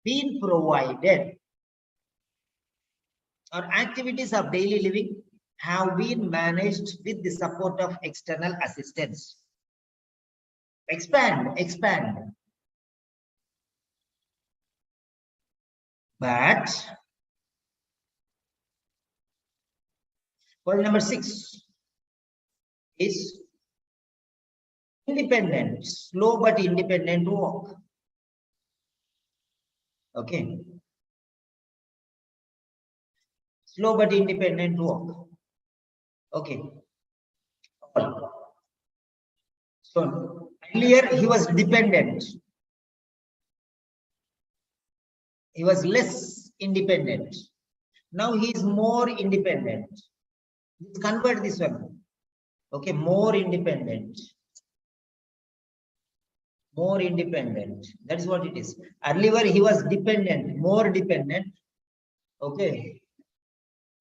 been provided, or activities of daily living have been managed with the support of external assistance. Expand. But point number 6 is independent, slow but independent walk. Okay. Slow but independent walk. Okay. So earlier he was dependent. He was less independent. Now he is more independent. Let's convert this one. Okay, more independent. More independent. That is what it is. Earlier he was dependent, more dependent. Okay.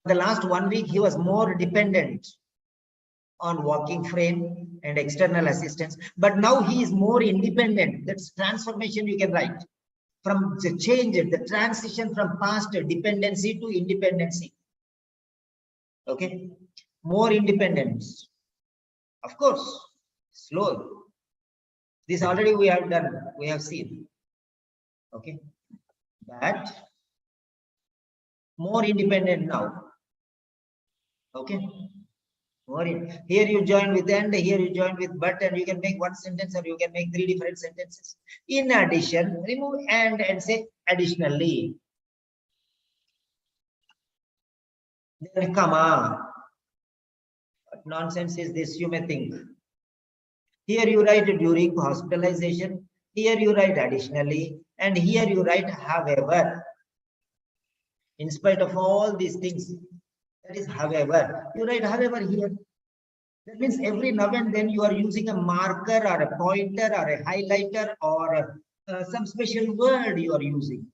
The last 1 week he was more dependent. on walking frame and external assistance, but now he is more independent. That's transformation you can write. From the change, the transition from past dependency to independency. Okay, more independence. Of course, slow. This already we have done, we have seen. Okay, but more independent now. Okay, more here you join with and, here you join with but, and you can make one sentence or you can make 3 different sentences. In addition, remove and say additionally. Then comma. What nonsense is this, you may think? Here you write during hospitalization, here you write additionally, and here you write however. In spite of all these things, that is however. You write however here. That means every now and then you are using a marker or a pointer or a highlighter or some special word you are using.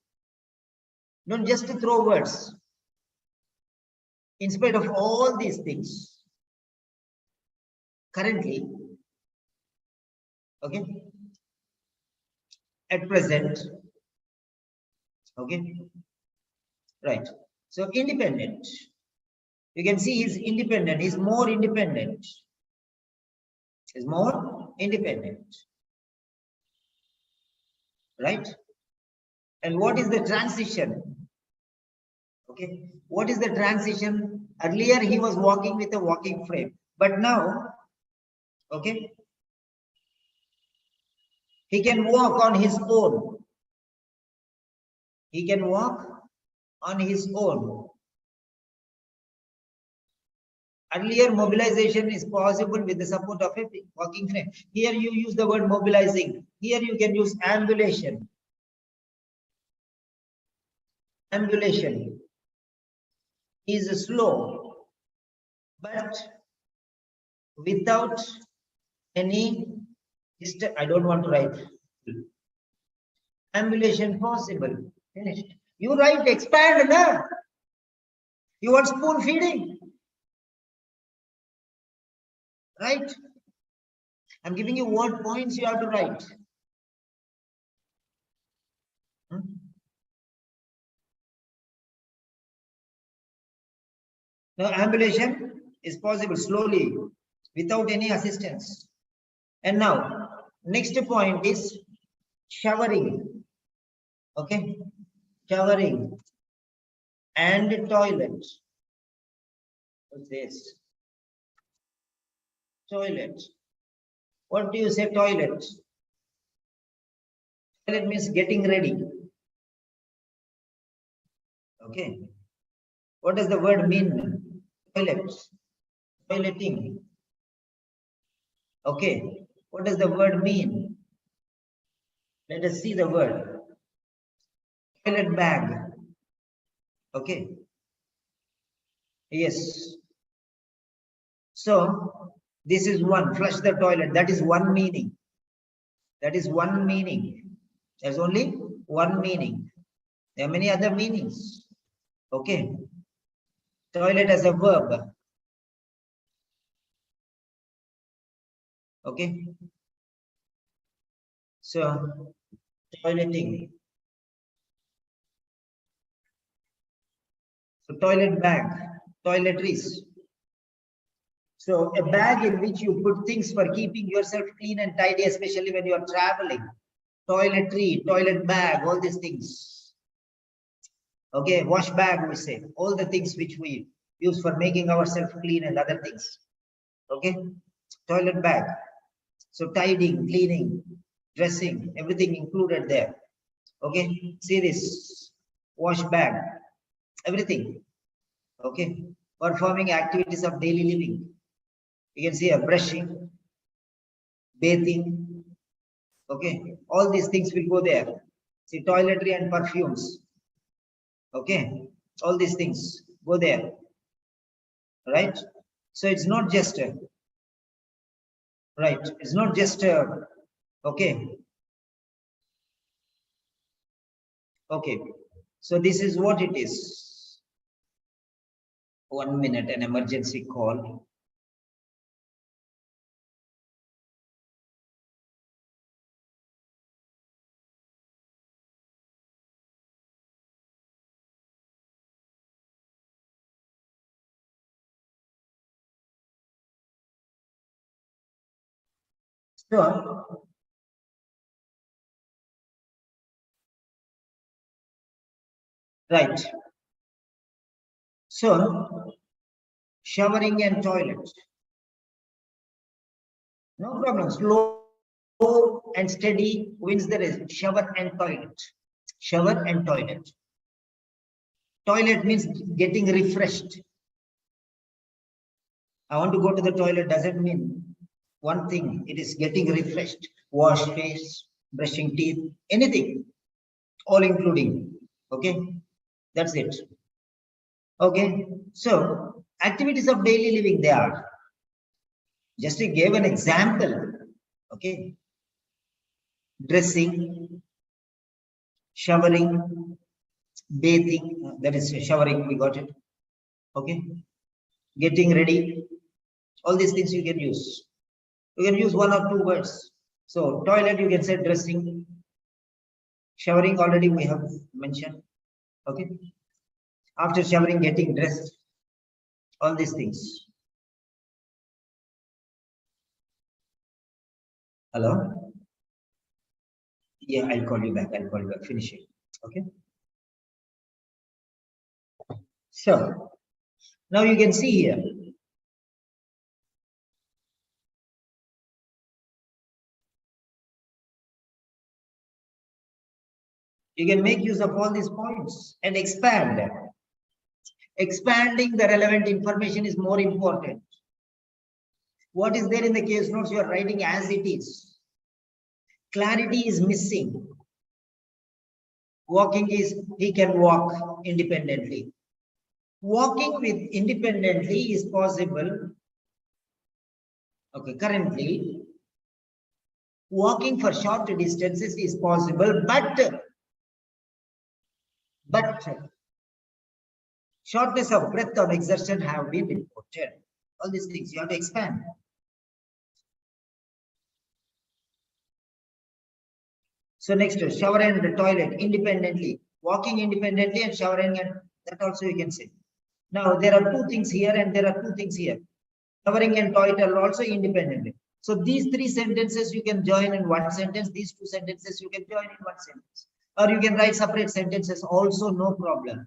Don't just throw words. In spite of all these things, currently, okay, at present, okay, right. So independent. You can see he's independent. He's more independent. He's more independent. Right? And what is the transition? Okay. What is the transition? Earlier he was walking with a walking frame. But now, okay, he can walk on his own. He can walk on his own. Earlier, mobilization is possible with the support of a walking frame. Here you use the word mobilizing. Here you can use ambulation. Ambulation is slow, but without any, I don't want to write. Ambulation possible. Finished. You write expand now. You want spoon feeding. Right? I'm giving you word points you have to write. Now, ambulation is possible slowly without any assistance. And now, next point is showering. Okay, showering and toilet. What's this? Toilet. What do you say, toilet? Toilet means getting ready. Okay. What does the word mean? Toilet. Toileting. Okay. What does the word mean? Let us see the word. Toilet bag. Okay. Yes. So, this is one. Flush the toilet. That is one meaning. That is one meaning. There's only one meaning. There are many other meanings. Okay. Toilet as a verb. Okay. So, toileting. So, toilet bag, toiletries. So, a bag in which you put things for keeping yourself clean and tidy, especially when you are traveling. Toiletry, toilet bag, all these things. Okay, wash bag, we say. All the things which we use for making ourselves clean and other things. Okay, toilet bag. So, tidying, cleaning, dressing, everything included there. Okay, see this. Wash bag, everything. Okay, performing activities of daily living. You can see a brushing, bathing. Okay, all these things will go there. See, toiletry and perfumes. Okay, all these things go there. Right? So it's not just right. It's not just okay. Okay. So this is what it is. 1 minute, an emergency call. Sure. Right. So, showering and toilet. No problem. Slow and steady wins the race. Shower and toilet. Shower and toilet. Toilet means getting refreshed. I want to go to the toilet doesn't mean one thing. It is getting refreshed. Wash face, brushing teeth, anything. All including. Okay. That's it. Okay. So, activities of daily living they are. Just to give an example. Okay. Dressing, showering, bathing, that is showering, we got it. Okay. Getting ready, all these things you can use. You can use one or two words. So toilet, you can say dressing. Showering already we have mentioned. Okay. After showering, getting dressed, all these things. Hello? Yeah, I'll call you back. I'll call you back. Finish it. Okay. So now you can see here. You can make use of all these points and expand. Expanding the relevant information is more important. What is there in the case notes you are writing as it is. Clarity is missing. Walking is he can walk independently. Walking with independently is possible. Okay, currently walking for short distances is possible, but shortness of breath or exertion have been reported. All these things you have to expand. So next, shower and the toilet independently, walking independently and showering, and that also you can say. Now there are two things here and there are two things here. Showering and toilet are also independently. So these three sentences you can join in one sentence. These two sentences you can join in one sentence. Or you can write separate sentences also, no problem.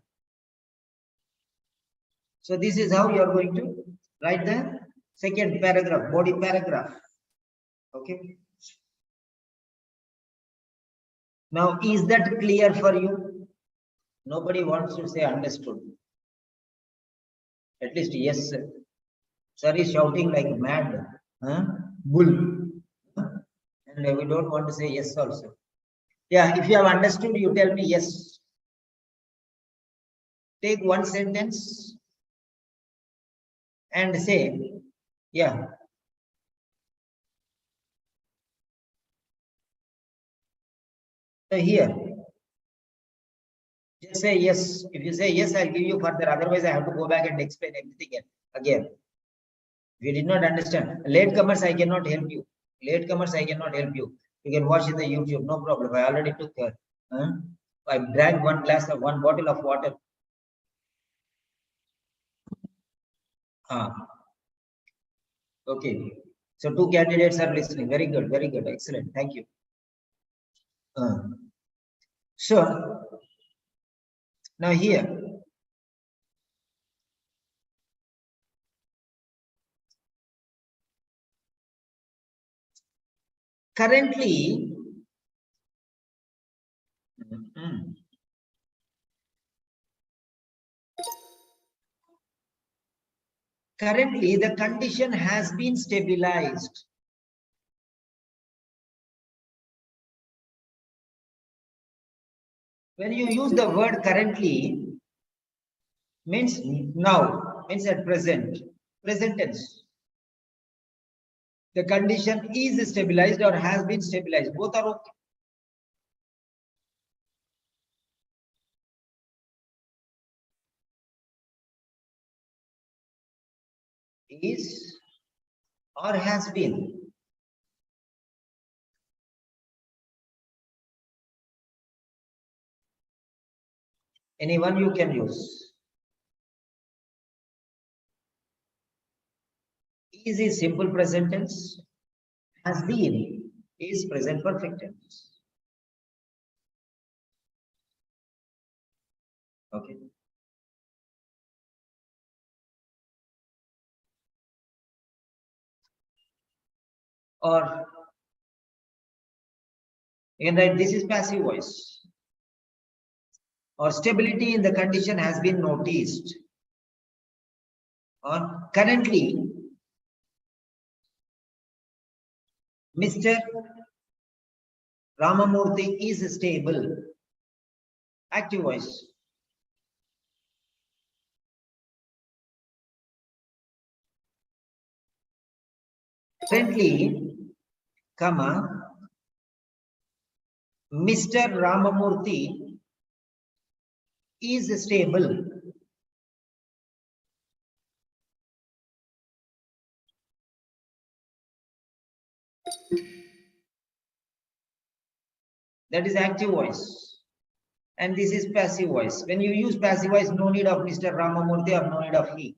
So this is how you are going to write the second paragraph, body paragraph. Okay. Now, is that clear for you? Nobody wants to say understood. At least yes, sir. Sir is shouting like mad. Huh? Bull. Huh? And we don't want to say yes also. Yeah, if you have understood, you tell me yes. Take one sentence and say, yeah. So here, just say yes. If you say yes, I'll give you further. Otherwise, I have to go back and explain everything again. If you did not understand, latecomers, I cannot help you. Latecomers, I cannot help you. You can watch in the YouTube, no problem. I already took care. I drank one bottle of water. Okay. So two candidates are listening. Very good, excellent. Thank you. So now here, currently, the condition has been stabilized. When you use the word currently, means now, means at present tense. The condition is stabilized or has been stabilized. Both are okay. Is or has been. Anyone you can use. Is simple present tense. Has been is present perfect tense. Okay. Or you can write this is passive voice. Or stability in the condition has been noticed. Or currently, Mr. Ramamurthy is stable. Active voice. Currently, comma, Mr. Ramamurthy is stable. That is active voice. And this is passive voice. When you use passive voice, no need of Mr. Ramamurthy or no need of he.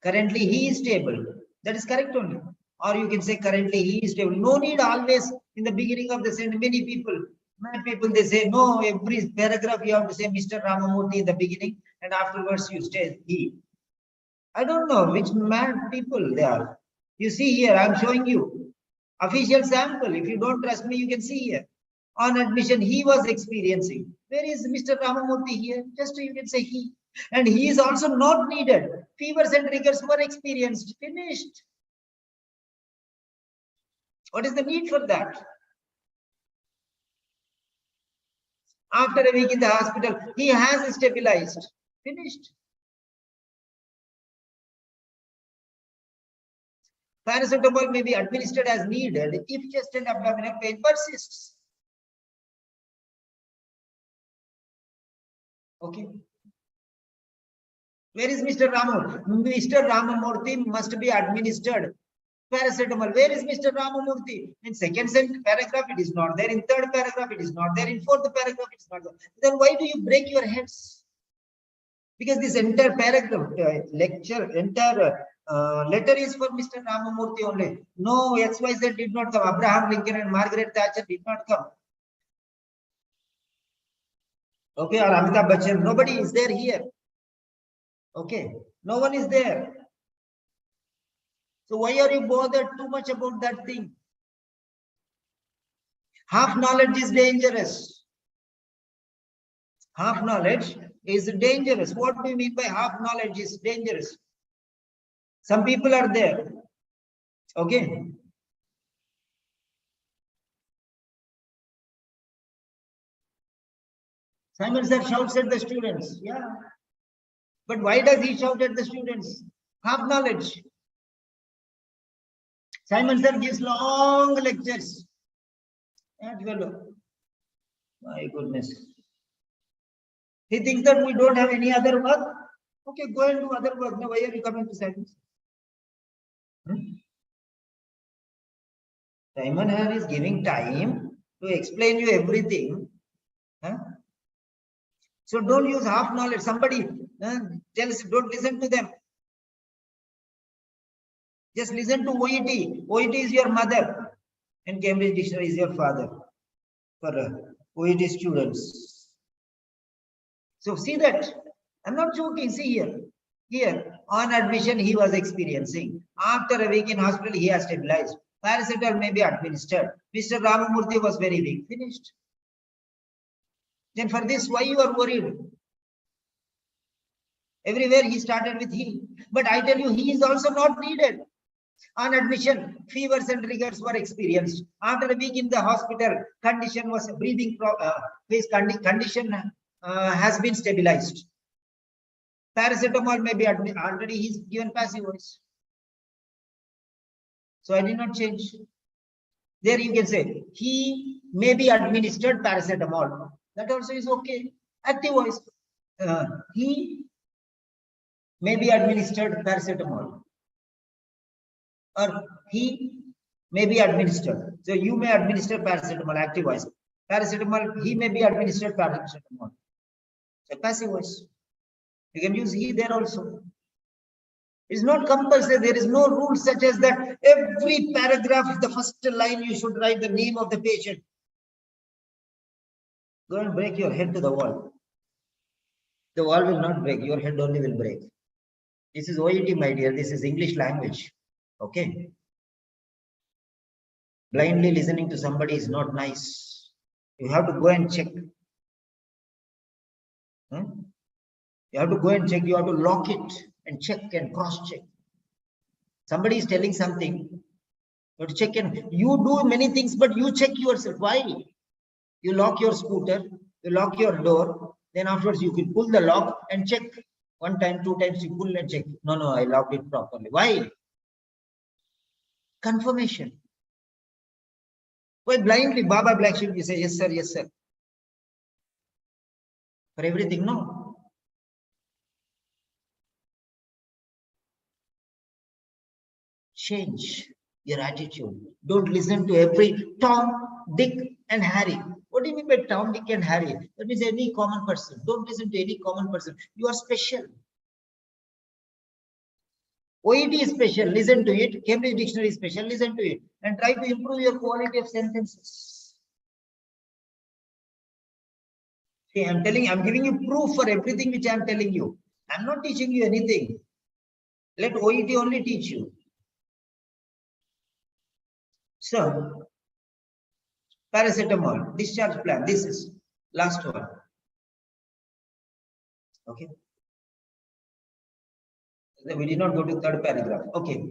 Currently, he is stable. That is correct only. Or you can say currently he is stable. No need always in the beginning of the sentence. Many people, they say, no, every paragraph you have to say Mr. Ramamurthy in the beginning and afterwards you say he. I don't know which mad people they are. You see here, I'm showing you official sample. If you don't trust me, you can see here. On admission, he was experiencing. Where is Mr. Ramamurthy here? Just you can say he. And he is also not needed. Fevers and rigors were experienced. Finished. What is the need for that? After a week in the hospital, he has stabilized. Finished. Paracetamol may be administered as needed if chest and abdominal pain persists. Okay. Where is Mr. Ramamurthy? Mr. Ramamurthy must be administered paracetamol. Where is Mr. Ramamurthy? In second paragraph, it is not there. In third paragraph, it is not there. In fourth paragraph, it is not there. Then why do you break your heads? Because this entire paragraph, entire letter is for Mr. Ramamurthy only. No, XYZ did not come. Abraham Lincoln and Margaret Thatcher did not come. Okay, or Amitabh Bachchan. Nobody is there here. Okay, no one is there. So why are you bothered too much about that thing? Half knowledge is dangerous. Half knowledge is dangerous. What do you mean by half knowledge is dangerous? Some people are there. Okay. Simon sir shouts at the students. Yeah. But why does he shout at the students? Half knowledge. Simon sir gives long lectures. That fellow. My goodness. He thinks that we don't have any other work. Okay, go and do other work. Now, why are you coming to science? Simon here is giving time to explain you everything. Huh? So don't use half knowledge. Somebody tells, don't listen to them. Just listen to OET. OET is your mother and Cambridge Dictionary is your father for OET students. So see that. I'm not joking. See here. Here, on admission, he was experiencing. After a week in hospital, he has stabilized. Paracetamol may be administered. Mr. Ramamurthy was very weak. Finished. Then for this, why you are worried? Everywhere he started with he. But I tell you, he is also not needed. On admission, fevers and rigors were experienced. After a week in the hospital, condition was breathing. His condition has been stabilized. Paracetamol may be already he's given passive voice. So I did not change. There you can say he may be administered paracetamol. That also is okay. Active voice. He may be administered paracetamol. Or he may be administered. So you may administer paracetamol, active voice. Paracetamol, he may be administered paracetamol. So passive voice. You can use he there also. It's not compulsory. There is no rule such as that every paragraph, the first line, you should write the name of the patient. Go and break your head to the wall. The wall will not break. Your head only will break. This is OET, my dear. This is English language. Okay. Blindly listening to somebody is not nice. You have to go and check. You have to go and check. You have to lock it and check and cross-check. Somebody is telling something. You have to check, and you do many things, but you check yourself. Why? You lock your scooter, you lock your door, then afterwards you can pull the lock and check. One time, two times you pull and check. No, I locked it properly. Why? Confirmation. Why blindly, Baba Black Sheep, you say, yes, sir, yes, sir. For everything, no. Change your attitude. Don't listen to every Tom, Dick, and Harry. What do you mean by Tom, Dick, and Harry? That means any common person. Don't listen to any common person. You are special. OET is special, listen to it. Cambridge Dictionary is special, listen to it. And try to improve your quality of sentences. See, I'm giving you proof for everything which I'm telling you. I'm not teaching you anything. Let OET only teach you. So, paracetamol, discharge plan, this is last one. Okay. We did not go to third paragraph. Okay.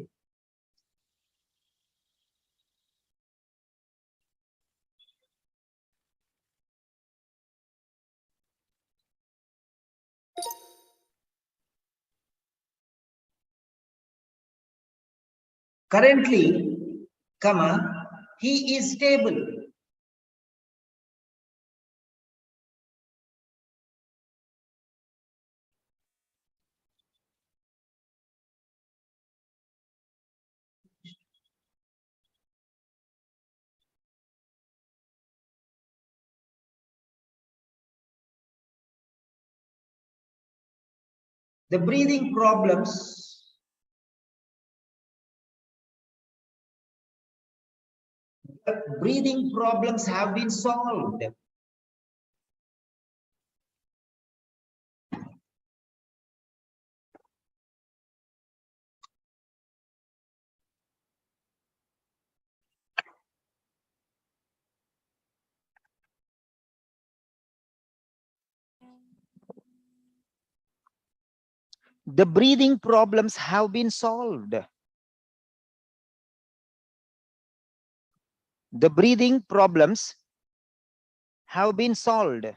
Currently, he is stable. The breathing problems have been solved. The breathing problems have been solved. The breathing problems have been solved.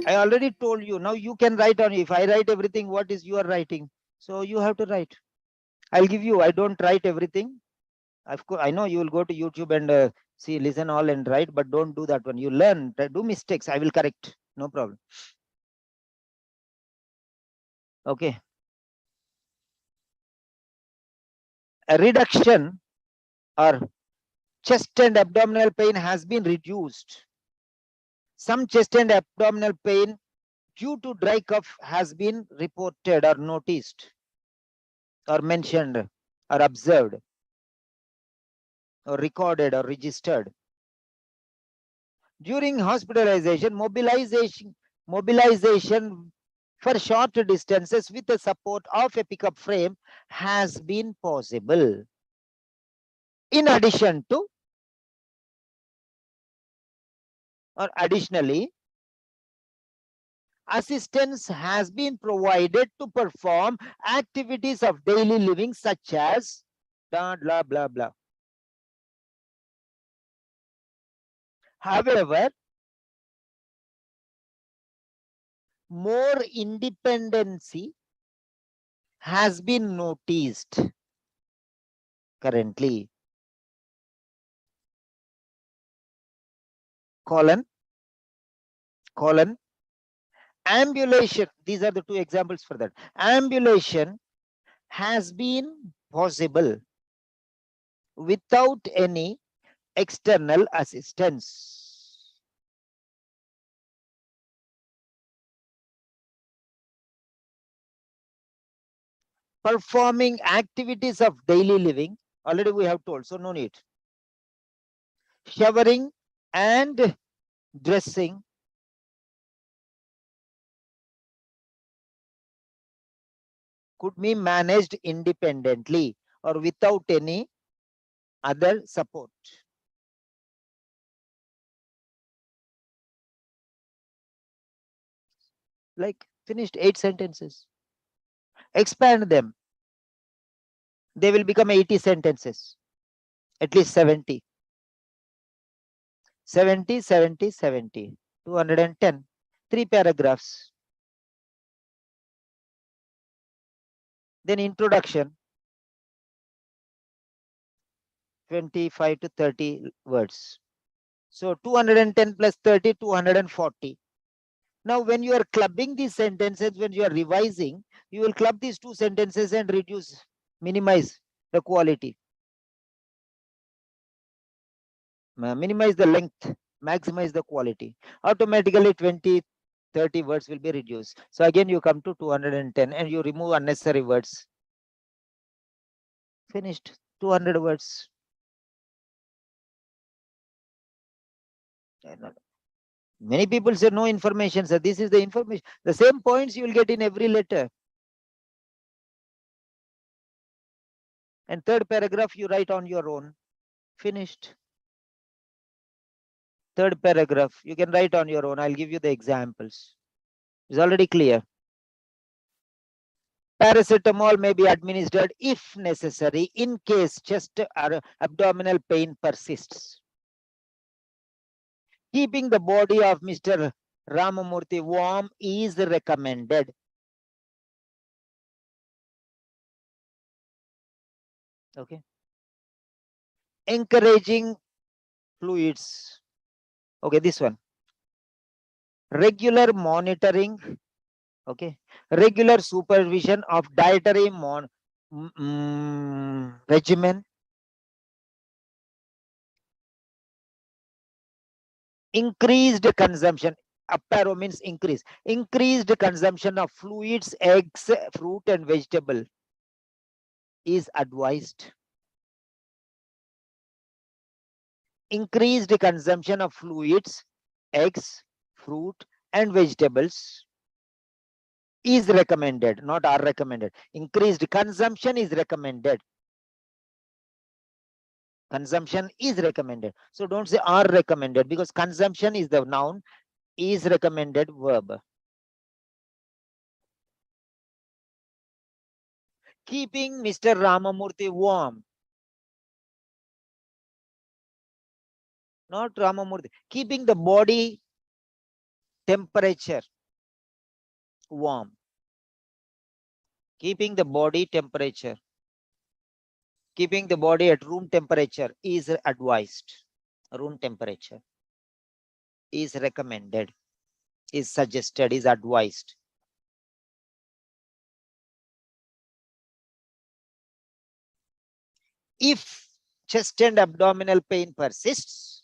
I already told you. Now you can write on. If I write everything, what is you are writing? So you have to write. I'll give you. I don't write everything. Of course, I know you will go to YouTube and see, listen all and write, but don't do that one. You learn, do mistakes. I will correct. No problem. Okay. A reduction or chest and abdominal pain has been reduced. Some chest and abdominal pain due to dry cough has been reported or noticed or mentioned or observed or recorded or registered. During hospitalization, mobilization for short distances with the support of a pickup frame has been possible. In addition to or additionally, assistance has been provided to perform activities of daily living such as blah, blah, blah, blah. However, more independency has been noticed currently. Colon, ambulation. These are the two examples for that. Ambulation has been possible without any external assistance. Performing activities of daily living, already we have told, so no need. Showering and dressing could be managed independently or without any other support. Like finished 8 sentences. Expand them. They will become 80 sentences. At least 70. 70, 70, 70. 210. 3 paragraphs. Then introduction. 25 to 30 words. So 210 plus 30, 240. Now, when you are clubbing these sentences, when you are revising, you will club these two sentences and reduce, minimize the quality. Minimize the length, maximize the quality. Automatically 20, 30 words will be reduced. So again, you come to 210 and you remove unnecessary words. Finished. 200 words. Many people say no information, sir. This is the information. The same points you will get in every letter. And third paragraph you write on your own. Finished. Third paragraph you can write on your own. I'll give you the examples. It's already clear. Paracetamol may be administered if necessary in case chest or abdominal pain persists. Keeping the body of Mr. Ramamurthy warm is recommended. Okay. Encouraging fluids. Okay, this one. Regular monitoring. Okay. Regular supervision of dietary regimen. Increased consumption. Aparo means increase. Increased consumption of fluids, eggs, fruit, and vegetable is advised. Increased consumption of fluids, eggs, fruit, and vegetables is recommended, not are recommended. Increased consumption is recommended. Consumption is recommended. So don't say are recommended, because consumption is the noun, is recommended verb. Keeping Mr. Ramamurthy warm. Not Ramamurthy. Keeping the body temperature warm. Keeping the body temperature. Keeping the body at room temperature is advised. Room temperature is recommended, is suggested, is advised. If chest and abdominal pain persists,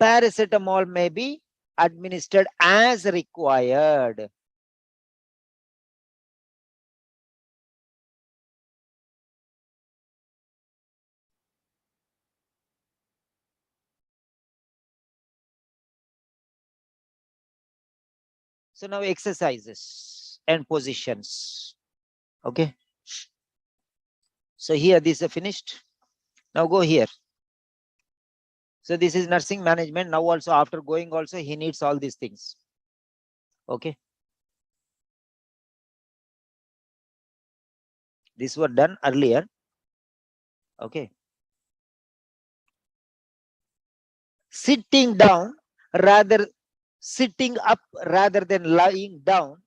paracetamol may be administered as required. So now exercises and positions. Okay. So here this is finished. Now go here. So this is nursing management. Now also after going also he needs all these things. Okay. These were done earlier. Okay. Sitting down rather sitting up rather than lying down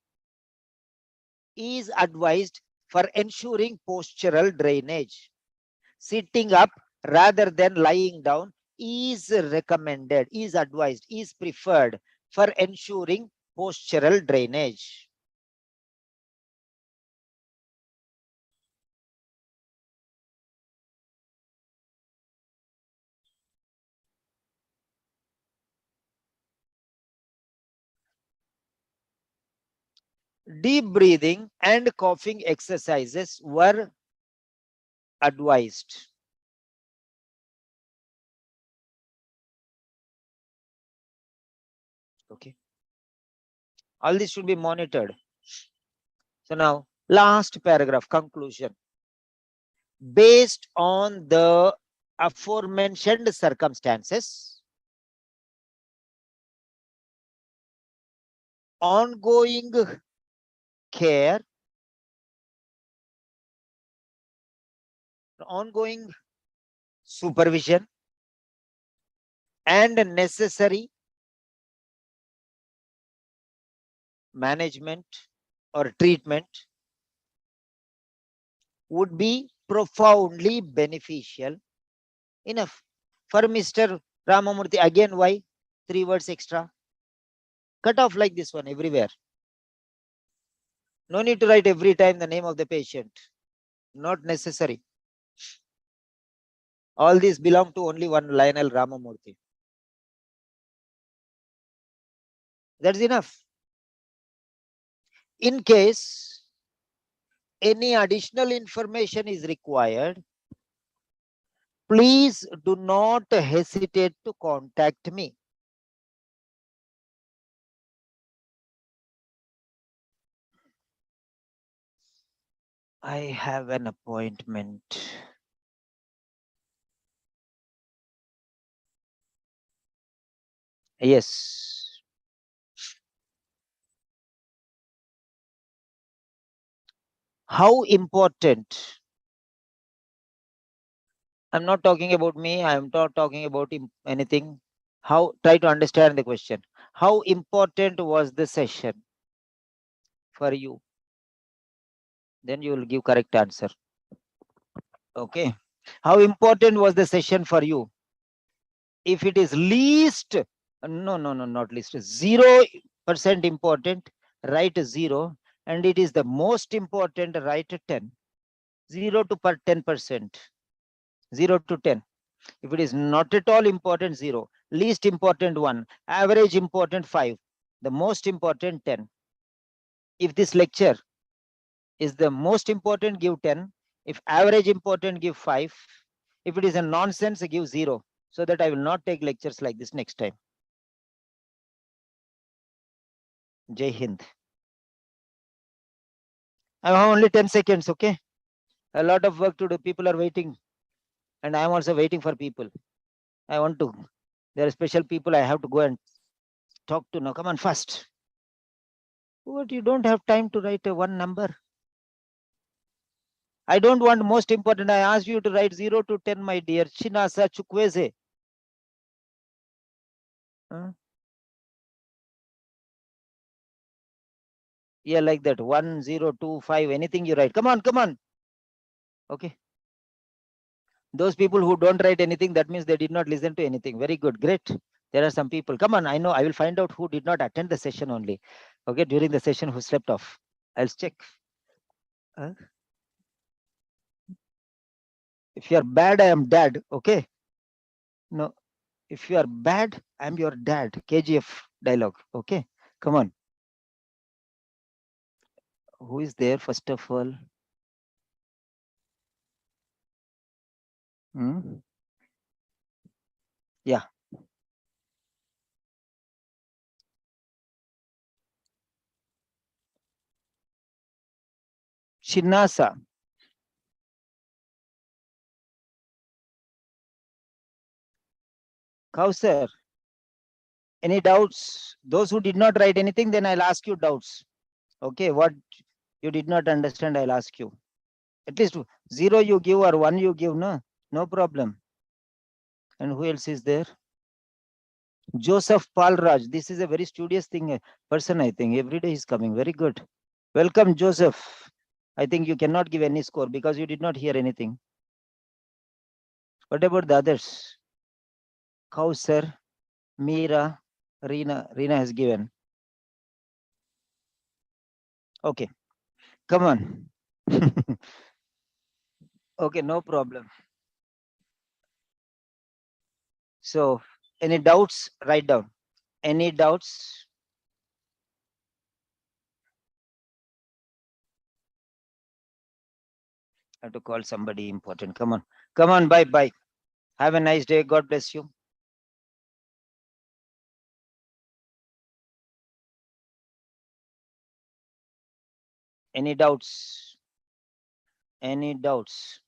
is advised for ensuring postural drainage. Sitting up rather than lying down is recommended, is advised, is preferred for ensuring postural drainage. Deep breathing and coughing exercises were advised. Okay. All this should be monitored. So now, last paragraph, conclusion. Based on the aforementioned circumstances, ongoing care, ongoing supervision, and necessary management or treatment would be profoundly beneficial. Enough. For Mr. Ramamurthy, again, why? 3 words extra. Cut off like this one everywhere. No need to write every time the name of the patient. Not necessary. All these belong to only one Lionel Ramamurthy. That's enough. In case any additional information is required, please do not hesitate to contact me. I have an appointment. Yes. How important? I'm not talking about me. I'm not talking about anything. How? Try to understand the question. How important was the session for you? Then you will give correct answer. Okay. How important was the session for you? If it is least, no, not least, 0% important, write 0. And it is the most important, write 10. 0 to 10%. 0 to 10. If it is not at all important, 0. Least important, 1. Average important, 5. The most important, 10. If this lecture is the most important, give 10. If average important, give 5. If it is a nonsense, give 0. So that I will not take lectures like this next time. Jai Hind. I have only 10 seconds, okay? A lot of work to do. People are waiting. And I am also waiting for people. I want to. There are special people I have to go and talk to now. Come on, fast. What, you don't have time to write a one number? I don't want most important. I asked you to write 0 to 10, my dear. Chinasa Chukwese. Huh? Yeah, like that. 1, 0, 2, 5, anything you write. Come on, come on. Okay. Those people who don't write anything, that means they did not listen to anything. Very good. Great. There are some people. Come on. I know. I will find out who did not attend the session only. Okay. During the session, who slept off. I'll check. Huh? If you are bad, I am dad. Okay. No. If you are bad, I am your dad. KGF dialogue. Okay. Come on. Who is there, first of all? Hmm? Yeah. Shinasa. Kausar. Any doubts? Those who did not write anything, then I'll ask you doubts. Okay. What you did not understand, I'll ask you. At least 0 you give or 1 you give, no? No problem. And who else is there? Joseph Palraj. This is a very studious person, I think. Every day he's coming. Very good. Welcome, Joseph. I think you cannot give any score because you did not hear anything. What about the others? Kausar, Meera, Reena. Reena has given. Okay. Come on. Okay, no problem. So, any doubts? Write down. Any doubts? I have to call somebody important. Come on. Come on. Bye. Bye. Have a nice day. God bless you. Any doubts? Any doubts?